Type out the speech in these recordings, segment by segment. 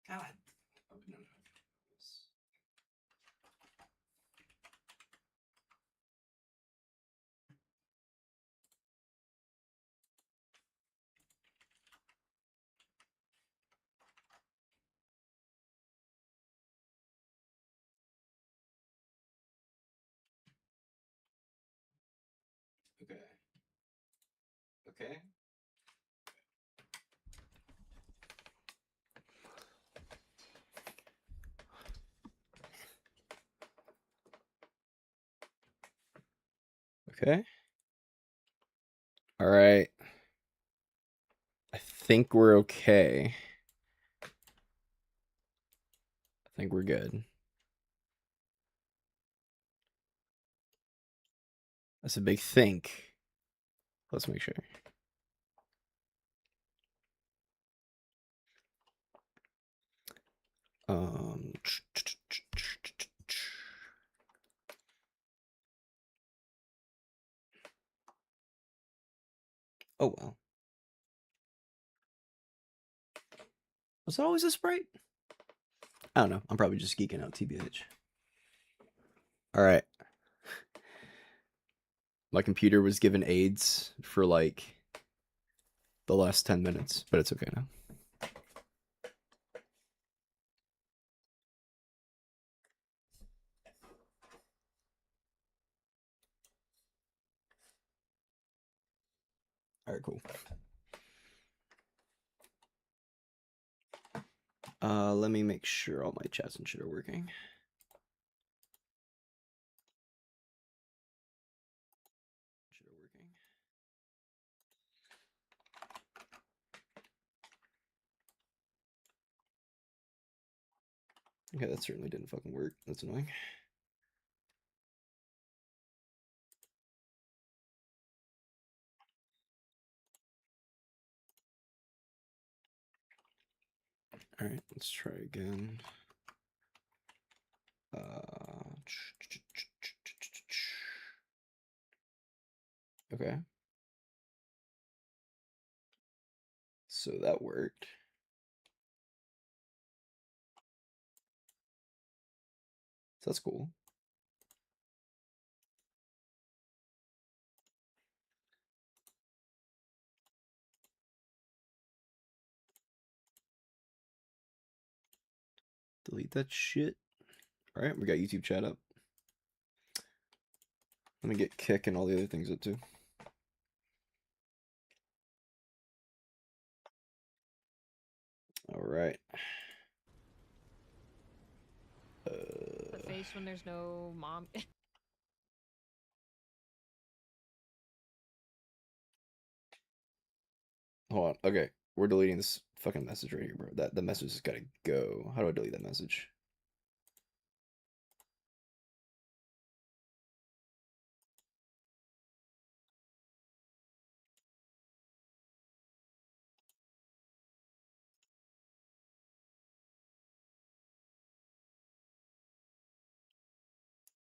God. Okay. Okay. Okay. All right. I think we're okay. I think we're good. That's a big think. Let's make sure. Um. Oh wow. Was that always a sprite? I don't know. I'm probably just geeking out, TBH. All right. My computer was given AIDS for like the last 10 minutes, but it's okay now. All right, cool. Let me make sure all my chats and shit are working. Okay, that certainly didn't fucking work. That's annoying. All right, let's try again. Okay. So that worked. So that's cool. Delete that shit. All right, we got YouTube chat up. Let me get Kick and all the other things up too. All right. The face when there's no mom. Hold on. Okay, we're deleting this fucking message right here, bro. The message has got to go. How do I delete that message?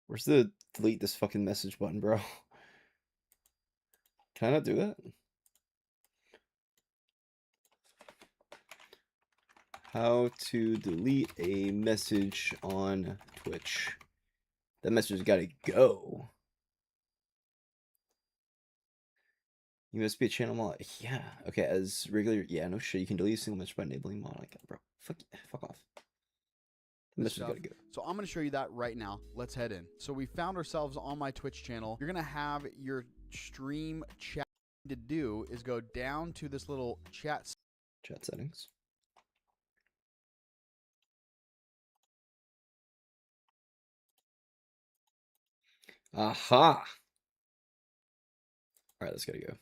Where's the delete this fucking message button, bro? Can I not do that? How to delete a message on Twitch. That message has got to go. You must be a channel mod. Yeah. Okay, as regular. Yeah, no shit. You can delete a single message by enabling mod icon, bro. Fuck off. The message got to go. So I'm going to show you that right now. Let's head in. So we found ourselves on my Twitch channel. You're going to have your stream chat. To do is go down to this little chat settings. Aha. All right, let's gotta go.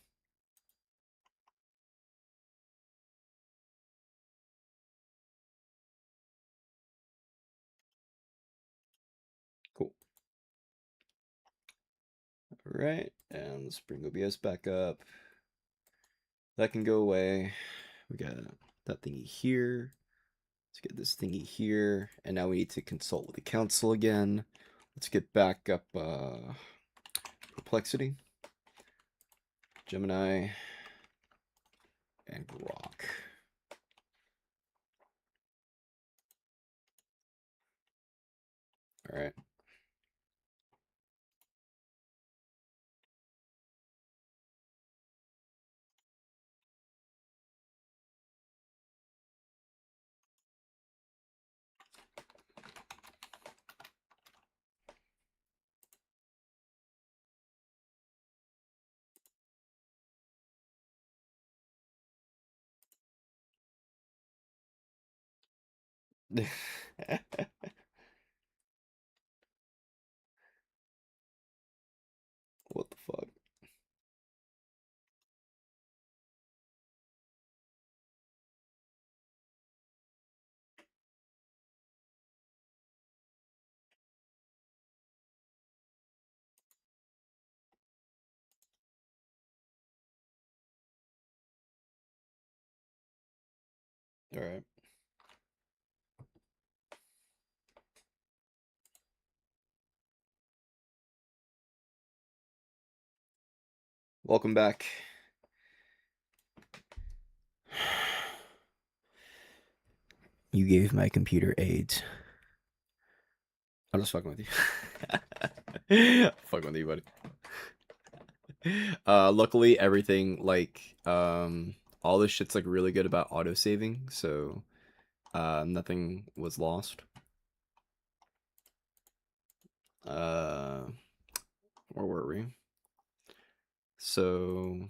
Cool. All right, and let's bring OBS back up. That can go away. We got that thingy here. Let's get this thingy here. And now we need to consult with the council again. Let's get back up Perplexity, Gemini, and Grok. All right. What the fuck? All right. Welcome back. You gave my computer AIDS. I'm just fucking with you. Fucking with you, buddy. Luckily everything like all this shit's like really good about auto saving, so nothing was lost. Where were we? So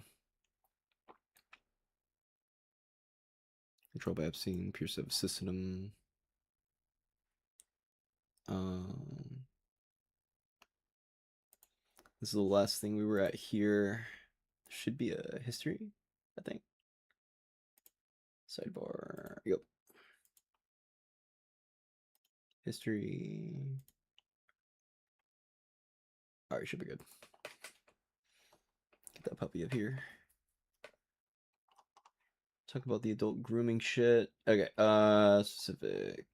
control by Epstein, pure system. This is the last thing we were at here. Should be a history, I think. Sidebar. Yep. History. Alright, should be good. Get that puppy up here. Talk about the adult grooming shit. Okay, specific.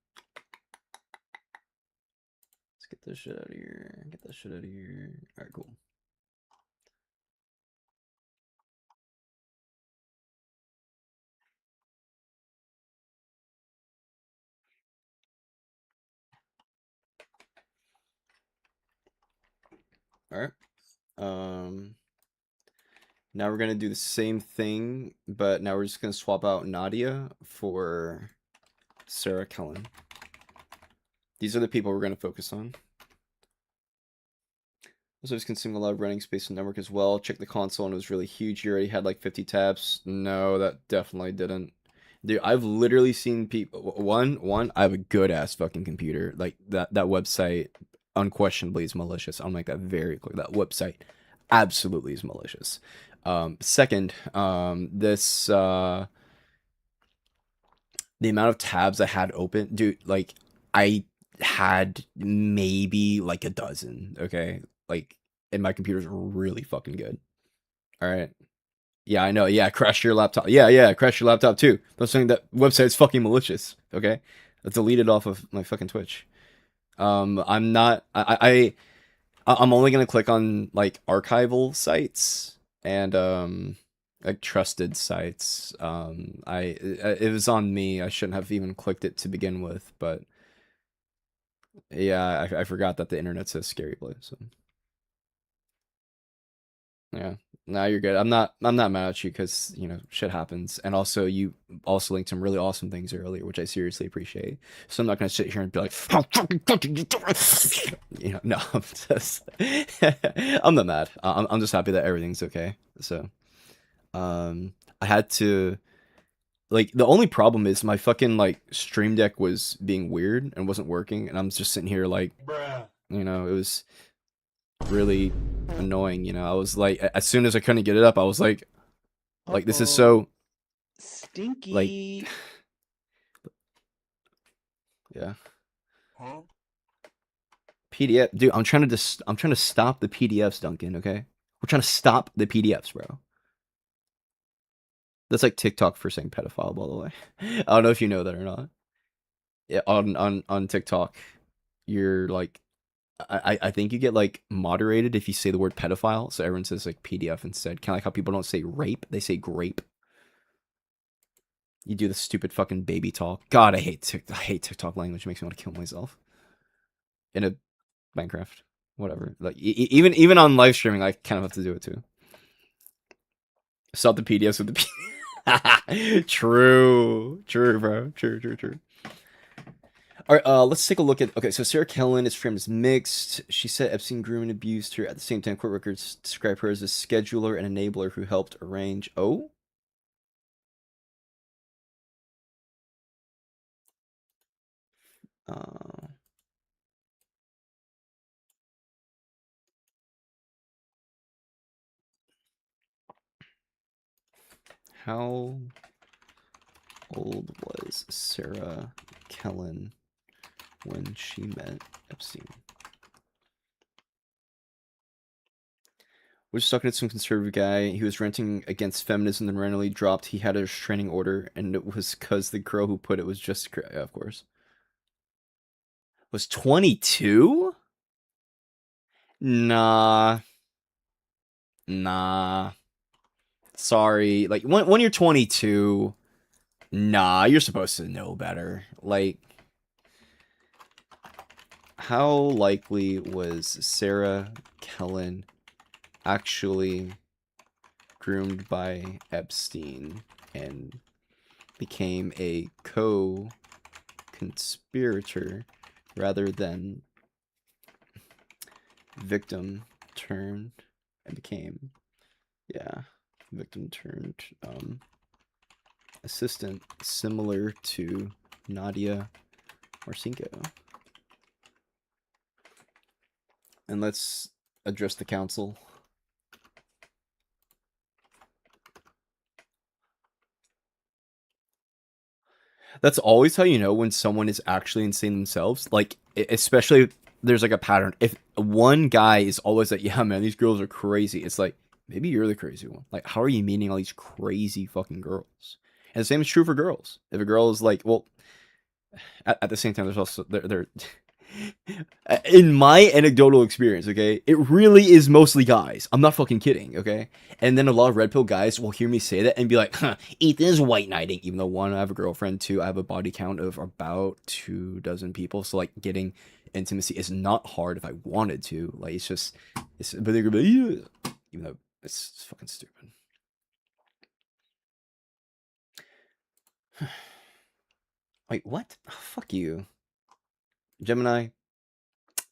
Let's get this shit out of here. Get that shit out of here. Alright, cool. Alright. Now we're gonna do the same thing, but now we're just gonna swap out Nadia for Sarah Kellen. These are the people we're gonna focus on. Also, it's consuming a lot of running space and network as well. Check the console and it was really huge. You already had like 50 tabs. No, that definitely didn't. Dude, I've literally seen people. One, I have a good ass fucking computer. Like that website unquestionably is malicious. I'll make that very clear. That website absolutely is malicious. Second, this the amount of tabs I had open, dude, like I had maybe like a dozen, okay? Like, and my computer's really fucking good. All right. Yeah, I know. Yeah, crash your laptop. Yeah, crash your laptop too. I'm saying that website's fucking malicious, okay? Let's delete it off of my fucking Twitch. I'm not I'm only gonna click on like archival sites and like trusted sites. It was on me. I shouldn't have even clicked it to begin with, but yeah, I forgot that the internet's a scary place. So yeah, now you're good. I'm not mad at you because you know shit happens, and also you also linked some really awesome things earlier, which I seriously appreciate. So I'm not gonna sit here and be like, how fucking you do it? You know, no, I'm just I'm not mad. I'm just happy that everything's okay. So I had to like the only problem is my fucking like stream deck was being weird and wasn't working, and I'm just sitting here like, you know, it was really annoying. You know, I was like, as soon as I couldn't get it up, I was like this is so stinky. like, yeah. Huh? PDF, dude. I'm trying to stop the PDFs, Duncan. Okay, we're trying to stop the PDFs, bro. That's like TikTok for saying pedophile, by the way. I don't know if you know that or not. Yeah, on TikTok, you're like, I think you get like moderated if you say the word pedophile, so everyone says like PDF instead. Kind of like how people don't say rape, they say grape. You do the stupid fucking baby talk. God, I hate TikTok language. It makes me want to kill myself. In a Minecraft, whatever. Like even on live streaming, I kind of have to do it too. Stop the PDFs with the True, bro. True. All right, let's take a look at. Okay, so Sarah Kellen is framed as mixed. She said Epstein groomed and abused her. At the same time, court records describe her as a scheduler and enabler who helped arrange. Oh. How old was Sarah Kellen when she met Epstein? Was stuck at some conservative guy. He was ranting against feminism and randomly dropped he had a restraining order, and it was because the girl who put it was just, yeah, of course. Was 22? Nah. Sorry. Like, when you're 22, nah, you're supposed to know better. Like, how likely was Sarah Kellen actually groomed by Epstein and became a co-conspirator rather than victim turned and became, yeah, victim turned assistant, similar to Nadia Marcinko? And let's address the council. That's always how you know when someone is actually insane themselves. Like, especially if there's like a pattern. If one guy is always like, yeah, man, these girls are crazy. It's like, maybe you're the crazy one. Like, how are you meeting all these crazy fucking girls? And the same is true for girls. If a girl is like, well, at the same time, there's also, they're in my anecdotal experience, okay, it really is mostly guys. I'm not fucking kidding, okay? And then a lot of red pill guys will hear me say that and be like, huh, Ethan is white knighting. Even though one, I have a girlfriend, two, I have a body count of about 24 people. So like getting intimacy is not hard if I wanted to. Like it's just, but they're gonna be, yeah. Even though it's fucking stupid. Wait, what? Oh, fuck you. Gemini,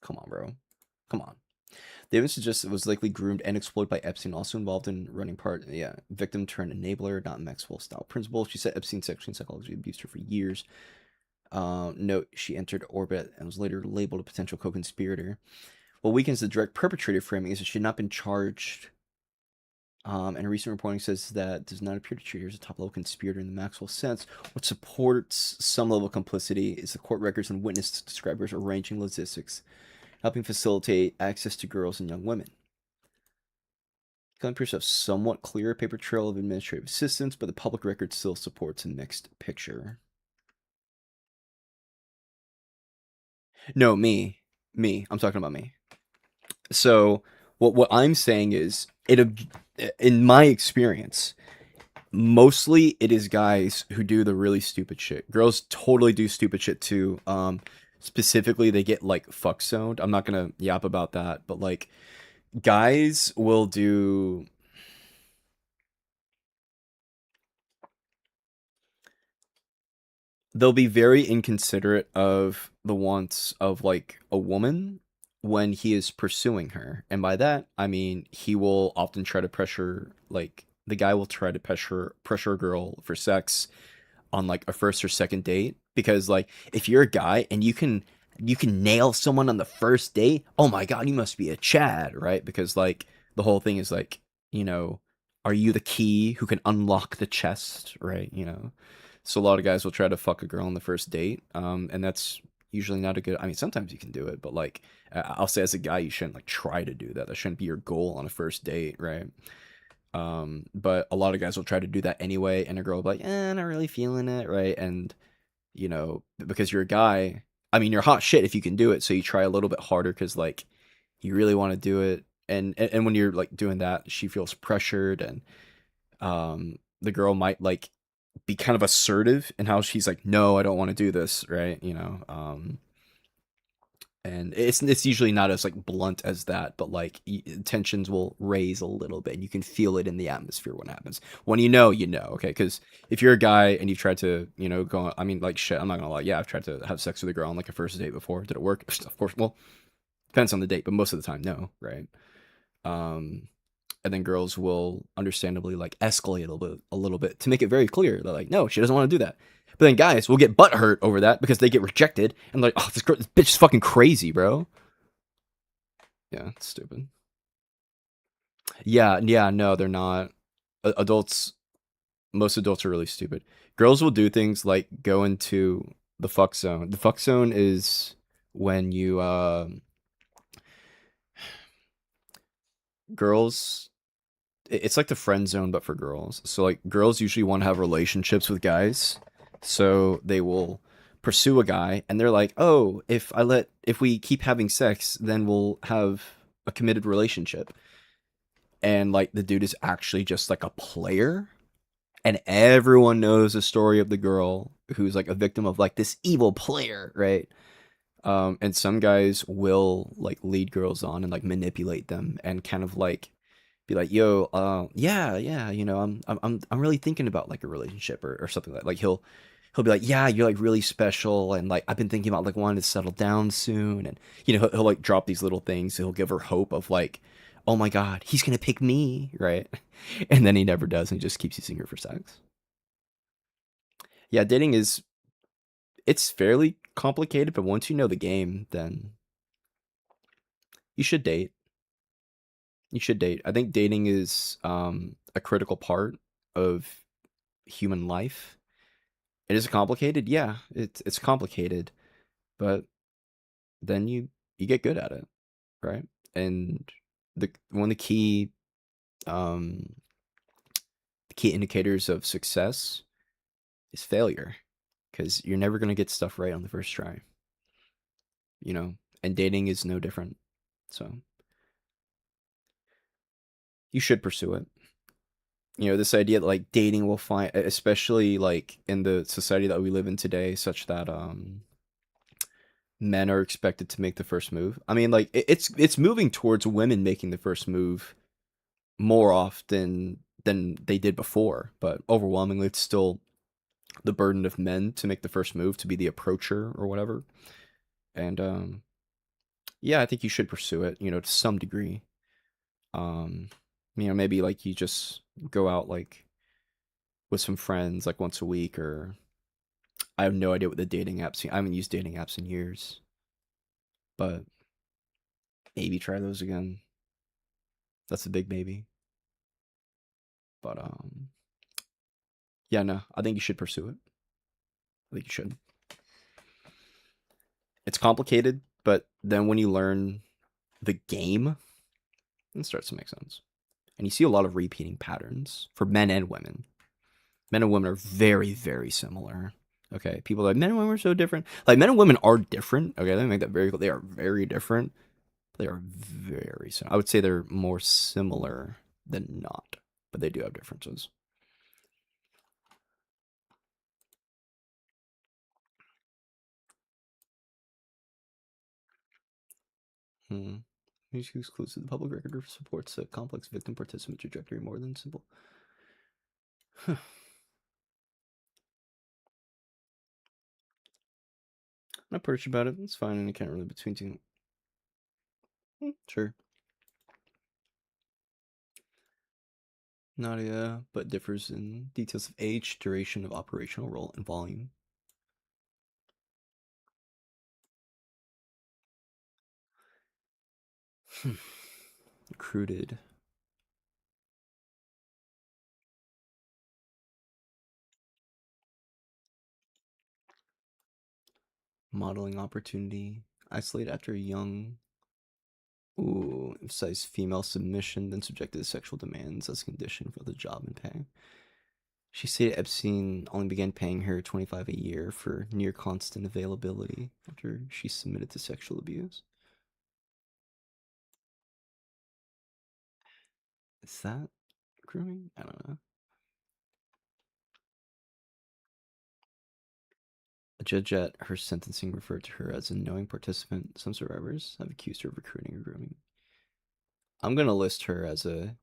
come on, bro. Come on. David suggests it was likely groomed and exploited by Epstein, also involved in running part, yeah, victim turned enabler, not Maxwell-style principle. She said Epstein sexually and psychologically abused her for years. Note, she entered orbit and was later labeled a potential co-conspirator. What weakens the direct perpetrator framing is that she had not been charged. And recent reporting says that does not appear to treat her as a top-level conspirator in the Maxwell sense. What supports some level of complicity is the court records and witness describe her as arranging logistics, helping facilitate access to girls and young women. Kellen appears to have somewhat clear paper trail of administrative assistance, but the public record still supports a mixed picture. No, me. I'm talking about me. So what I'm saying is, in my experience, mostly it is guys who do the really stupid shit. Girls totally do stupid shit too. Specifically, they get like fuck zoned. I'm not gonna yap about that, but like guys will do. They'll be very inconsiderate of the wants of like a woman when he is pursuing her. And by that, I mean he will often try to pressure, like the guy will try to pressure a girl for sex on like a first or second date, because like if you're a guy and you can nail someone on the first date, oh my god, you must be a Chad, right? Because like the whole thing is like, you know, are you the key who can unlock the chest, right? You know, so a lot of guys will try to fuck a girl on the first date, and that's usually not a good. I mean, sometimes you can do it, but like I'll say as a guy, you shouldn't like try to do that. That shouldn't be your goal on a first date, right? But a lot of guys will try to do that anyway, and a girl will be like, not really feeling it, right? And you know, because you're a guy, I mean, you're hot shit if you can do it, so you try a little bit harder because like you really want to do it, and when you're like doing that, she feels pressured, and the girl might like be kind of assertive in how she's like, no, I don't want to do this, right? You know, and it's usually not as like blunt as that, but like tensions will raise a little bit. You can feel it in the atmosphere when it happens. When you know, okay? Because if you're a guy and you tried to, go, I mean, like shit, I'm not gonna lie, yeah, I've tried to have sex with a girl on like a first date before. Did it work? Of course, well, depends on the date, but most of the time, no, right? Um, and then girls will understandably like escalate a little bit to make it very clear. They're like, no, she doesn't want to do that. But then guys will get butt hurt over that because they get rejected and like, oh, this bitch is fucking crazy, bro. Yeah, it's stupid. Yeah, no, they're not. Adults, most adults are really stupid. Girls will do things like go into the fuck zone. The fuck zone is when you girls it's like the friend zone but for girls. So like girls usually want to have relationships with guys. So they will pursue a guy and they're like, "Oh, if we keep having sex, then we'll have a committed relationship." And like the dude is actually just like a player, and everyone knows the story of the girl who's like a victim of like this evil player, right? And some guys will like lead girls on and like manipulate them and kind of like be like, "Yo, yeah, I'm really thinking about like a relationship or something like he'll be like, yeah, you're like really special, and like I've been thinking about like wanting to settle down soon, and he'll like drop these little things, so he'll give her hope of like, oh my god, he's gonna pick me, right? And then he never does, and he just keeps using her for sex. Yeah, dating it's fairly complicated, but once you know the game, then you should date. You should date. I think dating is a critical part of human life. It is complicated, yeah. It's complicated, but then you get good at it, right? And the one of um the key indicators of success is failure, because you're never gonna get stuff right on the first try, you know. And dating is no different. So you should pursue it. This idea that like dating will find, especially like in the society that we live in today, such that men are expected to make the first move. I mean, like it's moving towards women making the first move more often than they did before, but overwhelmingly it's still the burden of men to make the first move, to be the approacher or whatever. And yeah, I think you should pursue it, to some degree. Um maybe like you just go out like with some friends like once a week, or I have no idea what the dating apps. I haven't used dating apps in years, but maybe try those again. That's a big maybe. But yeah, no, I think you should pursue it. I think you should. It's complicated, but then when you learn the game, it starts to make sense. And you see a lot of repeating patterns for men and women. Men and women are very, very similar. Okay, people are like, men and women are so different. Like, men and women are different. Okay, let me make that very clear. They are very different. They are very similar. I would say they're more similar than not, but they do have differences. Hmm. Who's clues to the public record supports a complex victim participant trajectory more than simple. Huh. I'm not perched about it. It's fine, and I can't really between two. Sure. Nadia, but differs in details of age, duration of operational role, and volume. Recruited. Modeling opportunity. Isolated after a young. Ooh, emphasize female submission, then subjected to sexual demands as a condition for the job and pay. She stated Epstein only began paying her $25 a year for near constant availability after she submitted to sexual abuse. Is that grooming? I don't know. A judge at her sentencing referred to her as a knowing participant. Some survivors have accused her of recruiting or grooming. I'm gonna list her as a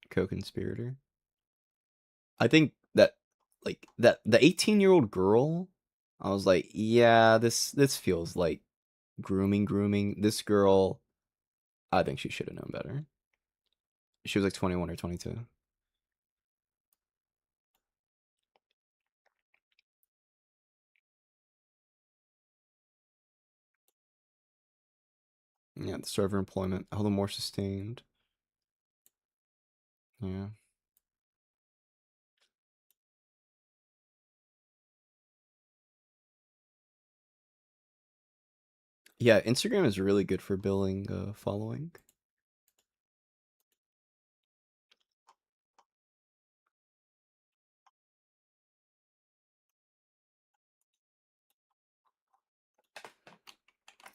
co-conspirator. I think that, like, that the 18-year-old girl, I was like, yeah, this feels like grooming. This girl, I think she should have known better. She was like 21 or 22. Yeah, the start of her employment, a little more sustained. Yeah. Yeah, Instagram is really good for building following.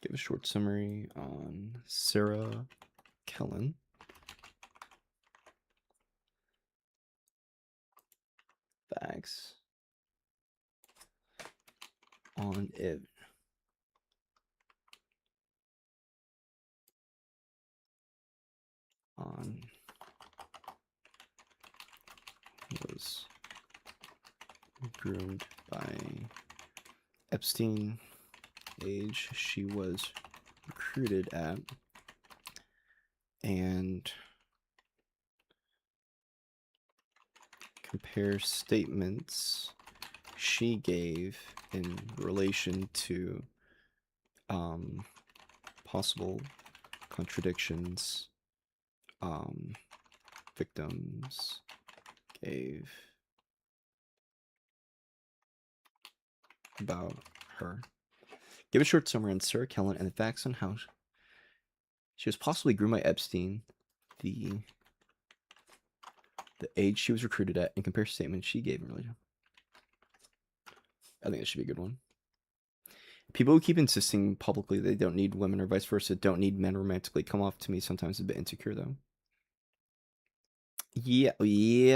Give a short summary on Sarah Kellen. Facts on it. On was groomed by Epstein, age she was recruited at, and compare statements she gave in relation to possible contradictions victims gave about her. Give a short summary on Sarah Kellen and the facts on how she was possibly groomed by Epstein, the age she was recruited at, and compare statements she gave in relation. I think that should be a good one. People who keep insisting publicly they don't need women or vice versa don't need men romantically come off to me sometimes a bit insecure, though. Yeah. We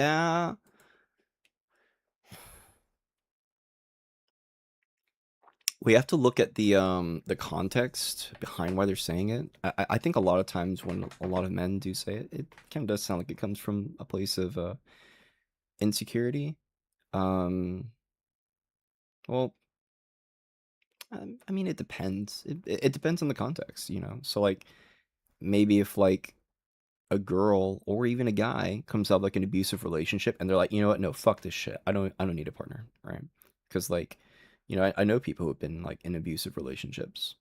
have to look at the context behind why they're saying it. I think a lot of times when a lot of men do say it, it kind of does sound like it comes from a place of insecurity. Well, I mean, it depends. It depends on the context, you know. So like maybe if like a girl or even a guy comes out of like an abusive relationship and they're like, you know what, no, fuck this shit. I don't need a partner, right? Because like, you know, I know people who have been like in abusive relationships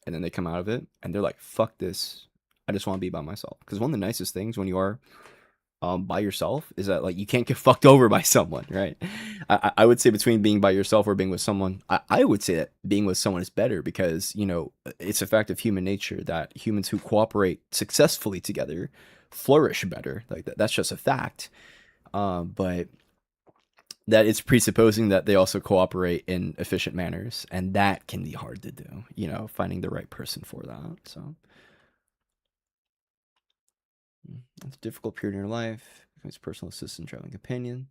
and then they come out of it and they're like, fuck this. I just want to be by myself. Because one of the nicest things when you are by yourself is that like you can't get fucked over by someone, right? I would say between being by yourself or being with someone, I would say that being with someone is better because, you know, it's a fact of human nature that humans who cooperate successfully together flourish better. Like that's just a fact. But that it's presupposing that they also cooperate in efficient manners, and that can be hard to do, you know, finding the right person for that. So it's a difficult period in your life. Becomes personal assistant, traveling companion.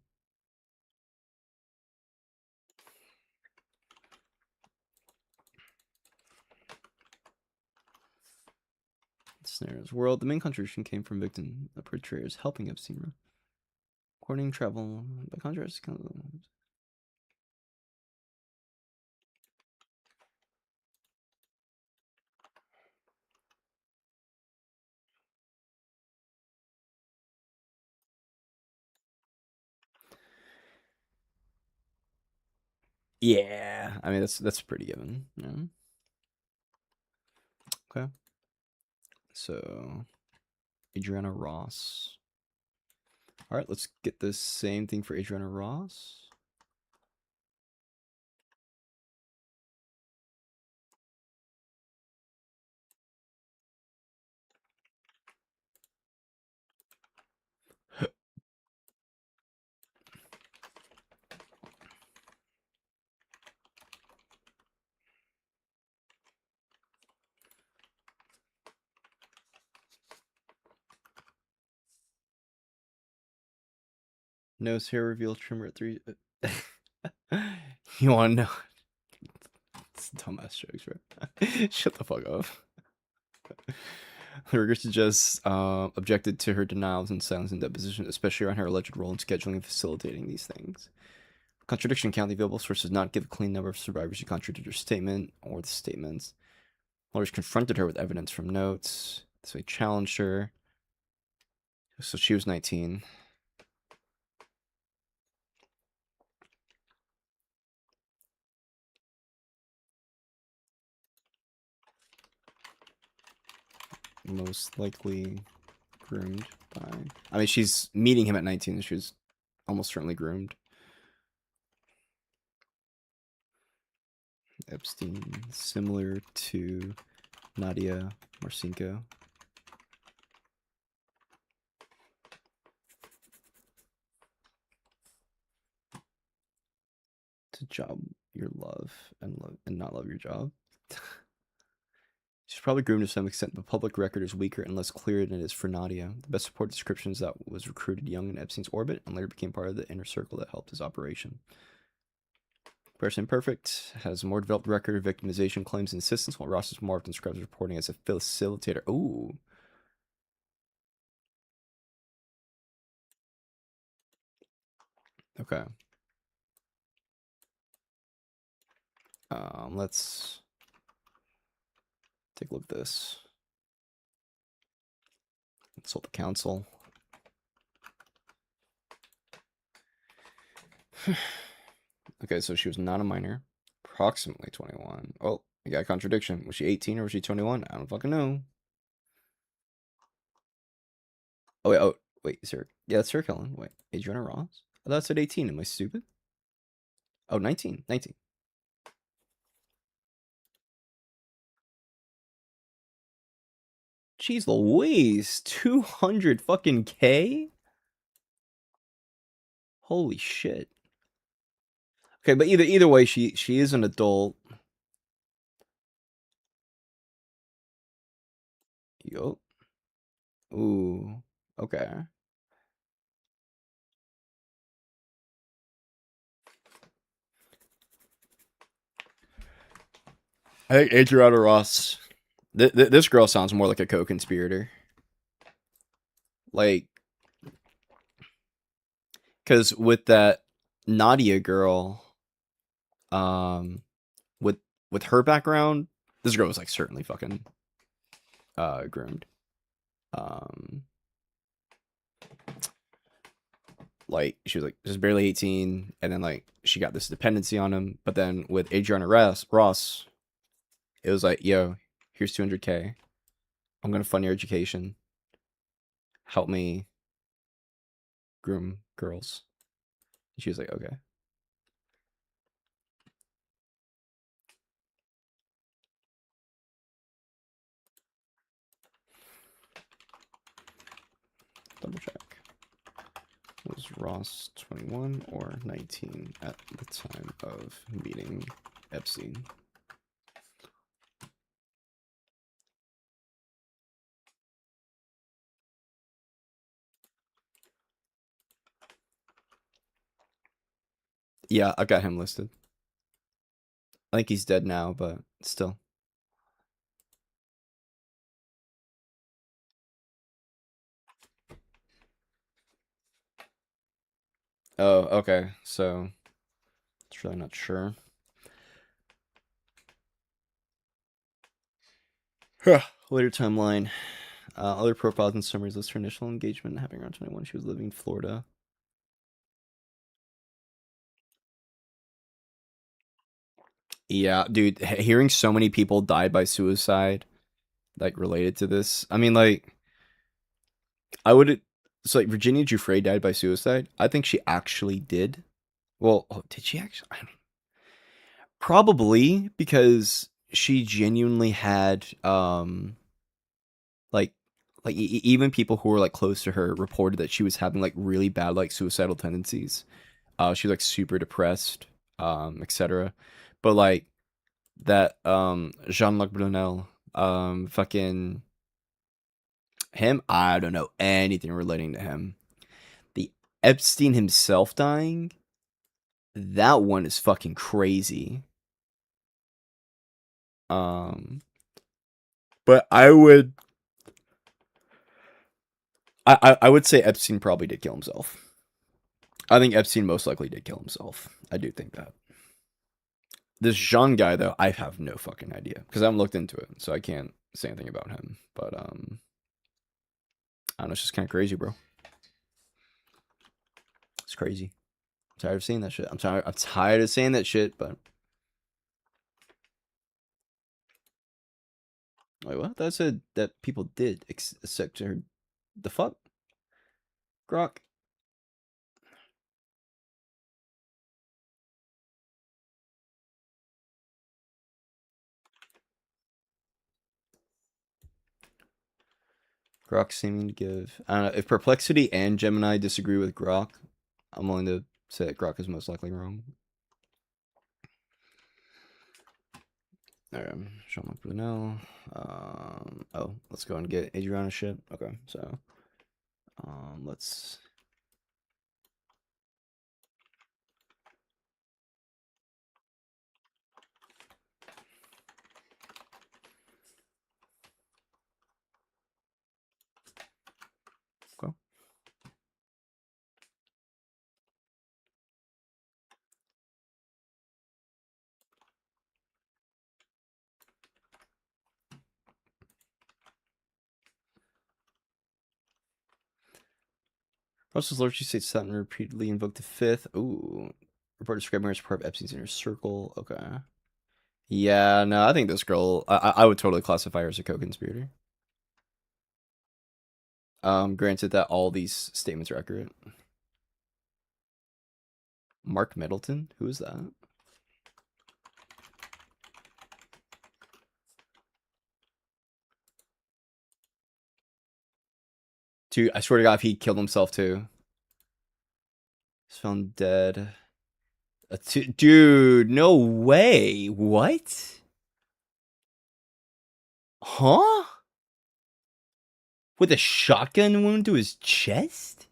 Scenarios world. The main contribution came from victim portrayers helping Epstein. Courting travel. By contrast, yeah, I mean that's pretty given. Yeah. Okay. So Adriana Ross. All right, let's get the same thing for Adriana Ross. Nose hair reveal trimmer at 3. You want to know? It's dumbass jokes, bro. Shut the fuck up. Her just objected to her denials and silence in deposition, especially around her alleged role in scheduling and facilitating these things. Contradiction count. The available sources not give a clean number of survivors who contradicted her statement or the statements. Lawyers confronted her with evidence from notes, so they challenged her. So she was 19. Most likely groomed by... I mean, she's meeting him at 19. She was almost certainly groomed. Epstein, similar to Nadia Marcinko. To job your love and not love your job. She's probably groomed to some extent, but public record is weaker and less clear than it is for Nadia. The best supported description is that was recruited young in Epstein's orbit and later became part of the inner circle that helped his operation. Comparison Imperfect has a more developed record of victimization claims and insistence, while Ross is more often described as reporting as a facilitator. Ooh. Okay. Let's take a look at this. Consult the council. Okay, so she was not a minor. Approximately 21. Oh, you got a contradiction. Was she 18 or was she 21? I don't fucking know. Oh, wait, is her... Yeah, that's her, Kellen. Wait, Adriana Ross? I thought it said 18. Am I stupid? Oh, 19. 19. Jeez Louise, 200 fucking K? Holy shit. Okay, but either way, she is an adult. Yo. Ooh. Okay. I think Adriana Ross. This girl sounds more like a co-conspirator. Like, because with that Nadia girl, with her background, this girl was like certainly fucking groomed. Like she was like just barely 18, and then like she got this dependency on him. But then with Adriana Ross, it was like, yo, here's 200K. I'm gonna fund your education. Help me groom girls. And she was like, okay. Double check. Was Ross 21 or 19 at the time of meeting Epstein? Yeah, I've got him listed. I think he's dead now, but still. Oh, okay. So, it's really not sure. Later timeline. Other profiles and summaries list her initial engagement happening around 21. She was living in Florida. Yeah, dude, hearing so many people died by suicide, like, related to this. I mean, like, so, like, Virginia Giuffre died by suicide. I think she actually did. Well, did she actually? I don't know. Probably because she genuinely had, like even people who were, like, close to her reported that she was having, like, really bad, like, suicidal tendencies. She was, like, super depressed, etc. But, like, that, Jean-Luc Brunel, fucking him, I don't know anything relating to him. The Epstein himself dying, that one is fucking crazy. But I would I would say Epstein probably did kill himself. I think Epstein most likely did kill himself. I do think that. This Jean guy though, I have no fucking idea because I haven't looked into it, so I can't say anything about him. But I don't know, it's just kind of crazy, bro. It's crazy. I'm tired of seeing that shit. I'm tired of saying that shit, but wait, what? That said that people did accept her. The fuck, Grok. Grok seeming to give. I don't know if Perplexity and Gemini disagree with Grok. I'm willing to say that Grok is most likely wrong. Alright, show my Brunel. Oh, let's go and get Adriana shit. Okay, so let's. Go. Russell's Lordship State Sutton repeatedly invoked the fifth. Ooh. Report describing her as part of Epstein's inner circle. Okay. Yeah, no, I think this girl, I would totally classify her as a co-conspirator. Granted that all these statements are accurate. Mark Middleton? Who is that? Dude, I swear to God, if he killed himself too. He's found dead. Dude, no way. What? Huh? With a shotgun wound to his chest?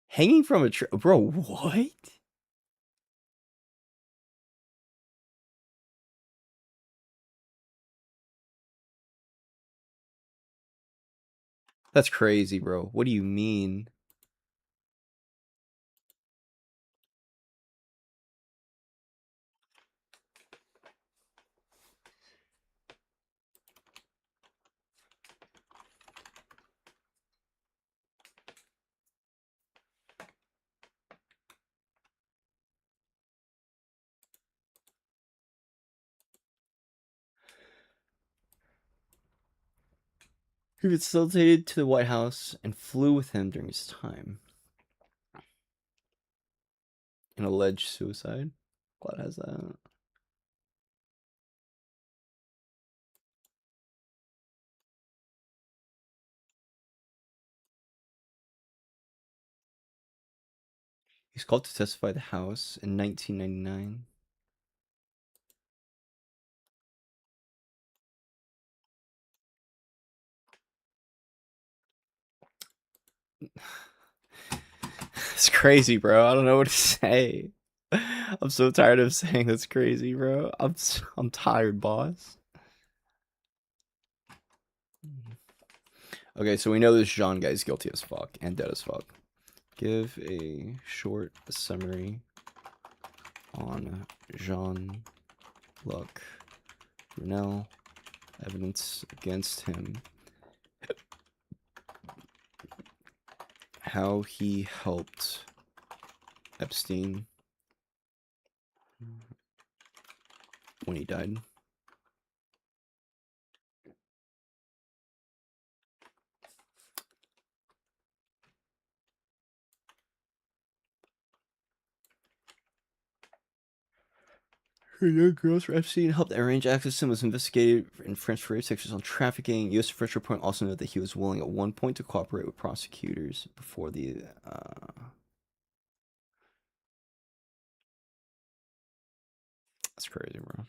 Hanging from a tree? Bro, what? That's crazy, bro. What do you mean? He facilitated to the White House and flew with him during his time. An alleged suicide? Glad has that. He's called to testify at the House in 1999. It's crazy, bro. I don't know what to say. I'm so tired of saying that's crazy, bro. I'm tired, boss. Okay, so we know this Jean guy's guilty as fuck and dead as fuck. Give a short summary on Jean-Luc Brunel. Evidence against him. How he helped Epstein when he died. Her young girls for Epstein helped arrange access to him, was investigated in French for rape sections on trafficking. U.S. French report also noted that he was willing at one point to cooperate with prosecutors before the That's crazy, bro.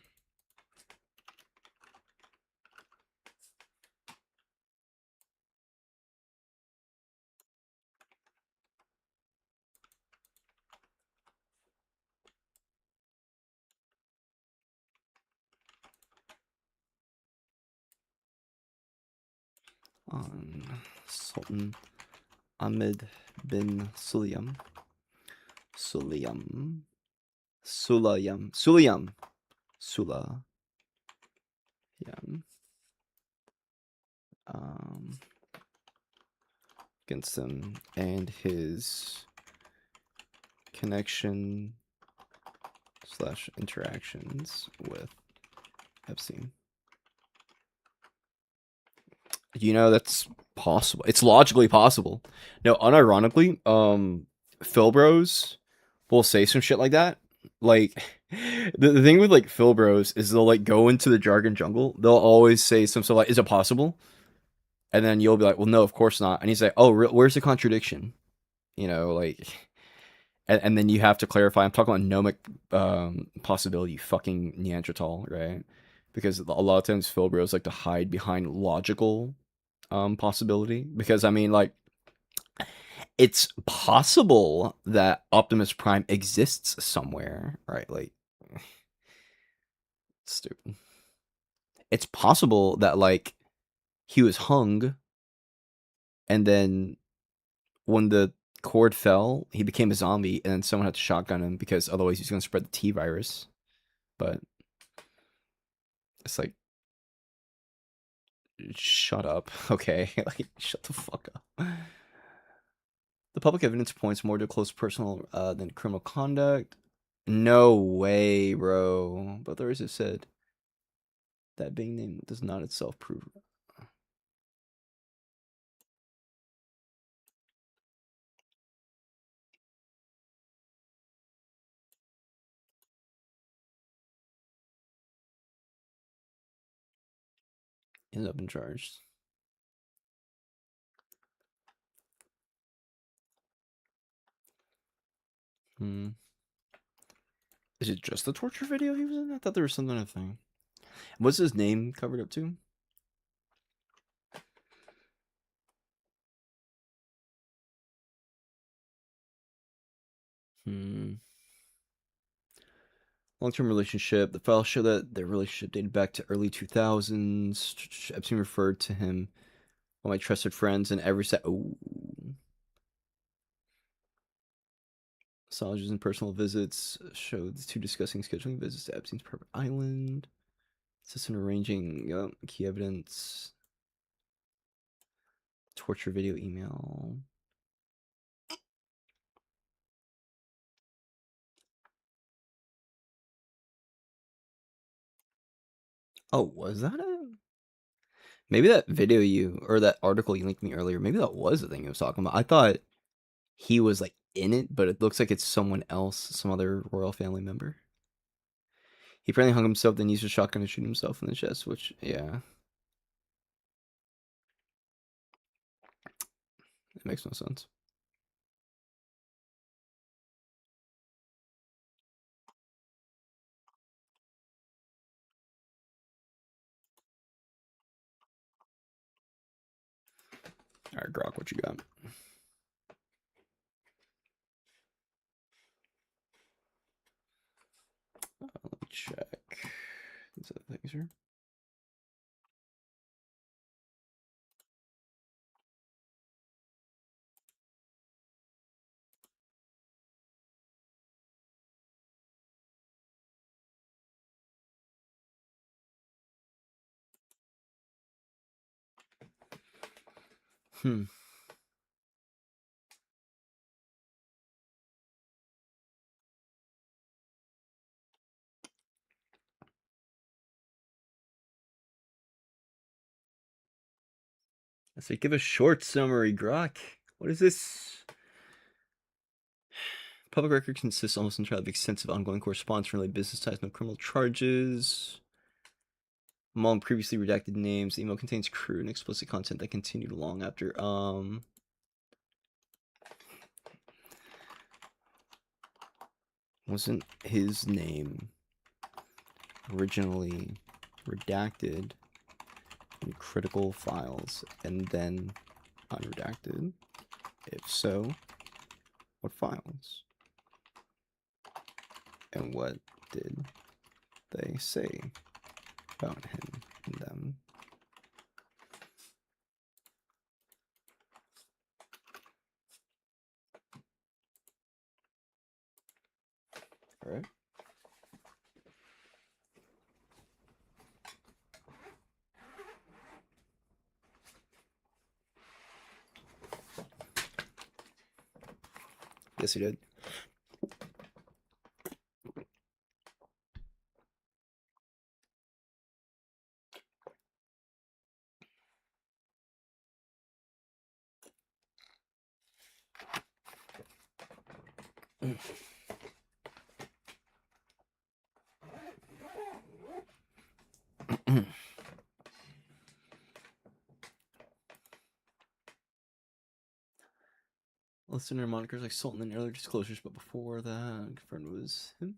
on Sultan Ahmed bin Sulayam. Sulayam. Against him and his connection / interactions with Epstein. You know, that's possible. It's logically possible. No, unironically, Phil Bros will say some shit like that. Like, the thing with like Phil Bros is they'll like go into the jargon jungle. They'll always say some stuff like, "Is it possible?" And then you'll be like, "Well, no, of course not." And he's like, "Oh, where's the contradiction?" You know, like, and then you have to clarify. I'm talking about gnomic possibility, you fucking Neanderthal, right? Because a lot of times Phil Bros like to hide behind logical possibility. Because I mean, like, it's possible that Optimus Prime exists somewhere, right? Like, stupid. It's possible that like he was hung, and then when the cord fell, he became a zombie, and then someone had to shotgun him because otherwise he's going to spread the T virus. But it's like, shut up, okay? Like, shut the fuck up. The public evidence points more to close personal than criminal conduct. No way, bro. But authorities have said that being named does not itself prove. Ended up in charged. Is it just the torture video he was in? I thought there was some other thing. What's his name covered up to? Long-term relationship. The files show that their relationship dated back to early 2000s. Epstein referred to him, one of my trusted friends, in every set. Oh. Massages and personal visits showed the two discussing scheduling visits to Epstein's private island. Assistant arranging key evidence. Torture video email. Oh, was that it? Maybe that video or that article you linked me earlier, maybe that was the thing he was talking about. I thought he was like in it, but it looks like it's someone else, some other royal family member. He apparently hung himself, then used a shotgun to shoot himself in the chest, which, yeah. It makes no sense. Alright, Grok, what you got? Let me check these other things here. I say give a short summary, Grok. What is this? Public record consists almost entirely of extensive ongoing correspondence related business ties, no criminal charges. Among previously redacted names, the email contains crude and explicit content that continued long after. Wasn't his name originally redacted in critical files and then unredacted? If so, what files? And what did they say about him and them? Yes, he did. Listener monikers like Sultan in earlier disclosures, but before that, confirmed it was him.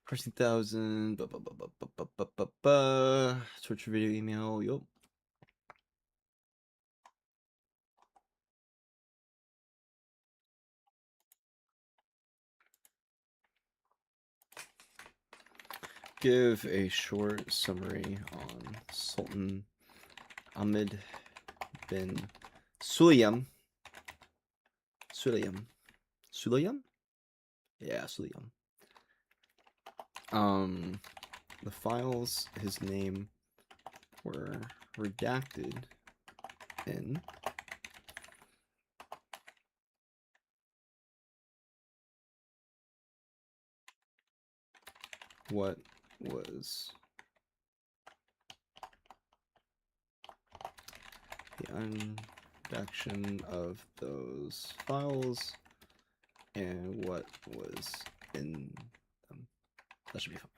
Pressing 1,000. Twitter video email. Yup. Give a short summary on Sultan Ahmed bin Sulayem. Sulayem? Yeah, Sulayem. The files his name were redacted in what was the unredaction of those files and what was in them. That should be fine.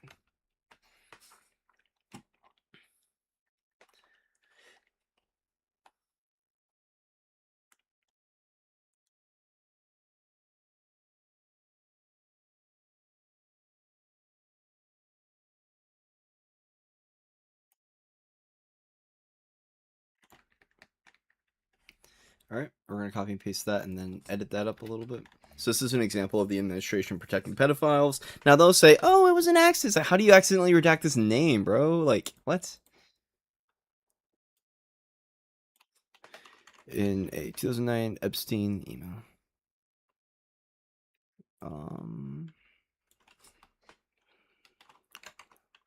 All right, we're going to copy and paste that and then edit that up a little bit. So this is an example of the administration protecting pedophiles. Now they'll say, oh, it was an accident. Like, how do you accidentally redact this name, bro? Like, what? In a 2009 Epstein email.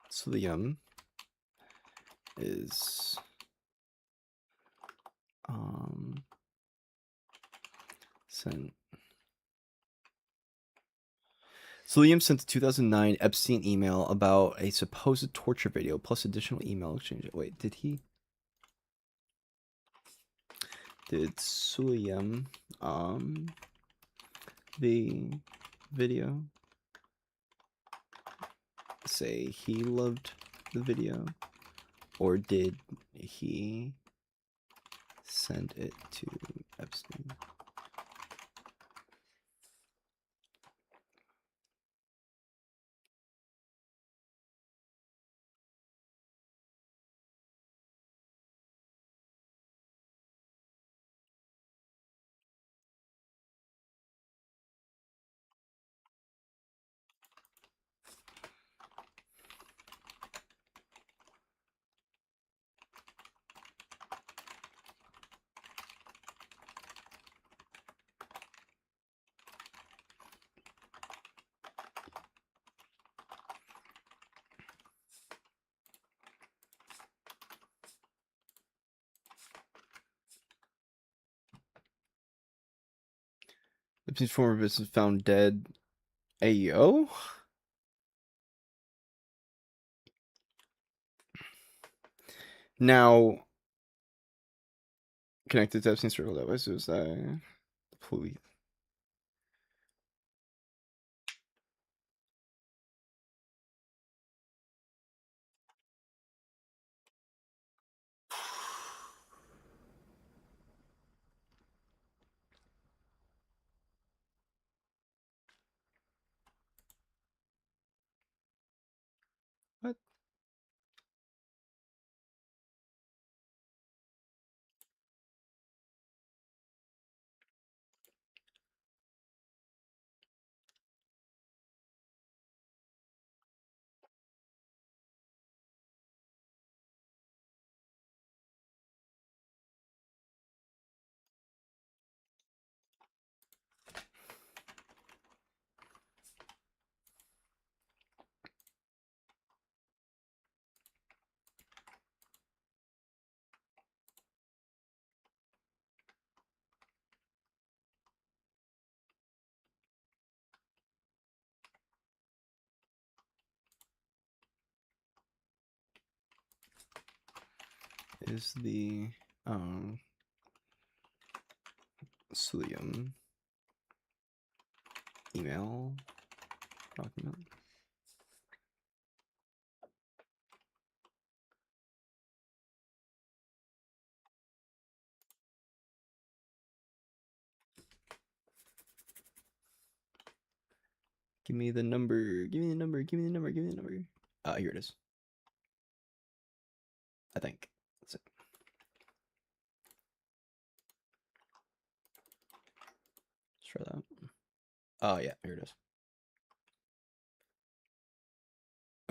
So the is sent. Liam sent a 2009 Epstein email about a supposed torture video plus additional email exchange. Wait, did he? Did Suliam the video say he loved the video, or did he send it to Epstein? Epstein's former business found dead. Ayo? Now, connected to Epstein's circle that way, so is that the police? What? is the Cilium email document. Give me the number. Give me the number. Give me the number. Give me the number. Here it is. I think. That's it. Let's try that. Oh, yeah. Here it is.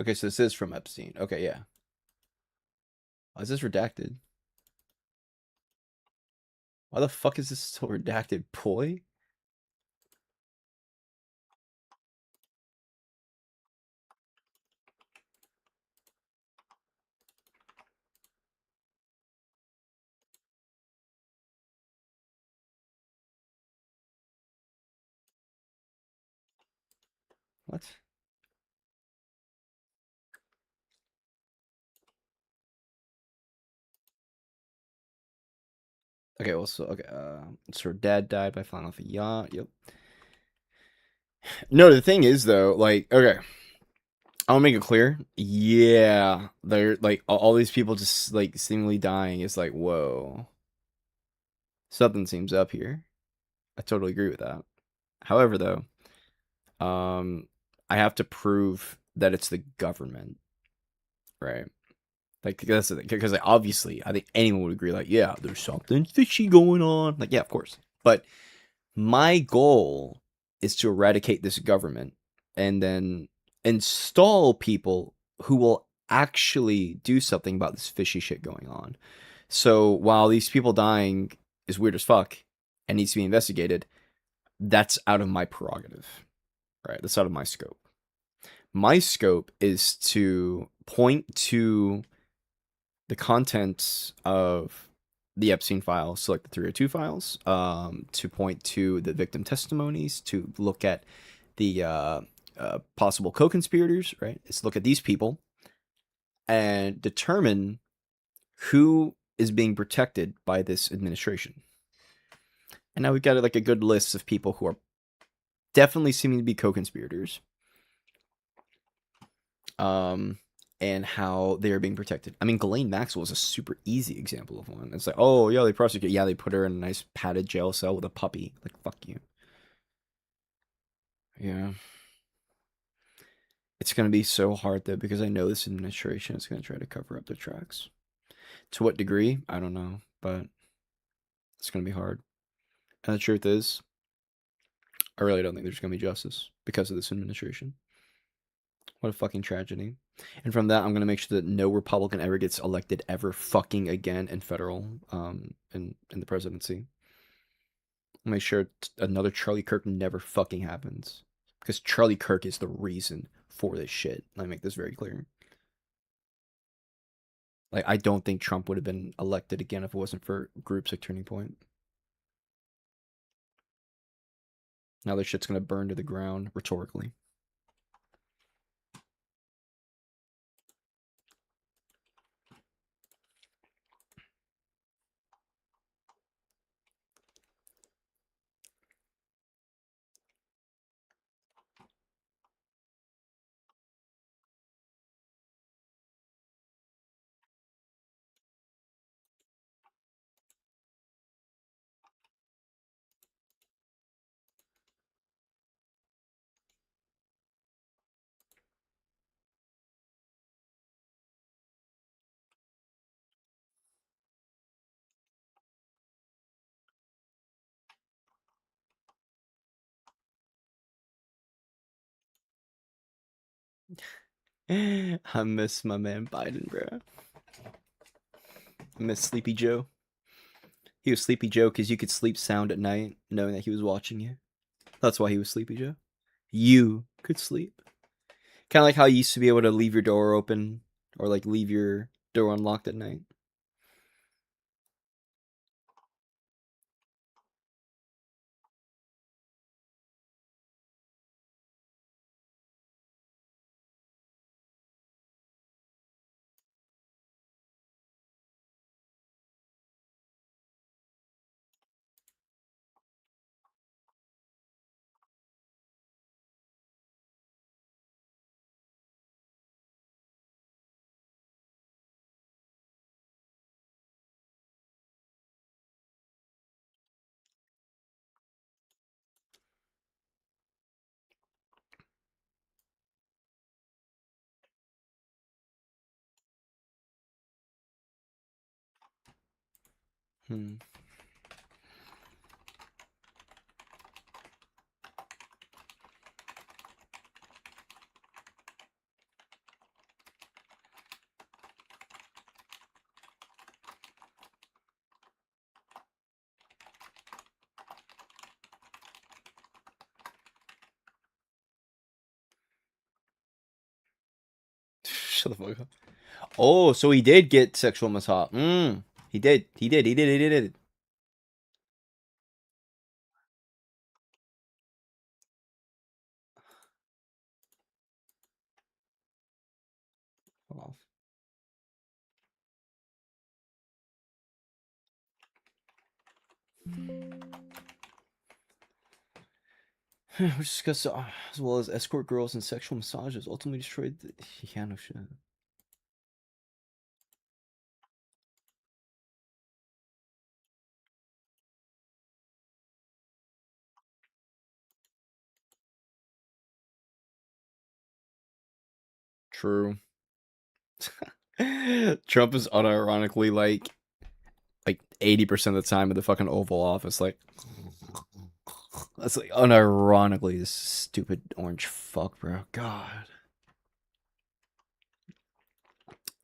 Okay, so this is from Epstein. Okay, yeah. Why is this redacted? Why the fuck is this still redacted? Poi? What? Okay, well, so, okay, so her dad died by flying off a yacht. Yep. No, the thing is, though, like, okay, I'll make it clear. Yeah, they're, like, all these people just, like, seemingly dying is like, whoa. Something seems up here. I totally agree with that. However, though, I have to prove that it's the government, right? Like, that's the thing, because like, obviously, I think anyone would agree, like, yeah, there's something fishy going on. Like, yeah, of course. But my goal is to eradicate this government and then install people who will actually do something about this fishy shit going on. So while these people dying is weird as fuck and needs to be investigated, that's out of my prerogative, right? That's out of my scope. My scope is to point to the contents of the Epstein files, so like the 302 files, to point to the victim testimonies, to look at the possible co-conspirators, right? It's look at these people and determine who is being protected by this administration. And now we've got like a good list of people who are definitely seeming to be co-conspirators. And how they are being protected. I mean, Ghislaine Maxwell is a super easy example of one. It's like, oh, yeah, they prosecute. Yeah, they put her in a nice padded jail cell with a puppy. Like, fuck you. Yeah. It's going to be so hard, though, because I know this administration is going to try to cover up their tracks. To what degree? I don't know, but it's going to be hard. And the truth is, I really don't think there's going to be justice because of this administration. What a fucking tragedy. And from that, I'm going to make sure that no Republican ever gets elected ever fucking again in federal, in the presidency. I'll make sure another Charlie Kirk never fucking happens. Because Charlie Kirk is the reason for this shit. I make this very clear. Like, I don't think Trump would have been elected again if it wasn't for groups like Turning Point. Now this shit's going to burn to the ground, rhetorically. I miss my man Biden, bro. I miss Sleepy Joe. He was Sleepy Joe because you could sleep sound at night knowing that he was watching you. That's why he was Sleepy Joe. You could sleep. Kind of like how you used to be able to leave your door open or like leave your door unlocked at night. Hmm. Shut the fuck up. Oh, so he did get sexual massage. He did. He did. He did. He did. Hold on. We discussed as well as escort girls and sexual massages ultimately destroyed the... Yeah, no shit. True. Trump is unironically like 80% of the time in the fucking Oval Office, like that's like unironically this stupid orange fuck, bro. God.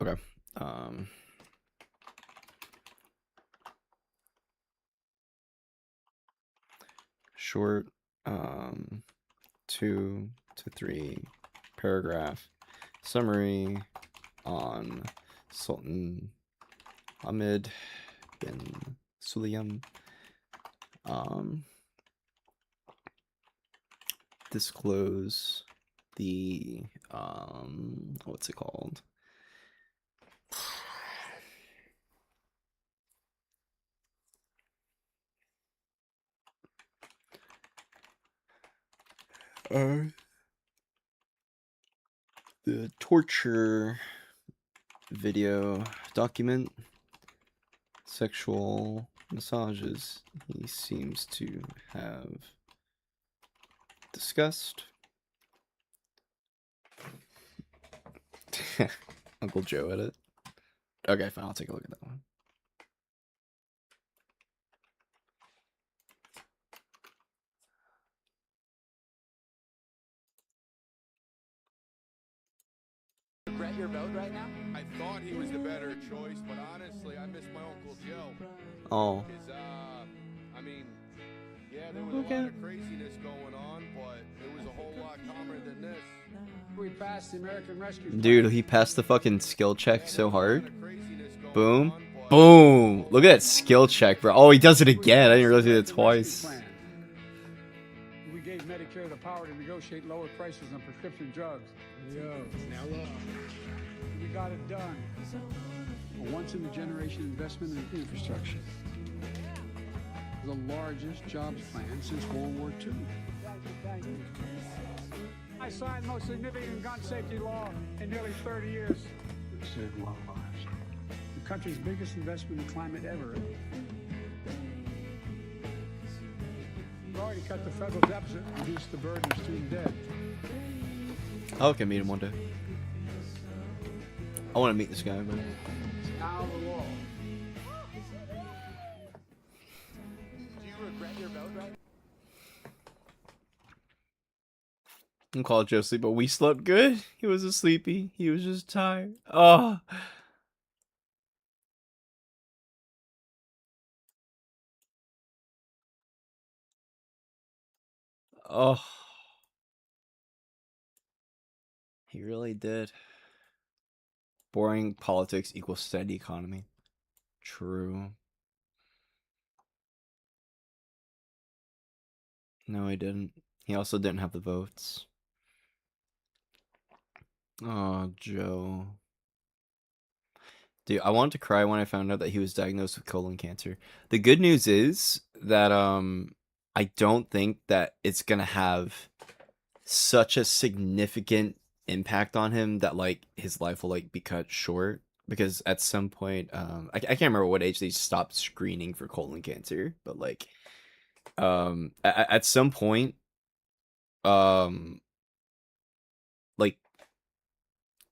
Okay. Short 2 to 3 paragraph summary on Sultan Ahmed bin Sulayem. Disclose the what's it called? The torture video document sexual massages he seems to have discussed. Uncle Joe edit. Okay, fine, I'll take a look at that one. Regret your vote right now? I thought he was the better choice, but honestly, I miss my Uncle Joe. Oh. Cause, I mean, yeah, there was a lot of craziness going on, but it was a whole lot calmer than this. We passed the American Rescue Dude, he passed the fucking skill check so hard. Craziness going Boom. on, but Boom. Look at that skill check, bro. Oh, he does it again. I didn't realize he did it twice. We gave Medicare the power to negotiate lower prices on prescription drugs. Now look. We got it done. A once-in-a-generation investment in infrastructure. The largest jobs plan since World War II. I signed the most significant gun safety law in nearly 30 years. It saved a lot of lives. The country's biggest investment in climate ever. We've already cut the federal deficit, reduced the burden of student debt. I hope I can meet him one day. I want to meet this guy, but Now the law. do you regret your vote right now? I'm called Joe sleep, but we slept good. He wasn't sleepy. He was just tired. Oh. Oh. He really did. Boring politics equals steady economy. True. No, he didn't. He also didn't have the votes. Oh, Joe. Dude, I wanted to cry when I found out that he was diagnosed with colon cancer. The good news is that I don't think that it's gonna have such a significant impact on him that like his life will like be cut short, because at some point I can't remember what age they stopped screening for colon cancer, but like at some point like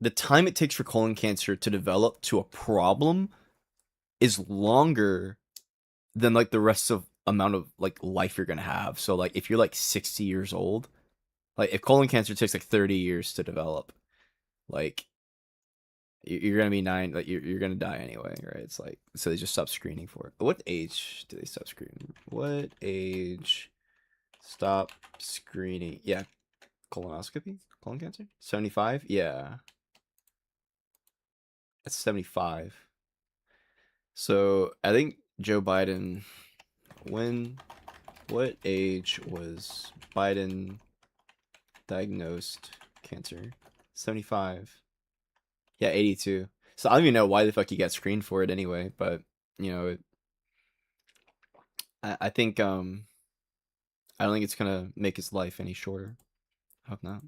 the time it takes for colon cancer to develop to a problem is longer than like the rest of amount of like life you're gonna have. So like if you're like 60 years old, like if colon cancer takes like 30 years to develop, like you're gonna be like you're gonna die anyway, right? It's like, so they just stop screening for it. What age do they stop screening? What age stop screening? Yeah, colonoscopy, colon cancer, 75. Yeah, that's 75. So I think Joe Biden, what age was Biden diagnosed cancer? 75. Yeah, 82. So I don't even know why the fuck he got screened for it anyway, but you know, I think I don't think it's gonna make his life any shorter. I hope not.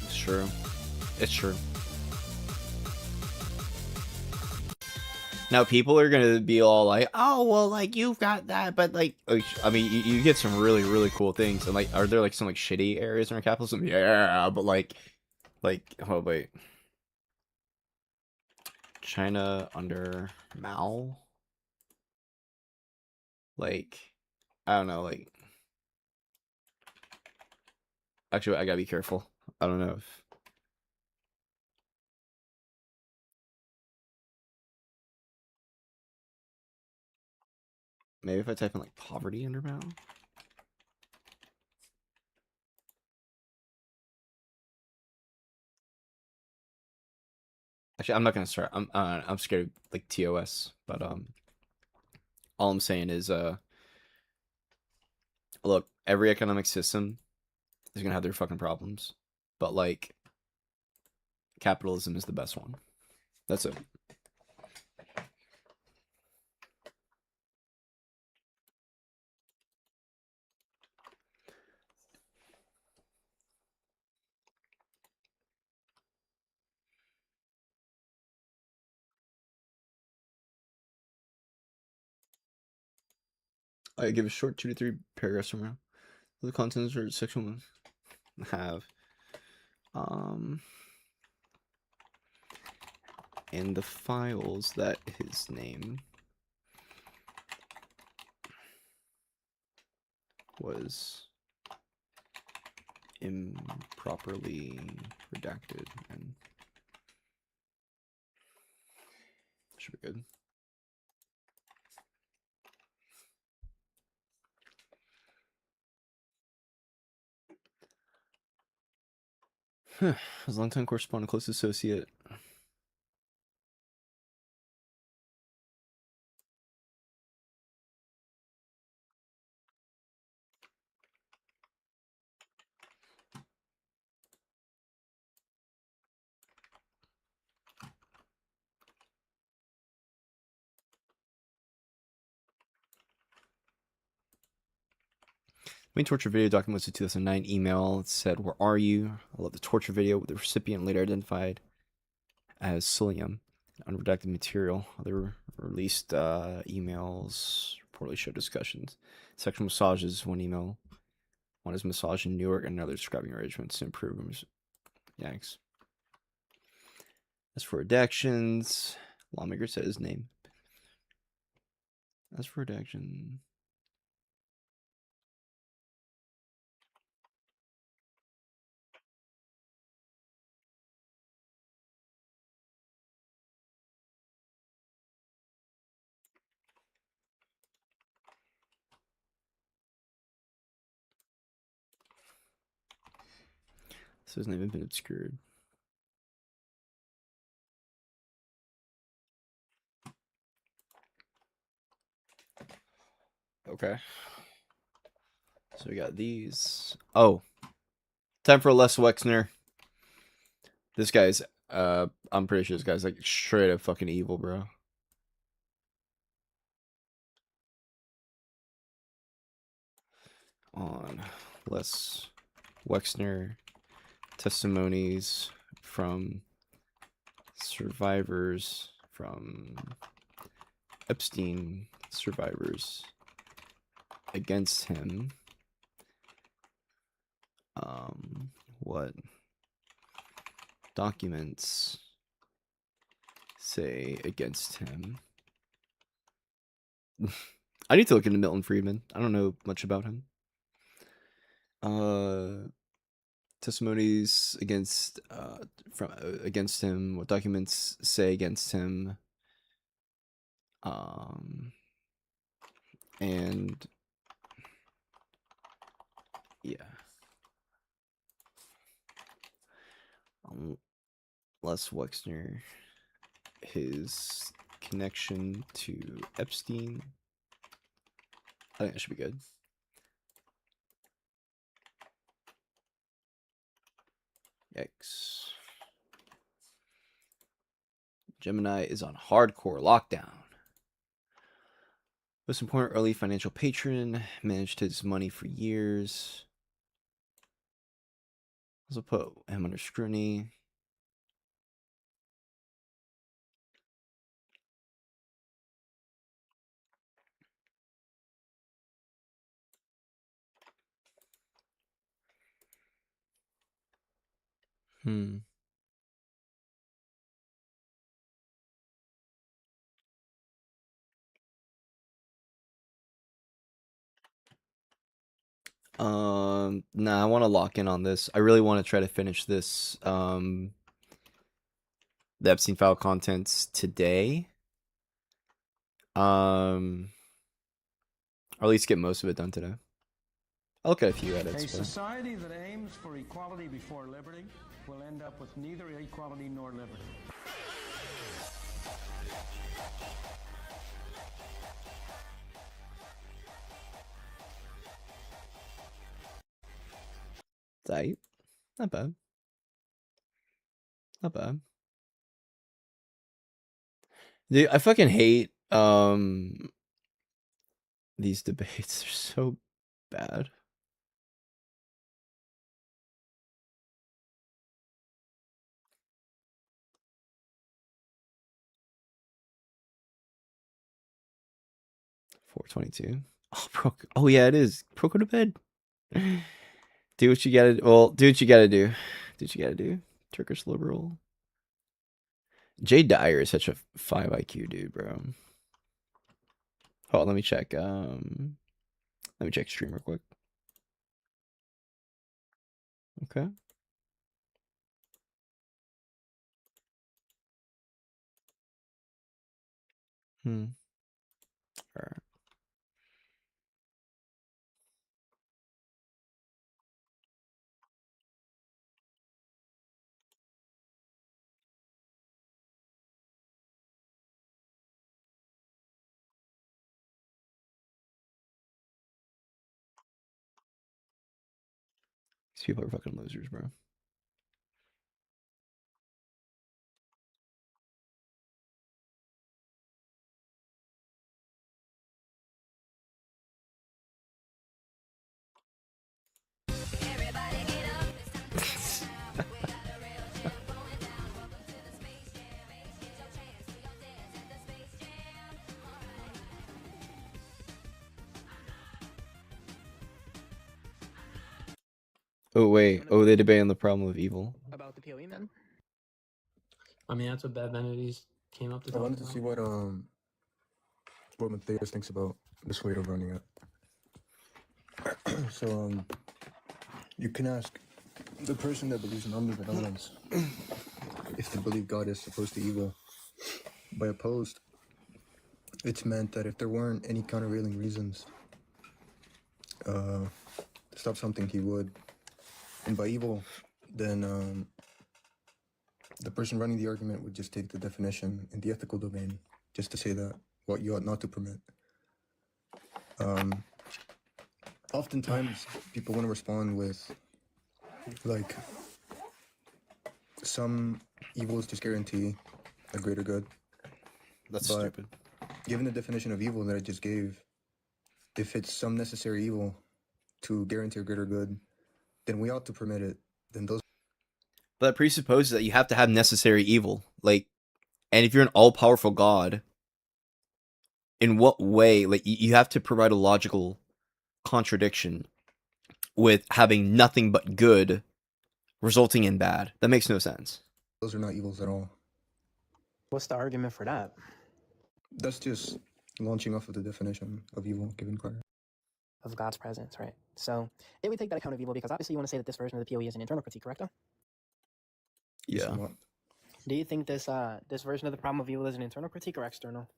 It's true. It's true. Now people are gonna be all like, "Oh, well, like you've got that," but like, I mean, you get some really, really cool things. And like, are there like some like shitty areas in our capitalism? Yeah, but oh wait, China under Mao. Like, I don't know. Like, actually, I gotta be careful. I don't know if maybe if I type in like poverty under Mao. Actually, I'm not gonna start. I'm scared of, like TOS, but all I'm saying is look, every economic system is gonna have their fucking problems, but like capitalism is the best one. That's it. I give a short 2 to 3 paragraphs from now. The contents or sexual have in the files that his name was improperly redacted, and should be good. As long-time correspondent, close associate. Main torture video document was a 2009 email. It said, "Where are you?" I love the torture video with the recipient later identified as Cilium. Unredacted material. Other released emails reportedly show discussions. Sexual massages. One email. One is massage in Newark, and another describing arrangements to improve. Yikes. As for redactions, lawmaker said his name. As for redaction. So his name had been obscured. Okay. So we got these. Oh. Time for Les Wexner. This guy's, I'm pretty sure this guy's like straight up fucking evil, bro. On Les Wexner testimonies from survivors from Epstein survivors against him. What documents say against him? I need to look into Milton Friedman. I don't know much about him. Testimonies against against him. What documents say against him? And yeah. Les Wexner, his connection to Epstein. I think that should be good. Yikes. Gemini is on hardcore lockdown. Most important early financial patron, managed his money for years. Also put him under scrutiny. Nah, I want to lock in on this. I really want to try to finish this, the Epstein file contents today. Or at least get most of it done today. I'll look at a few edits. A society that aims for equality before liberty will end up with neither equality nor liberty. Tight. Not bad. Not bad. Dude, I fucking hate these debates. They're so bad. $422. Oh, bro. Oh yeah, it is. Bro, go to bed. Do what you gotta. Well, do what you gotta do. Do what you gotta do. Turkish liberal. Jay Dyer is such a 5 IQ dude, bro. Hold on, let me check. Let me check stream real quick. Okay. Alright. These people are fucking losers, bro. Oh wait. Oh, they debate on the problem of evil. About the POE man. I mean, that's what Bad Vanities came up to I talk wanted to about. see what Matthias thinks about this way of running it. So you can ask the person that believes in omnibenevolence if they believe God is opposed to evil. By opposed, it's meant that if there weren't any countervailing reasons to stop something, he would. And by evil, then the person running the argument would just take the definition in the ethical domain, just to say that what you ought not to permit. Oftentimes, people want to respond with, like, some evils just guarantee a greater good. That's But stupid. given the definition of evil that I just gave, if it's some necessary evil to guarantee a greater good, then we ought to permit it. Then those. But that presupposes that you have to have necessary evil. Like, and if you're an all-powerful god, in what way? Like you have to provide a logical contradiction with having nothing but good resulting in bad. That makes no sense. Those are not evils at all. What's the argument for that? That's just launching off of the definition of evil given prior. Of God's presence, right? So if we take that account of evil, because obviously you want to say that this version of the POE is an internal critique, correct? Yeah. Somewhat. Do you think this this version of the problem of evil is an internal critique or external?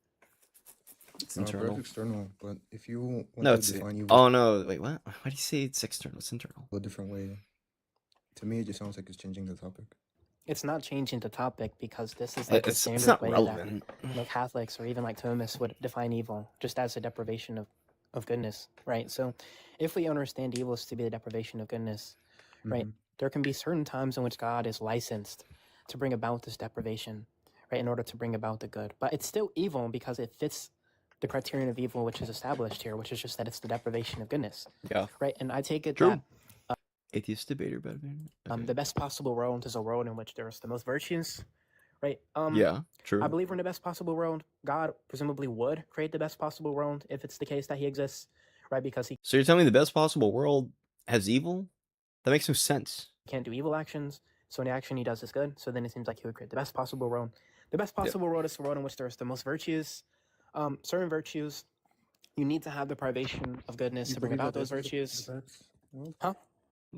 It's Both internal. external, but if you want No, to it's define evil oh no, wait, what? Why do you say it's external? It's internal. a different way, to me it just sounds like it's changing the topic. It's not changing the topic because this is like a It's standard not way relevant. that Catholics or even like Thomists would define evil, just as a deprivation of goodness, right? So if we understand evil is to be the deprivation of goodness, right, there can be certain times in which God is licensed to bring about this deprivation, right, in order to bring about the good. But it's still evil because it fits the criterion of evil which is established here, which is just that it's the deprivation of goodness. Yeah. Right? And I take it True. that Atheist debater, Batman. Okay. the best possible world is a world in which there's the most virtues, right? Yeah, true. I believe we're in the best possible world. God presumably would create the best possible world if it's the case that he exists, right? Because he So you're telling me the best possible world has evil? That makes no sense. can't do evil actions, so any action he does is good. So then it seems like he would create the best possible world. The best possible world is the world in which there's the most virtues. Certain virtues, you need to have the privation of goodness to bring about those virtues. Huh?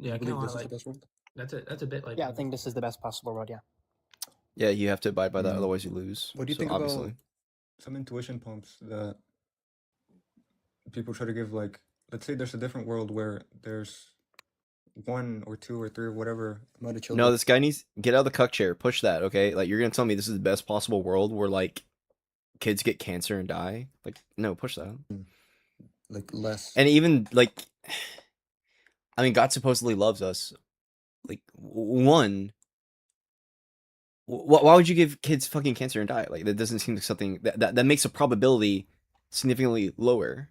Yeah, I kind Believe of this is like the best world? that's a bit like Yeah, I think this is the best possible world, yeah. Yeah, you have to abide by that, otherwise you lose. What do you So think obviously. about some intuition pumps that people try to give? Like, let's say there's a different world where there's 1 or 2 or 3 or whatever amount of children. No, this guy needs get out of the cuck chair. Push that, okay? Like you're gonna tell me this is the best possible world where like kids get cancer and die? Like no, push that. Like less. And even like, I mean, God supposedly loves us. Like one, why would you give kids fucking cancer and die? Like that doesn't seem like something that makes the probability significantly lower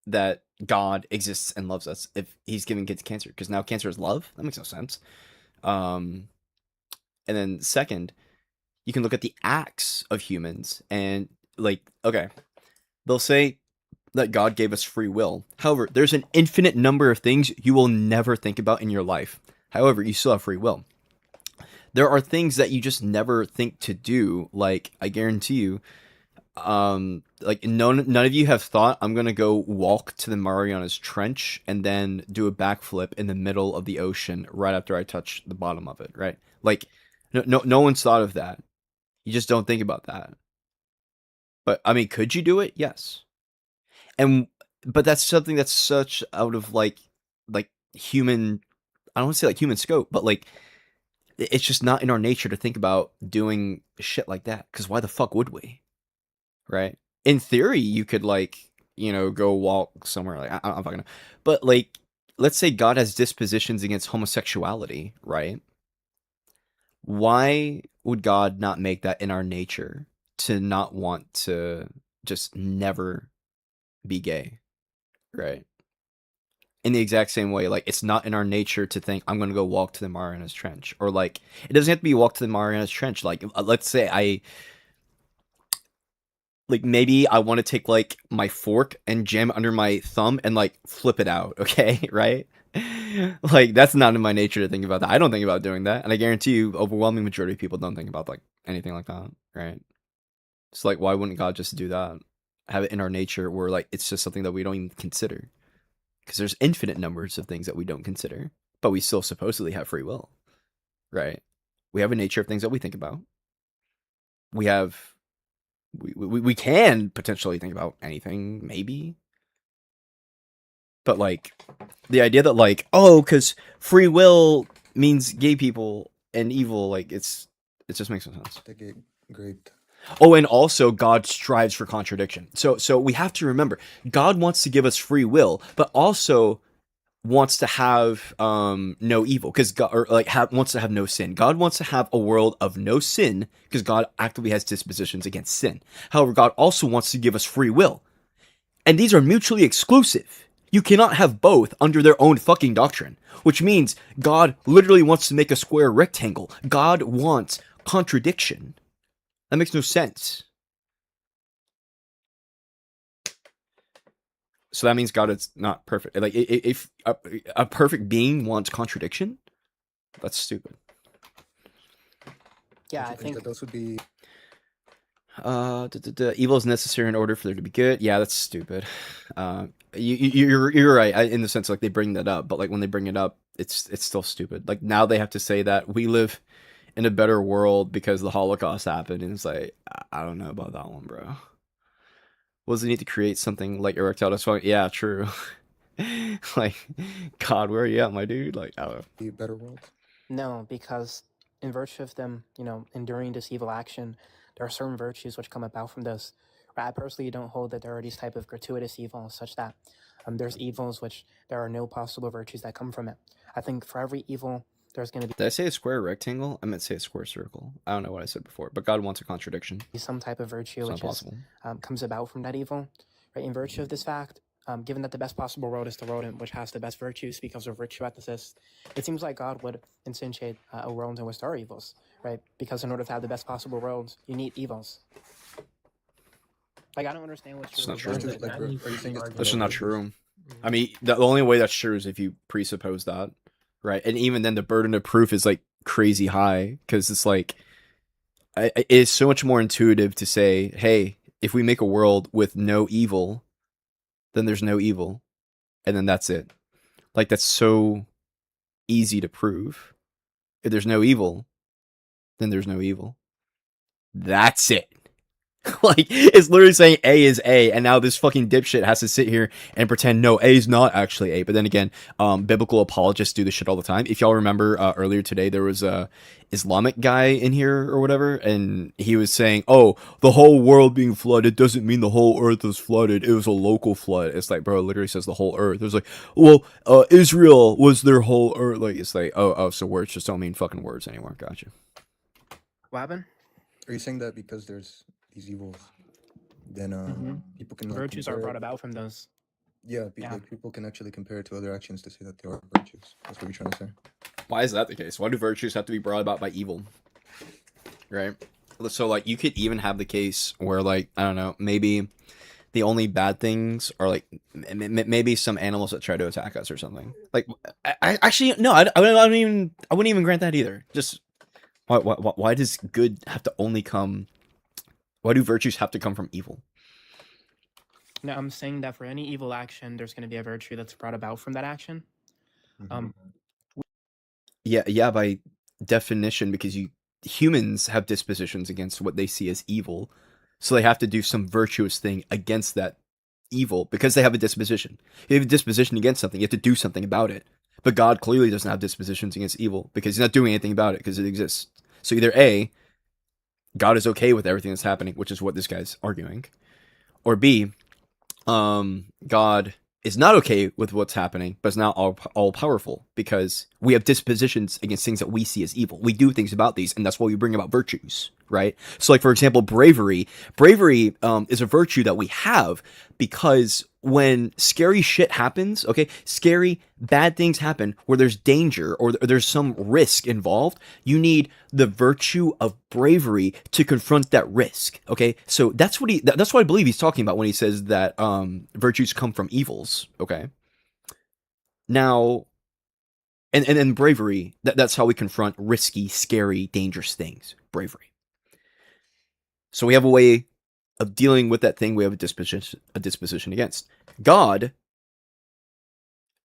that God exists and loves us if he's giving kids cancer, because now cancer is love. That makes no sense. And then second, you can look at the acts of humans and like, okay, they'll say that God gave us free will. However, there's an infinite number of things you will never think about in your life. However, you still have free will. There are things that you just never think to do. Like, I guarantee you, like none of you have thought, I'm gonna go walk to the Marianas Trench and then do a backflip in the middle of the ocean right after I touch the bottom of it, right? Like, no one's thought of that. You just don't think about that. But I mean, could you do it? Yes. But that's something that's such out of like human. I don't want to say like human scope, but like it's just not in our nature to think about doing shit like that. Because why the fuck would we? Right? In theory, you could like go walk somewhere. Like I don't fucking know. But like, let's say God has dispositions against homosexuality, right? Why would God not make that in our nature to not want to just never be gay, right? In the exact same way, like it's not in our nature to think I'm gonna go walk to the Marianas Trench, or like it doesn't have to be walk to the Marianas Trench. Like let's say maybe I want to take like my fork and jam it under my thumb and like flip it out, okay, right? Like that's not in my nature to think about that. I don't think about doing that, and I guarantee you, overwhelming majority of people don't think about like anything like that, right? So like, why wouldn't God just do that? Have it in our nature where like it's just something that we don't even consider, because there's infinite numbers of things that we don't consider, but we still supposedly have free will, right? We have a nature of things that we think about. We can potentially think about anything, maybe, but like the idea that like, oh, because free will means gay people and evil, like it just makes no sense. They get great. Oh, and also God strives for contradiction. So we have to remember, God wants to give us free will, but also wants to have no evil, because God, or like wants to have no sin. God wants to have a world of no sin because God actively has dispositions against sin. However, God also wants to give us free will, and these are mutually exclusive. You cannot have both under their own fucking doctrine, which means God literally wants to make a square rectangle. God wants contradiction. That makes no sense. So that means God is not perfect. Like if a perfect being wants contradiction, that's stupid. Yeah, Don't I you think think that those would be Evil is necessary in order for there to be good. Yeah, that's stupid. You're right in the sense like they bring that up, but like when they bring it up, it's still stupid. Like now they have to say that we live in a better world because the Holocaust happened, and it's like I don't know about that one, bro. What does it need to create something like erectile dysfunction? Yeah, true. Like, God, where are you at, my dude? Like, I don't know. a better world? no, because in virtue of them, enduring this evil action, there are certain virtues which come about from this. I personally don't hold that there are these type of gratuitous evils such that there's evils which there are no possible virtues that come from it. I think for every evil, there's going to Did I say a square rectangle? I meant to say a square circle. I don't know what I said before, but God wants a contradiction. be some type of virtue It's not which is, possible. comes about from that evil. Right? In virtue of this fact, given that the best possible world is the world which has the best virtues because of virtue ethicist, it seems like God would instantiate a world in which there are evils, right? Because in order to have the best possible world, you need evils. Like, I don't understand what It's you're not true. referring to. Like, are you saying it's That's just not true. Mm-hmm. I mean, the only way that's true is if you presuppose that, right? And even then, the burden of proof is like crazy high because it's like it's so much more intuitive to say, hey, if we make a world with no evil, then there's no evil, and then that's it. Like that's so easy to prove. If there's no evil, then there's no evil. That's it. Like it's literally saying A is A, and now this fucking dipshit has to sit here and pretend no, A is not actually A. But then again, biblical apologists do this shit all the time. If y'all remember earlier today, there was a Islamic guy in here or whatever, and he was saying, "Oh, the whole world being flooded doesn't mean the whole earth was flooded. It was a local flood." It's like, bro, it literally says the whole earth. It was like, well, Israel was their whole earth. Like it's like, oh, so words just don't mean fucking words anymore. Gotcha. What happened? Are you saying that because there's these evils, then people can like, Virtues are compare brought it? about from those. Yeah, Yeah. like people can actually compare it to other actions to say that they are virtues. That's what you're trying to say. Why is that the case? Why do virtues have to be brought about by evil? Right? So, like, you could even have the case where, like, I don't know, maybe the only bad things are, like, maybe some animals that try to attack us or something. Like, I actually, no, I wouldn't even grant that either. Just, why does good have to only come, why do virtues have to come from evil? No, I'm saying that for any evil action, there's going to be a virtue that's brought about from that action. Yeah, by definition, because humans have dispositions against what they see as evil, so they have to do some virtuous thing against that evil because they have a disposition. If you have a disposition against something, you have to do something about it. But God clearly doesn't have dispositions against evil because he's not doing anything about it because it exists. So either A, God is okay with everything that's happening, which is what this guy's arguing, or B, God is not okay with what's happening, but is now all powerful because we have dispositions against things that we see as evil. We do things about these, and that's why we bring about virtues, right? So, like for example, bravery. Bravery is a virtue that we have because when scary shit happens, okay, scary bad things happen where there's danger or there's some risk involved, you need the virtue of bravery to confront that risk. Okay, so that's what that's what I believe he's talking about when he says that virtues come from evils. Okay, now and then bravery, that's how we confront risky, scary, dangerous things. Bravery. So we have a way of dealing with that thing we have a disposition against. God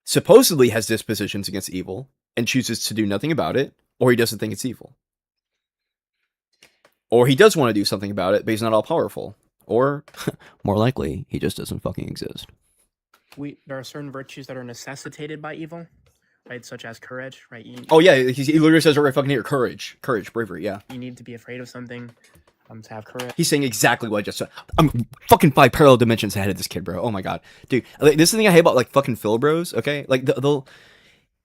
supposedly has dispositions against evil and chooses to do nothing about it, or he doesn't think it's evil. Or he does want to do something about it, but he's not all powerful. Or, more likely, he just doesn't fucking exist. There are certain virtues that are necessitated by evil, right? Such as courage, right? Oh yeah, he literally says right fucking here, courage, bravery, yeah. You need to be afraid of something to have courage. He's saying exactly what I just said. I'm fucking 5 parallel dimensions ahead of this kid, bro. Oh my god. Dude, like, this is the thing I hate about, like, fucking Phil bros, okay? Like,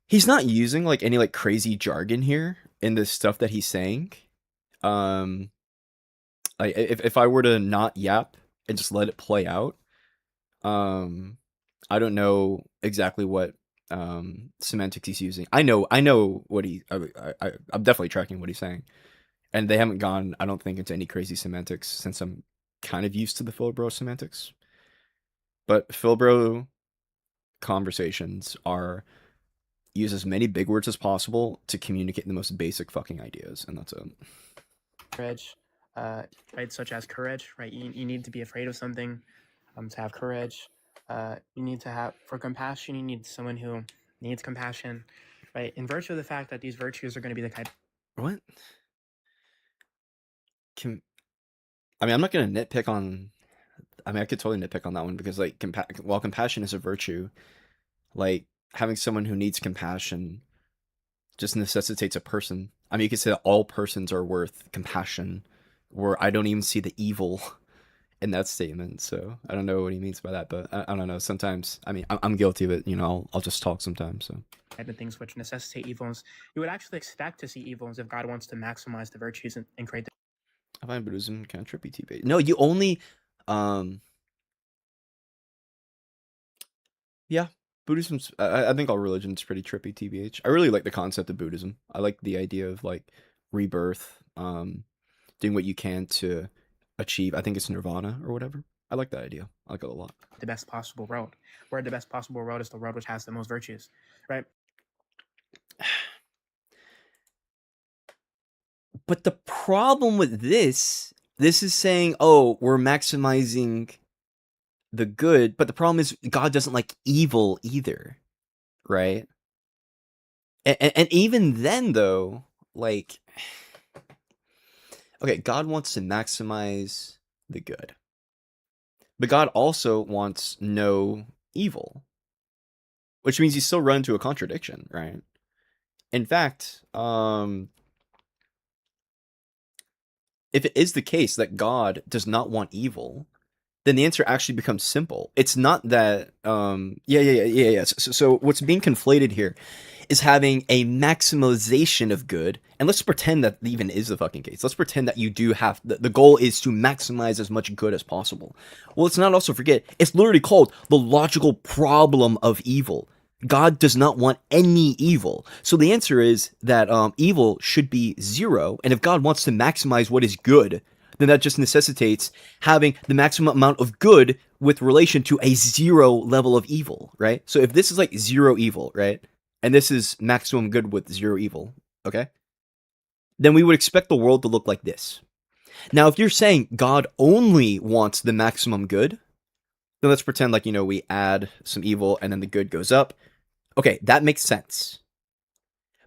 he's not using, like, any, like, crazy jargon here in this stuff that he's saying. Like, if I were to not yap and just let it play out, I don't know exactly what semantics he's using. I know what I'm definitely tracking what he's saying. And they haven't gone, I don't think, into any crazy semantics since I'm kind of used to the Philbro semantics. But Philbro conversations are use as many big words as possible to communicate the most basic fucking ideas, and that's it. Courage, right? Such as courage, right? You need to be afraid of something to have courage. You need to have, for compassion, you need someone who needs compassion, right? In virtue of the fact that these virtues are going to be the type. What? I mean, I'm not gonna nitpick on. I mean, I could totally nitpick on that one because, like, while compassion is a virtue, like having someone who needs compassion just necessitates a person. I mean, you could say that all persons are worth compassion, where I don't even see the evil in that statement. So I don't know what he means by that, but I don't know. Sometimes, I mean, I'm guilty of it. You know, I'll just talk sometimes. So Type of things which necessitate evils. You would actually expect to see evils if God wants to maximize the virtues and create the. I find Buddhism kind of trippy TBH. No, you only, yeah, Buddhism's. I think all religion's pretty trippy TBH. I really like the concept of Buddhism. I like the idea of like rebirth, doing what you can to achieve. I think it's nirvana or whatever. I like that idea. I like it a lot. The best possible road, where the best possible road is the road which has the most virtues, right? But the problem with this is saying, oh, we're maximizing the good, but the problem is God doesn't like evil either, right? And even then, though, like, okay, God wants to maximize the good, but God also wants no evil, which means you still run into a contradiction, right? In fact, if it is the case that God does not want evil, then the answer actually becomes simple. It's not that, yeah. So what's being conflated here is having a maximization of good, and let's pretend that even is the fucking case. Let's pretend that you do have, the goal is to maximize as much good as possible. Well, let's not also forget, it's literally called the logical problem of evil. God does not want any evil. So the answer is that evil should be zero, and if God wants to maximize what is good, then that just necessitates having the maximum amount of good with relation to a zero level of evil, right? So if this is like zero evil, right? And this is maximum good with zero evil, okay? Then we would expect the world to look like this. Now, if you're saying God only wants the maximum good, then let's pretend like, we add some evil and then the good goes up. Okay, that makes sense.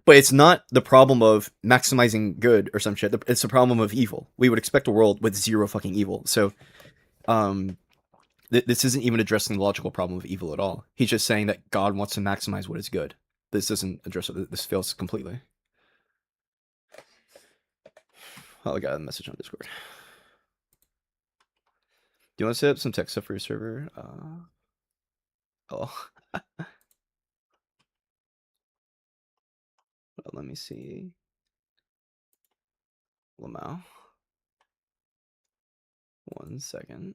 But it's not the problem of maximizing good or some shit. It's the problem of evil. We would expect a world with zero fucking evil. So, this isn't even addressing the logical problem of evil at all. He's just saying that God wants to maximize what is good. This doesn't address it. This fails completely. Oh, I got a message on Discord. Do you want to set up some tech stuff for your server? Oh. Well, let me see. Lamau. 1 second.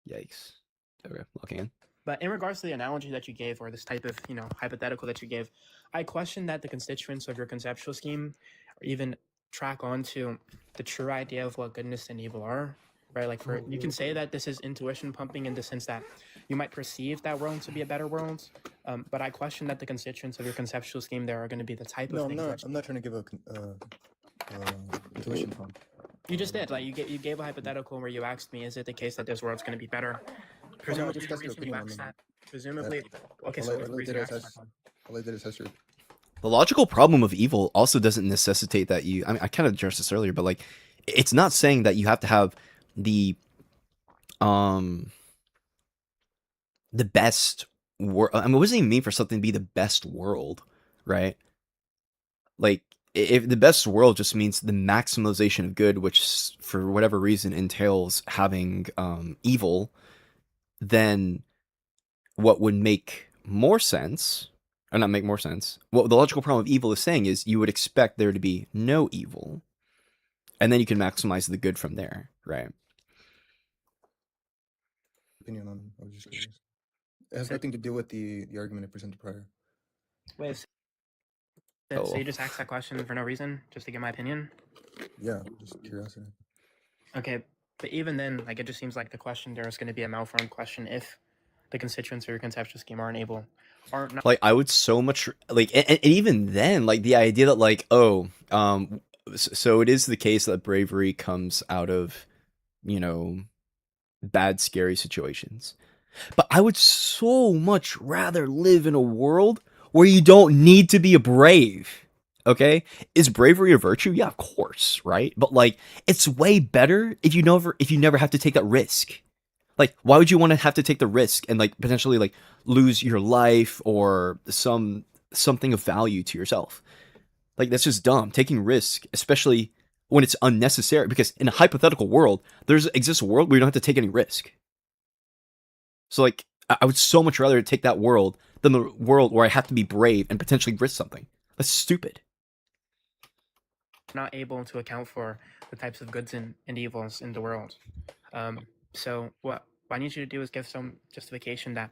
Yikes. Okay, locking in. But in regards to the analogy that you gave, or this type of, hypothetical that you gave, I question that the constituents of your conceptual scheme, or even track onto the true idea of what goodness and evil are, right? Like, you can say that this is intuition pumping in the sense that you might perceive that world to be a better world, but I question that the constituents of your conceptual scheme there are going to be the type of things. I'm not trying to give a intuition pump. You just did. Like, you gave a hypothetical where you asked me, is it the case that this world's going to be better? Presumably, the reason you asked that. Presumably, okay. So the reason you asked that. All I did is history. The logical problem of evil also doesn't necessitate that you. I mean, I kind of addressed this earlier, but like, it's not saying that you have to have the best world. I mean, what does it even mean for something to be the best world, right? Like, if the best world just means the maximization of good, which for whatever reason entails having evil, then what would make more sense, or not make more sense, what the logical problem of evil is saying is you would expect there to be no evil, and then you can maximize the good from there, right? opinion on. I was just curious. It has So- nothing to do with the argument I presented prior. Wait, so Oh. you just asked that question for no reason, just to get my opinion? Yeah, just curiosity. Okay, but even then, like, it just seems like the question there is going to be a malformed question if the constituents of your conceptual scheme aren't not Like, I would so much like, and even then, like the idea that like, oh, so it is the case that bravery comes out of, you know, bad, scary situations. But I would so much rather live in a world where you don't need to be a brave. Okay? Is bravery a virtue? Yeah, of course, right? But like, it's way better if you never have to take that risk. Like, why would you want to have to take the risk and like potentially like lose your life or something of value to yourself? Like, that's just dumb. Taking risk, especially when it's unnecessary, because in a hypothetical world, exists a world where you don't have to take any risk. So like, I would so much rather take that world than the world where I have to be brave and potentially risk something. That's stupid. able to account for the types of goods and evils in the world. So what I need you to do is give some justification that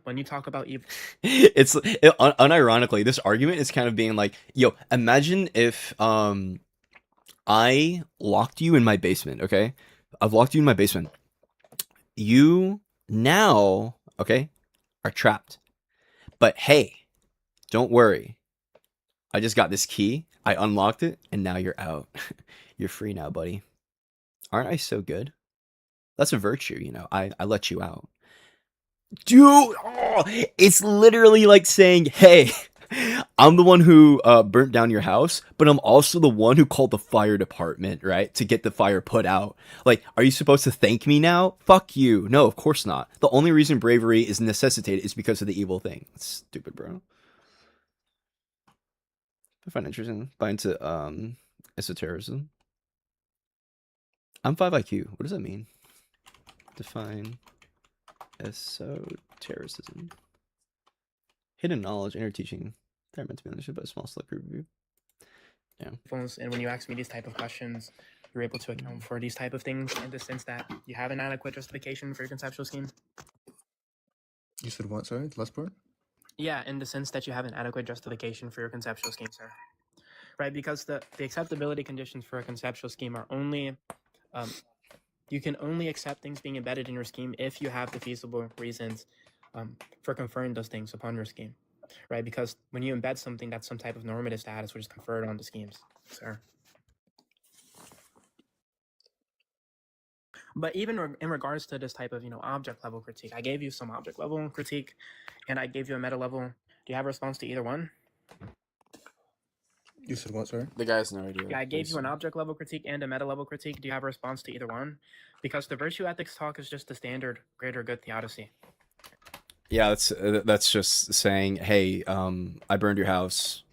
when you talk about evil, Unironically, this argument is kind of being like, yo, imagine if I locked you in my basement, okay? I've locked you in my basement. You now, okay, are trapped. But hey, don't worry. I just got this key. I unlocked it, and now you're out. You're free now, buddy. Aren't I so good? That's a virtue, you know. I let you out. Dude, oh, it's literally like saying, hey, I'm the one who burnt down your house, but I'm also the one who called the fire department, right? To get the fire put out. Like, are you supposed to thank me now? Fuck you. No, of course not. The only reason bravery is necessitated is because of the evil thing. It's stupid, bro. I find interesting. Buy into esotericism. I'm 5 IQ. What does that mean? Define esotericism. Hidden knowledge, inner teaching. They're meant to be understood by a small select group of you. Yeah. And when you ask me these type of questions, you're able to account for these type of things in the sense that you have an adequate justification for your conceptual scheme. You said what? Sorry, the last part. Yeah, in the sense that you have an adequate justification for your conceptual scheme, sir. Right, because the acceptability conditions for a conceptual scheme are only, you can only accept things being embedded in your scheme if you have the feasible reasons for conferring those things upon your scheme, right? Because when you embed something, that's some type of normative status which is conferred on the schemes, sir. But even in regards to this type of, object level critique, I gave you some object level critique, and I gave you a meta level. Do you have a response to either one? You said what? Sorry. The guy has no idea. Yeah, I gave you an object level critique and a meta level critique. Do you have a response to either one? Because the virtue ethics talk is just the standard greater good theodicy. Yeah, that's just saying, hey, I burned your house,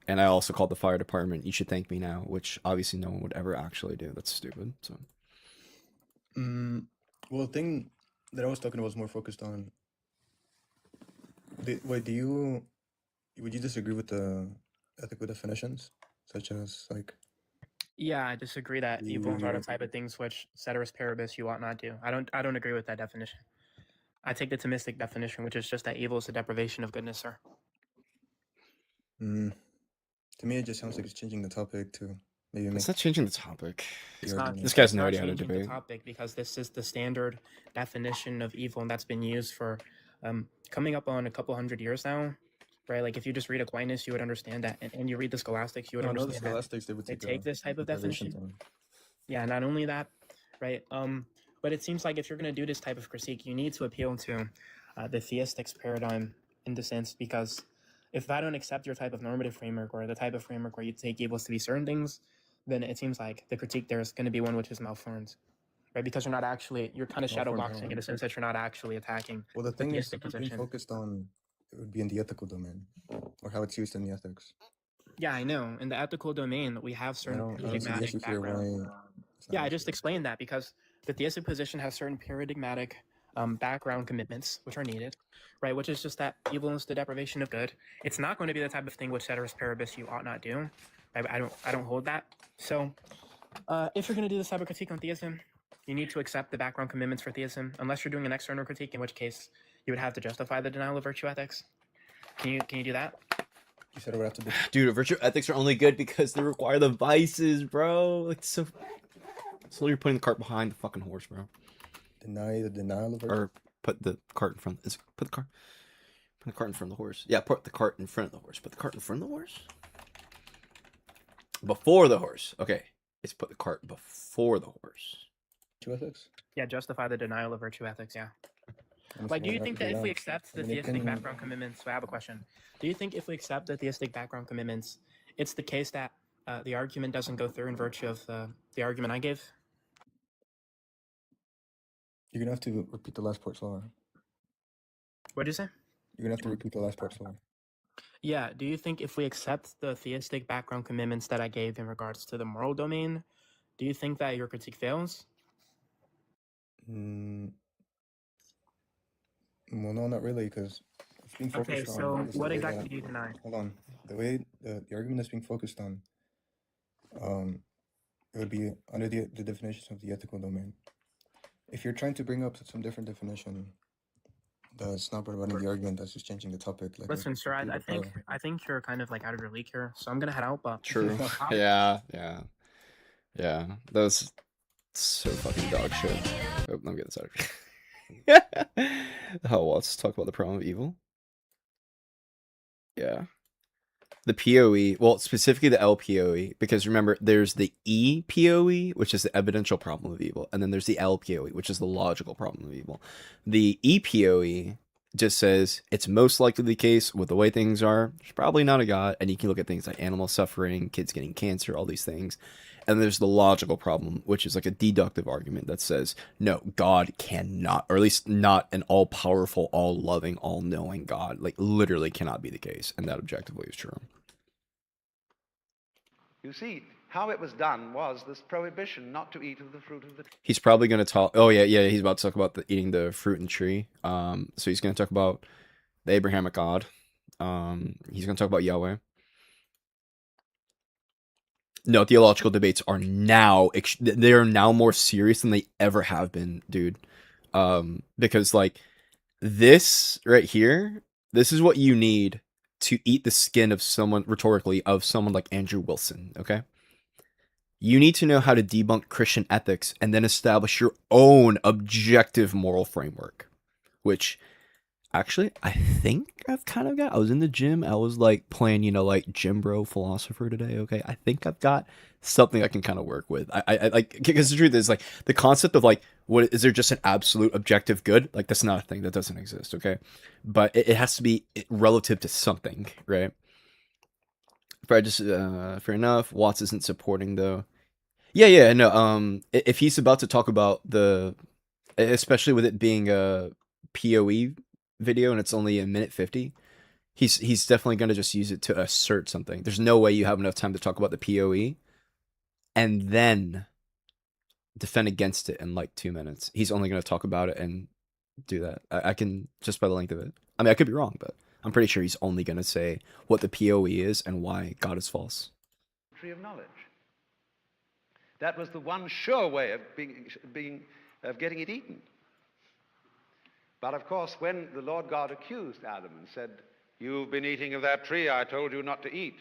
and I also called the fire department. You should thank me now, which obviously no one would ever actually do. That's stupid. So. Well, the thing that I was talking about was more focused on. Would you disagree with the ethical definitions, such as like? Yeah, I disagree that evils are the type of things which ceteris paribus you ought not do. I don't agree with that definition. I take the Thomistic definition, which is just that evil is the deprivation of goodness, sir. To me, it just sounds like it's changing the topic to maybe. It's not changing the topic. It's not. This guy's no not idea how to changing debate. the topic because this is the standard definition of evil, and that's been used for coming up on a couple hundred years now. Right, like if you just read Aquinas, you would understand that, and you read the Scholastics, you would understand the Scholastics, they take this type of definition. Yeah, not only that, right? But it seems like if you're going to do this type of critique, you need to appeal to the theistic paradigm in the sense because if I don't accept your type of normative framework or the type of framework where you take evils to be certain things, then it seems like the critique there is going to be one which is malformed. Right, because you're kind of shadow boxing in the sense that you're not actually attacking. Well, the thing is, theistic being focused on it would be in the ethical domain, or how it's used in the ethics. Yeah, I know. In the ethical domain, we have certain paradigmatic background. Yeah, I just explained that because the theistic position has certain paradigmatic background commitments which are needed, right? Which is just that evil is the deprivation of good. It's not going to be the type of thing which ceteris paribus you ought not do. Right? I don't hold that. So, if you're going to do this type of critique on theism, You need to accept the background commitments for theism, unless you're doing an external critique, in which case you would have to justify the denial of virtue ethics. Can you do that? You said it would have to be. Dude, virtue ethics are only good because they require the vices, bro. Like, so you're putting the cart behind the fucking horse, bro. Deny the denial of virtue. Or put the cart in front. Put the cart in front of the horse. Yeah, put the cart in front of the horse. Put the cart in front of the horse. Before the horse. Okay, it's put the cart before the horse. Virtue ethics. Yeah, justify the denial of virtue ethics. Yeah. I'm Like, do you saying think have to that do if we accept the I mean, it theistic can- background commitments, so I have a question. Do you think if we accept the theistic background commitments, it's the case that the argument doesn't go through in virtue of the argument I gave? You're gonna have to repeat the last part slower. What did you say? You're gonna have to repeat the last part slower. Yeah, do you think if we accept the theistic background commitments that I gave in regards to the moral domain, do you think that your critique fails? Well, no, not really, because it's being focused Okay, on. so is the what way exactly that- do you deny? Hold on. The way the argument that's being focused on, it would be under the definitions of the ethical domain. If you're trying to bring up some different definition, that's not providing the argument. That's just changing the topic. Like Listen, sir, I think you're kind of like out of your league here, so I'm gonna head out. But True. Yeah. That was so fucking dog shit. Oh, let me get this out of here. Oh, well, let's talk about the problem of evil. Yeah. The POE, well, specifically the LPOE, because remember, there's the EPOE, which is the evidential problem of evil, and then there's the LPOE, which is the logical problem of evil. The EPOE just says it's most likely the case with the way things are. There's probably not a God, and you can look at things like animal suffering, kids getting cancer, all these things. And there's the logical problem, which is like a deductive argument that says, no, God cannot, or at least not an all-powerful, all-loving, all-knowing God, like literally cannot be the case. And that objectively is true. You see, how it was done was this prohibition not to eat of the fruit of the tree. He's probably going to talk, oh yeah, he's about to talk about eating the fruit and tree. So he's going to talk about the Abrahamic God. He's going to talk about Yahweh. No, theological debates are now, they are now more serious than they ever have been, dude. Because like this right here, this is what you need to eat the skin of someone, rhetorically, of someone like Andrew Wilson, okay? You need to know how to debunk Christian ethics and then establish your own objective moral framework, which actually, I think I've kind of got. I was in the gym. I was like playing, like gym bro philosopher today. Okay, I think I've got something I can kind of work with. I like, because the truth is, like, the concept of like, what is there just an absolute objective good? Like, that's not a thing, that doesn't exist. Okay, but it has to be relative to something, right? Fair enough. Watts isn't supporting though. Yeah, no. If he's about to talk about especially with it being a POE video and it's only a minute 50, he's definitely going to just use it to assert something. There's no way you have enough time to talk about the POE and then defend against it in like 2 minutes. He's only going to talk about it and do that. I can, just by the length of it. I mean, I could be wrong, but I'm pretty sure he's only going to say what the POE is and why God is false. Tree of knowledge. That was the one sure way of getting it eaten. But of course, when the Lord God accused Adam and said, "You've been eating of that tree I told you not to eat,"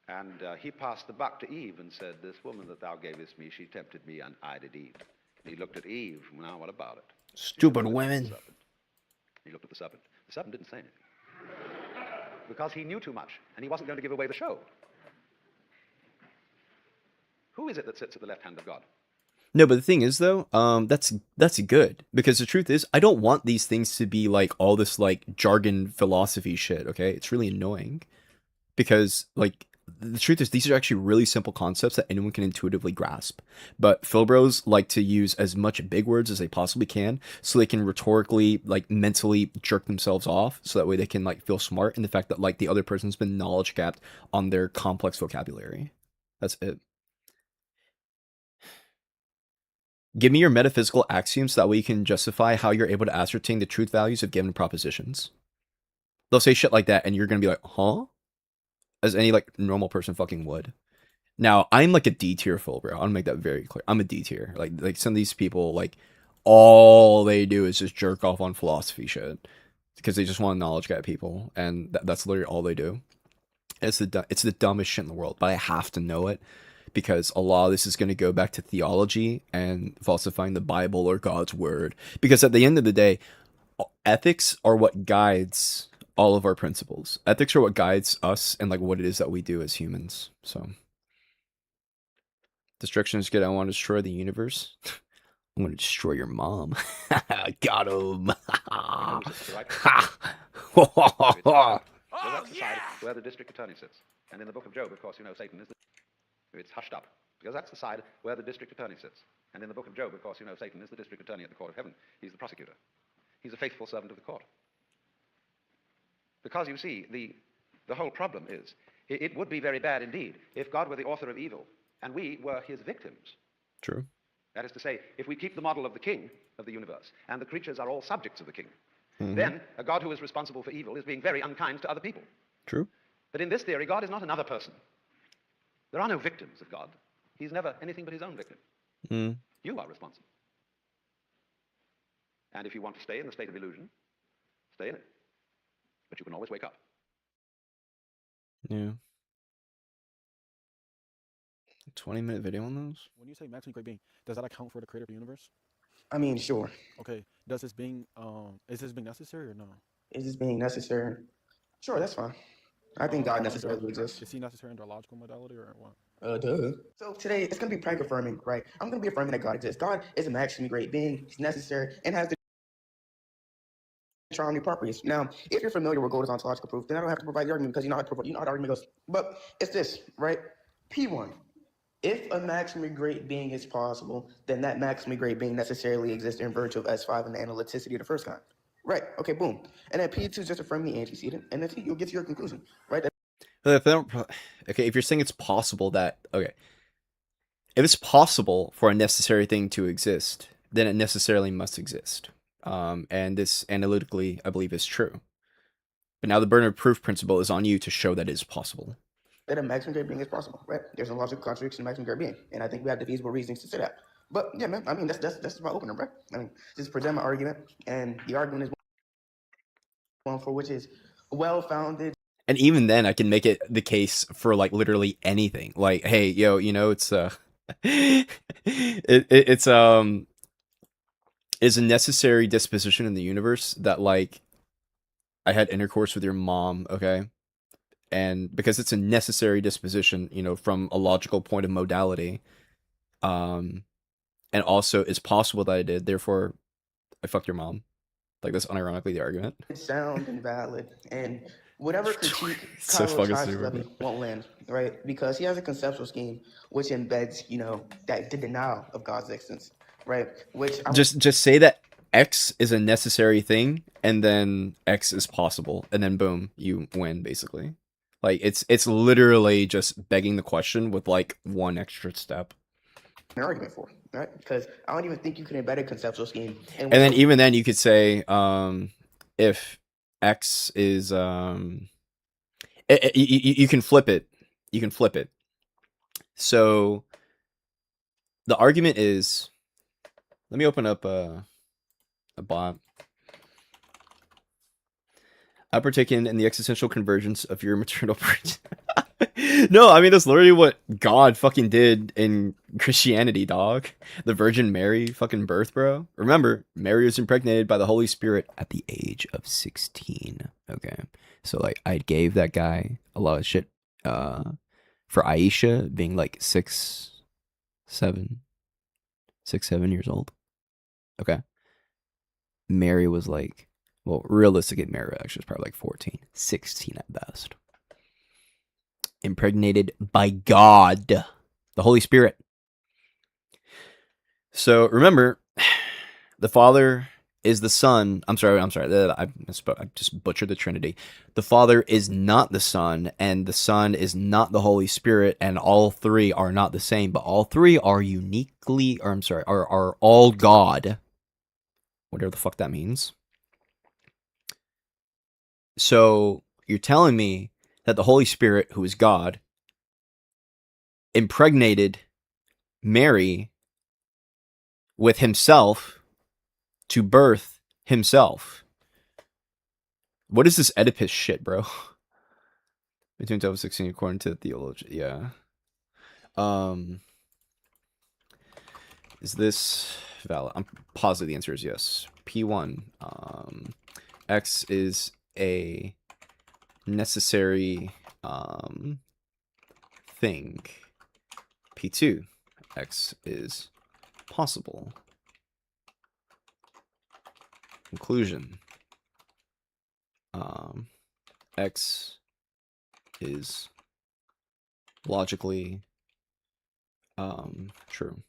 and he passed the buck to Eve and said, "This woman that thou gavest me, she tempted me, and I did eat." And he looked at Eve. Now, what about it? Stupid women. He looked at the serpent. The serpent didn't say anything because he knew too much, and he wasn't going to give away the show. Who is it that sits at the left hand of God? No, but the thing is though, that's good, because the truth is I don't want these things to be like all this like jargon philosophy shit, okay? It's really annoying because like the truth is these are actually really simple concepts that anyone can intuitively grasp. But Philbros like to use as much big words as they possibly can so they can rhetorically, like mentally jerk themselves off so that way they can like feel smart in the fact that like the other person's been knowledge capped on their complex vocabulary. That's it. Give me your metaphysical axioms so that way you can justify how you're able to ascertain the truth values of given propositions. They'll say shit like that and you're going to be like, huh? As any like normal person fucking would. Now, I'm like a D tier full, bro. I want to make that very clear. I'm a D tier. Like some of these people, like all they do is just jerk off on philosophy shit because they just want to knowledge get people, and that's literally all they do. It's the dumbest shit in the world, but I have to know it because a lot of this is going to go back to theology and falsifying the Bible or God's word. Because at the end of the day, ethics are what guides all of our principles. Ethics are what guides us and like what it is that we do as humans. So destruction is good. I want to destroy the universe. I'm going to destroy your mom. Got him. Well, that's the side where the district attorney sits. And in the book of Job, of course, you know, Satan is the... It's hushed up. Because that's the side where the district attorney sits. And in the book of Job, of course, you know, Satan is the district attorney at the court of heaven. He's the prosecutor. He's a faithful servant of the court. Because, you see, the whole problem is, it would be very bad indeed if God were the author of evil and we were his victims. True. That is to say, if we keep the model of the king of the universe and the creatures are all subjects of the king, then a God who is responsible for evil is being very unkind to other people. True. But in this theory, God is not another person. There are no victims of God. He's never anything but his own victim. You are responsible. And if you want to stay in the state of illusion, stay in it. But you can always wake up. Yeah. 20-minute video on those? When you say maximum great being, does that account for the creator of the universe? I mean, sure. Okay. Does this being is this being necessary or no? Is this being necessary? Sure, that's fine. I think God necessarily exists. Is he necessary under a logical modality or what? Duh. So today it's gonna be prank affirming, right? I'm gonna be affirming that God exists. God is a maximally great being. He's necessary and has the charming properties. Now, if you're familiar with Gold's ontological proof, then I don't have to provide the argument because you know how the argument goes. But it's this, right? P1. If a maximally great being is possible, then that maximally great being necessarily exists in virtue of S5 and the analyticity of the first kind. Right, okay, boom. And then P2 is just affirming the antecedent, and then you'll get to your conclusion, right? Okay, if you're saying it's possible that, okay, if it's possible for a necessary thing to exist, then it necessarily must exist. And this analytically, I believe, is true. But now the burden of proof principle is on you to show that it is possible. That a maximum great being is possible, right? There's no logical contradiction to maximum great being, and I think we have the feasible reasons to say that. But yeah, man, I mean that's my opener, right? I mean, just present my argument, and the argument is one for which is well-founded. And even then, I can make it the case for like literally anything. Like, hey, yo, you know, it's it's a necessary disposition in the universe that like I had intercourse with your mom, okay? And because it's a necessary disposition, you know, from a logical point of modality, and also it's possible that I did, therefore I fucked your mom. Like, that's unironically the argument. It's sound and valid, and whatever critique So fucking Kylo stupid, Levy won't land, right? Because he has a conceptual scheme which embeds, you know, that the denial of God's existence, right? Which just say that X is a necessary thing, and then X is possible, and then boom, you win, basically. Like, it's literally just begging the question with like one extra step. An argument for, right? Because I don't even think you can embed a conceptual scheme. And then even then you could say, if X is, you can flip it. You can flip it. So the argument is, let me open up a bot. I partake in the existential convergence of your maternal birth. No, I mean, that's literally what God fucking did in Christianity, dog. The Virgin Mary fucking birth, bro. Remember, Mary was impregnated by the Holy Spirit at the age of 16. Okay. So, like, I gave that guy a lot of shit for Aisha being like 7 years old. Okay. Mary was like, well, realistically, Mary actually was probably like 14, 16 at best. Impregnated by God, the Holy Spirit. So remember, the Father is the Son. I'm sorry. I just butchered the Trinity. The Father is not the Son, and the Son is not the Holy Spirit, and all three are not the same, but all three are uniquely, or I'm sorry, are all God. Whatever the fuck that means. So you're telling me that the Holy Spirit, who is God, impregnated Mary with himself to birth himself. What is this Oedipus shit, bro? Between 12 and 16, according to the theologian. Yeah. Is this valid? I'm positive the answer is yes. P1. X is a necessary thing. P2. X is possible. Conclusion. X is logically true.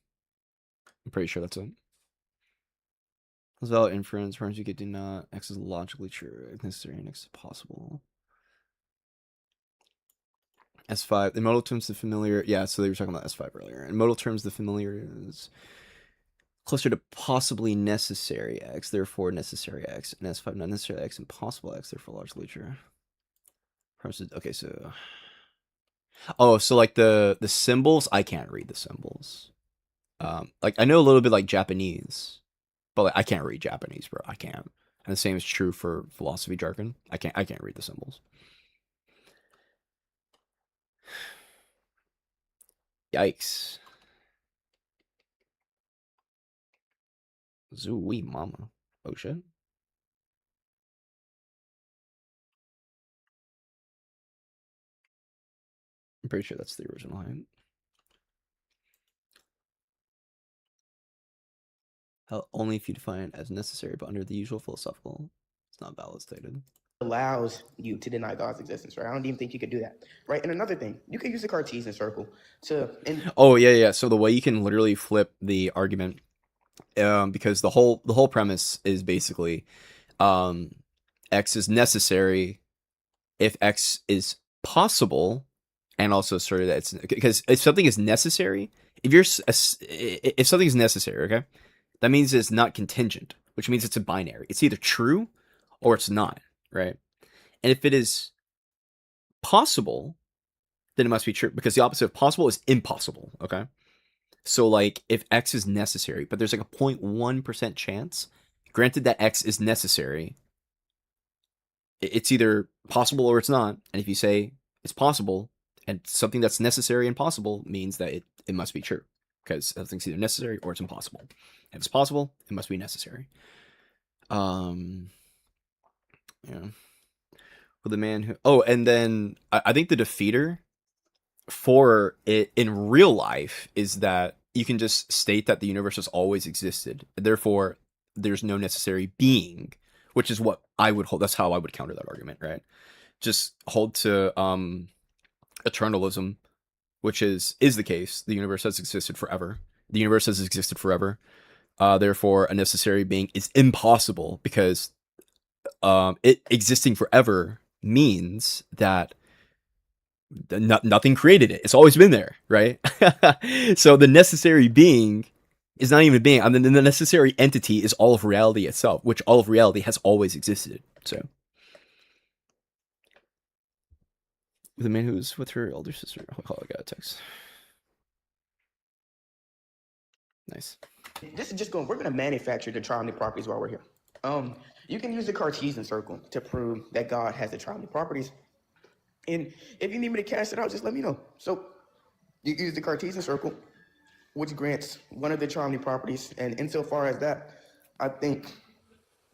I'm pretty sure that's it. Without inference, terms you get do not. X is logically true. If necessary, and X is possible. S5. In modal terms, the familiar. Yeah, so they were talking about S5 earlier. In modal terms, the familiar is closer to possibly necessary X, therefore necessary X. And S5, not necessarily X, and possible X, therefore logically true. Okay, so. Oh, so like the symbols, I can't read the symbols. Like I know a little bit like Japanese, but like, I can't read Japanese, bro. I can't. And the same is true for philosophy jargon. I can't read the symbols. Yikes. Zooey mama. Oh shit. I'm pretty sure that's the original height. How only if you define it as necessary, but under the usual philosophical, it's not valid stated. Allows you to deny God's existence, right? I don't even think you could do that, right? And another thing, you can use the Cartesian circle to. Oh yeah. So the way you can literally flip the argument, because the whole premise is basically, X is necessary if X is possible, and also sort of that it's because if something is necessary, if something is necessary, okay, that means it's not contingent, which means it's a binary. It's either true or it's not, right? And if it is possible, then it must be true, because the opposite of possible is impossible, okay? So like if X is necessary, but there's like a 0.1% chance, granted that X is necessary, it's either possible or it's not. And if you say it's possible, and something that's necessary and possible means that it must be true, because something's either necessary or it's impossible. If it's possible, it must be necessary. Yeah. Well, the man who... Oh, and then I think the defeater for it in real life is that you can just state that the universe has always existed. Therefore, there's no necessary being, which is what I would hold. That's how I would counter that argument, right? Just hold to eternalism, which is the case. The universe has existed forever. The universe has existed forever. Therefore, a necessary being is impossible, because it existing forever means that nothing created it. It's always been there, right? So the necessary being is not even a being. I mean, the necessary entity is all of reality itself, which all of reality has always existed. So the man who's with her elder sister. Oh, I got a text. Nice. This is just going. We're going to manufacture the triune properties while we're here. You can use the Cartesian circle to prove that God has the triune properties. And if you need me to cast it out, just let me know. So you use the Cartesian circle, which grants one of the triune properties. And insofar as that, I think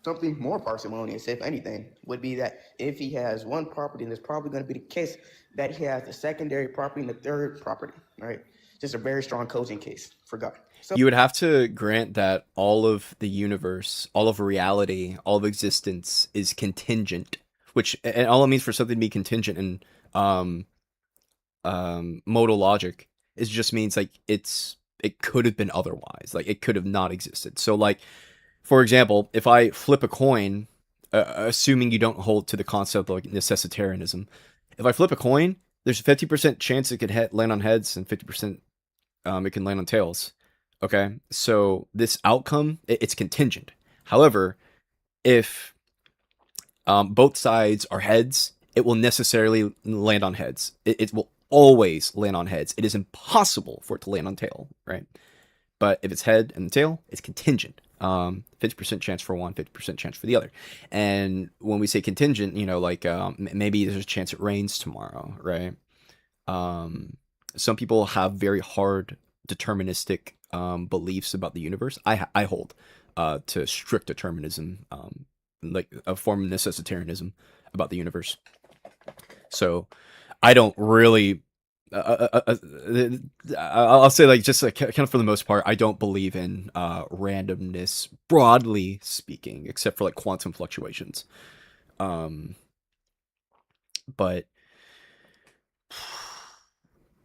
something more parsimonious, if anything, would be that if he has one property, and it's probably going to be the case that he has the secondary property and the third property, right? Just a very strong cogent case for God. So you would have to grant that all of the universe, all of reality, all of existence is contingent, which, and all it means for something to be contingent in modal logic is just means like it could have been otherwise, like it could have not existed. So like, for example, if I flip a coin, assuming you don't hold to the concept of like necessitarianism, if I flip a coin, there's a 50% chance it could land on heads and 50% it can land on tails. Okay, so this outcome, it's contingent. However, if both sides are heads, it will necessarily land on heads. It will always land on heads. It is impossible for it to land on tail, right? But if it's head and the tail, it's contingent. 50% chance for one, 50% chance for the other. And when we say contingent, you know, like maybe there's a chance it rains tomorrow, right? Some people have very hard deterministic beliefs about the universe. I hold to strict determinism, like a form of necessitarianism about the universe. So I don't really. I'll say, like, just like, kind of for the most part, I don't believe in randomness, broadly speaking, except for like quantum fluctuations. But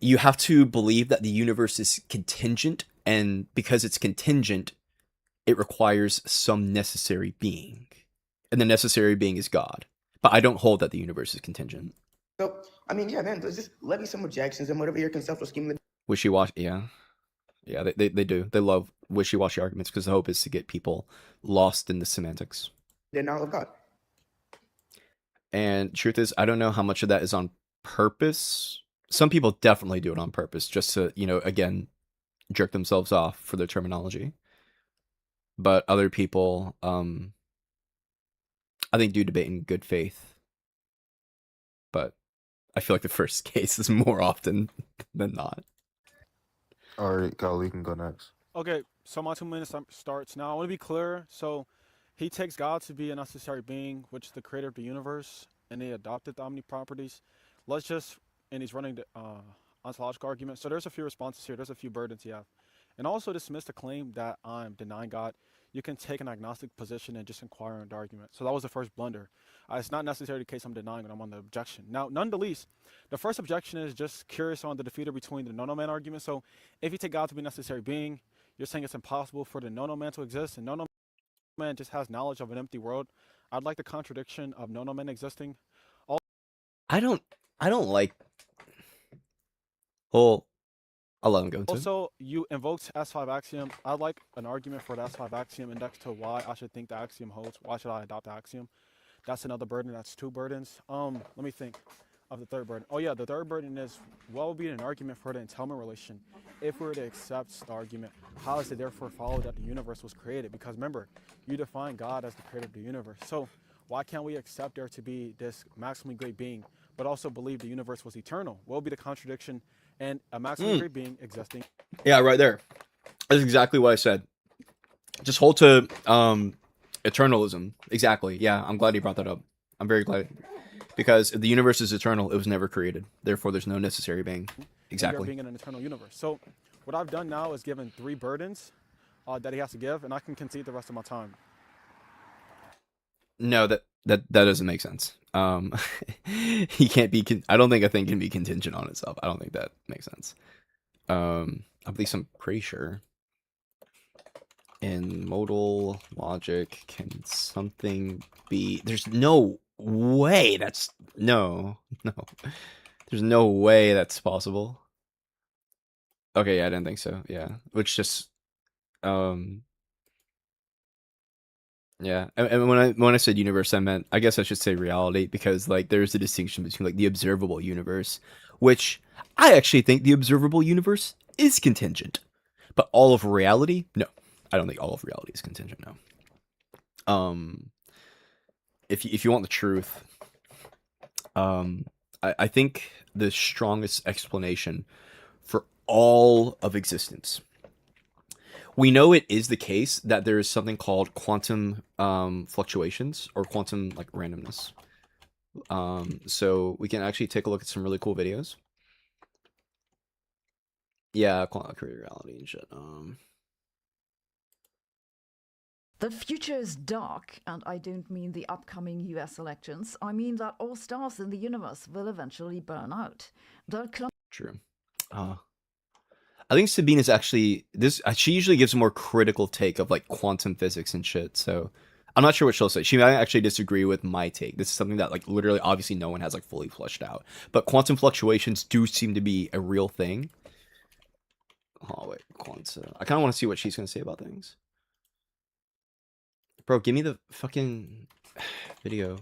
you have to believe that the universe is contingent, and because it's contingent, it requires some necessary being, and the necessary being is God. But I don't hold that the universe is contingent. So, I mean, yeah, man, just let me some objections and whatever your conceptual scheme. Wishy-washy, yeah. Yeah, they do. They love wishy-washy arguments because the hope is to get people lost in the semantics. They're not of God. And truth is, I don't know how much of that is on purpose. Some people definitely do it on purpose just to, you know, again, jerk themselves off for their terminology. But other people, I think, do debate in good faith. But I feel like the first case is more often than not. All right, Kyle, you can go next. Okay, so my 2 minutes starts now. I want to be clear. So he takes God to be a necessary being, which is the creator of the universe, and he adopted the omni properties. And he's running the ontological argument. So there's a few responses here. There's a few burdens you have. And also dismiss the claim that I'm denying God. You can take an agnostic position and just inquire on the argument. So that was the first blunder. It's not necessarily the case I'm denying it. I'm on the objection. Now, none the least, the first objection is just curious on the defeater between the no-no-man argument. So if you take God to be a necessary being, you're saying it's impossible for the no-no-man to exist, and no-no-man just has knowledge of an empty world. I'd like the contradiction of no-no-man existing. I don't like. Well, I'll let him go into it. Also, you invoked S5 axiom. I'd like an argument for the S5 axiom index to why I should think the axiom holds. Why should I adopt the axiom? That's another burden. That's two burdens. Let me think of the third burden. Oh yeah, the third burden is, what would be an argument for the entailment relation? If we were to accept the argument, how does it therefore follow that the universe was created? Because remember, you define God as the creator of the universe. So why can't we accept there to be this maximally great being, but also believe the universe was eternal? What would be the contradiction and a maximally great being existing? Yeah, right there. That's exactly what I said. Just hold to eternalism. Exactly. Yeah, I'm glad you brought that up. I'm very glad. Because if the universe is eternal, it was never created. Therefore, there's no necessary being. Exactly. Being in an eternal universe. So what I've done now is given three burdens that he has to give, and I can concede the rest of my time. No, that doesn't make sense. He can't be. I don't think a thing can be contingent on itself. I don't think that makes sense. At least I'm pretty sure. In modal logic, can something be? There's no way that's no. There's no way that's possible. Okay, yeah, I didn't think so. Yeah, which just yeah, and when I said universe, I meant, I guess I should say reality, because like there's a distinction between like the observable universe, which I actually think the observable universe is contingent, but all of reality, no, I don't think all of reality is contingent. No. If you want the truth, I think the strongest explanation for all of existence. We know it is the case that there is something called quantum fluctuations or quantum like randomness. So we can actually take a look at some really cool videos. Yeah, quantum created reality and shit. The future is dark, and I don't mean the upcoming US elections. I mean that all stars in the universe will eventually burn out. True. I think Sabine is actually this. She usually gives a more critical take of like quantum physics and shit. So I'm not sure what she'll say. She might actually disagree with my take. This is something that like literally, obviously, no one has like fully fleshed out. But quantum fluctuations do seem to be a real thing. Oh wait, quantum. I kind of want to see what she's gonna say about things. Bro, give me the fucking video.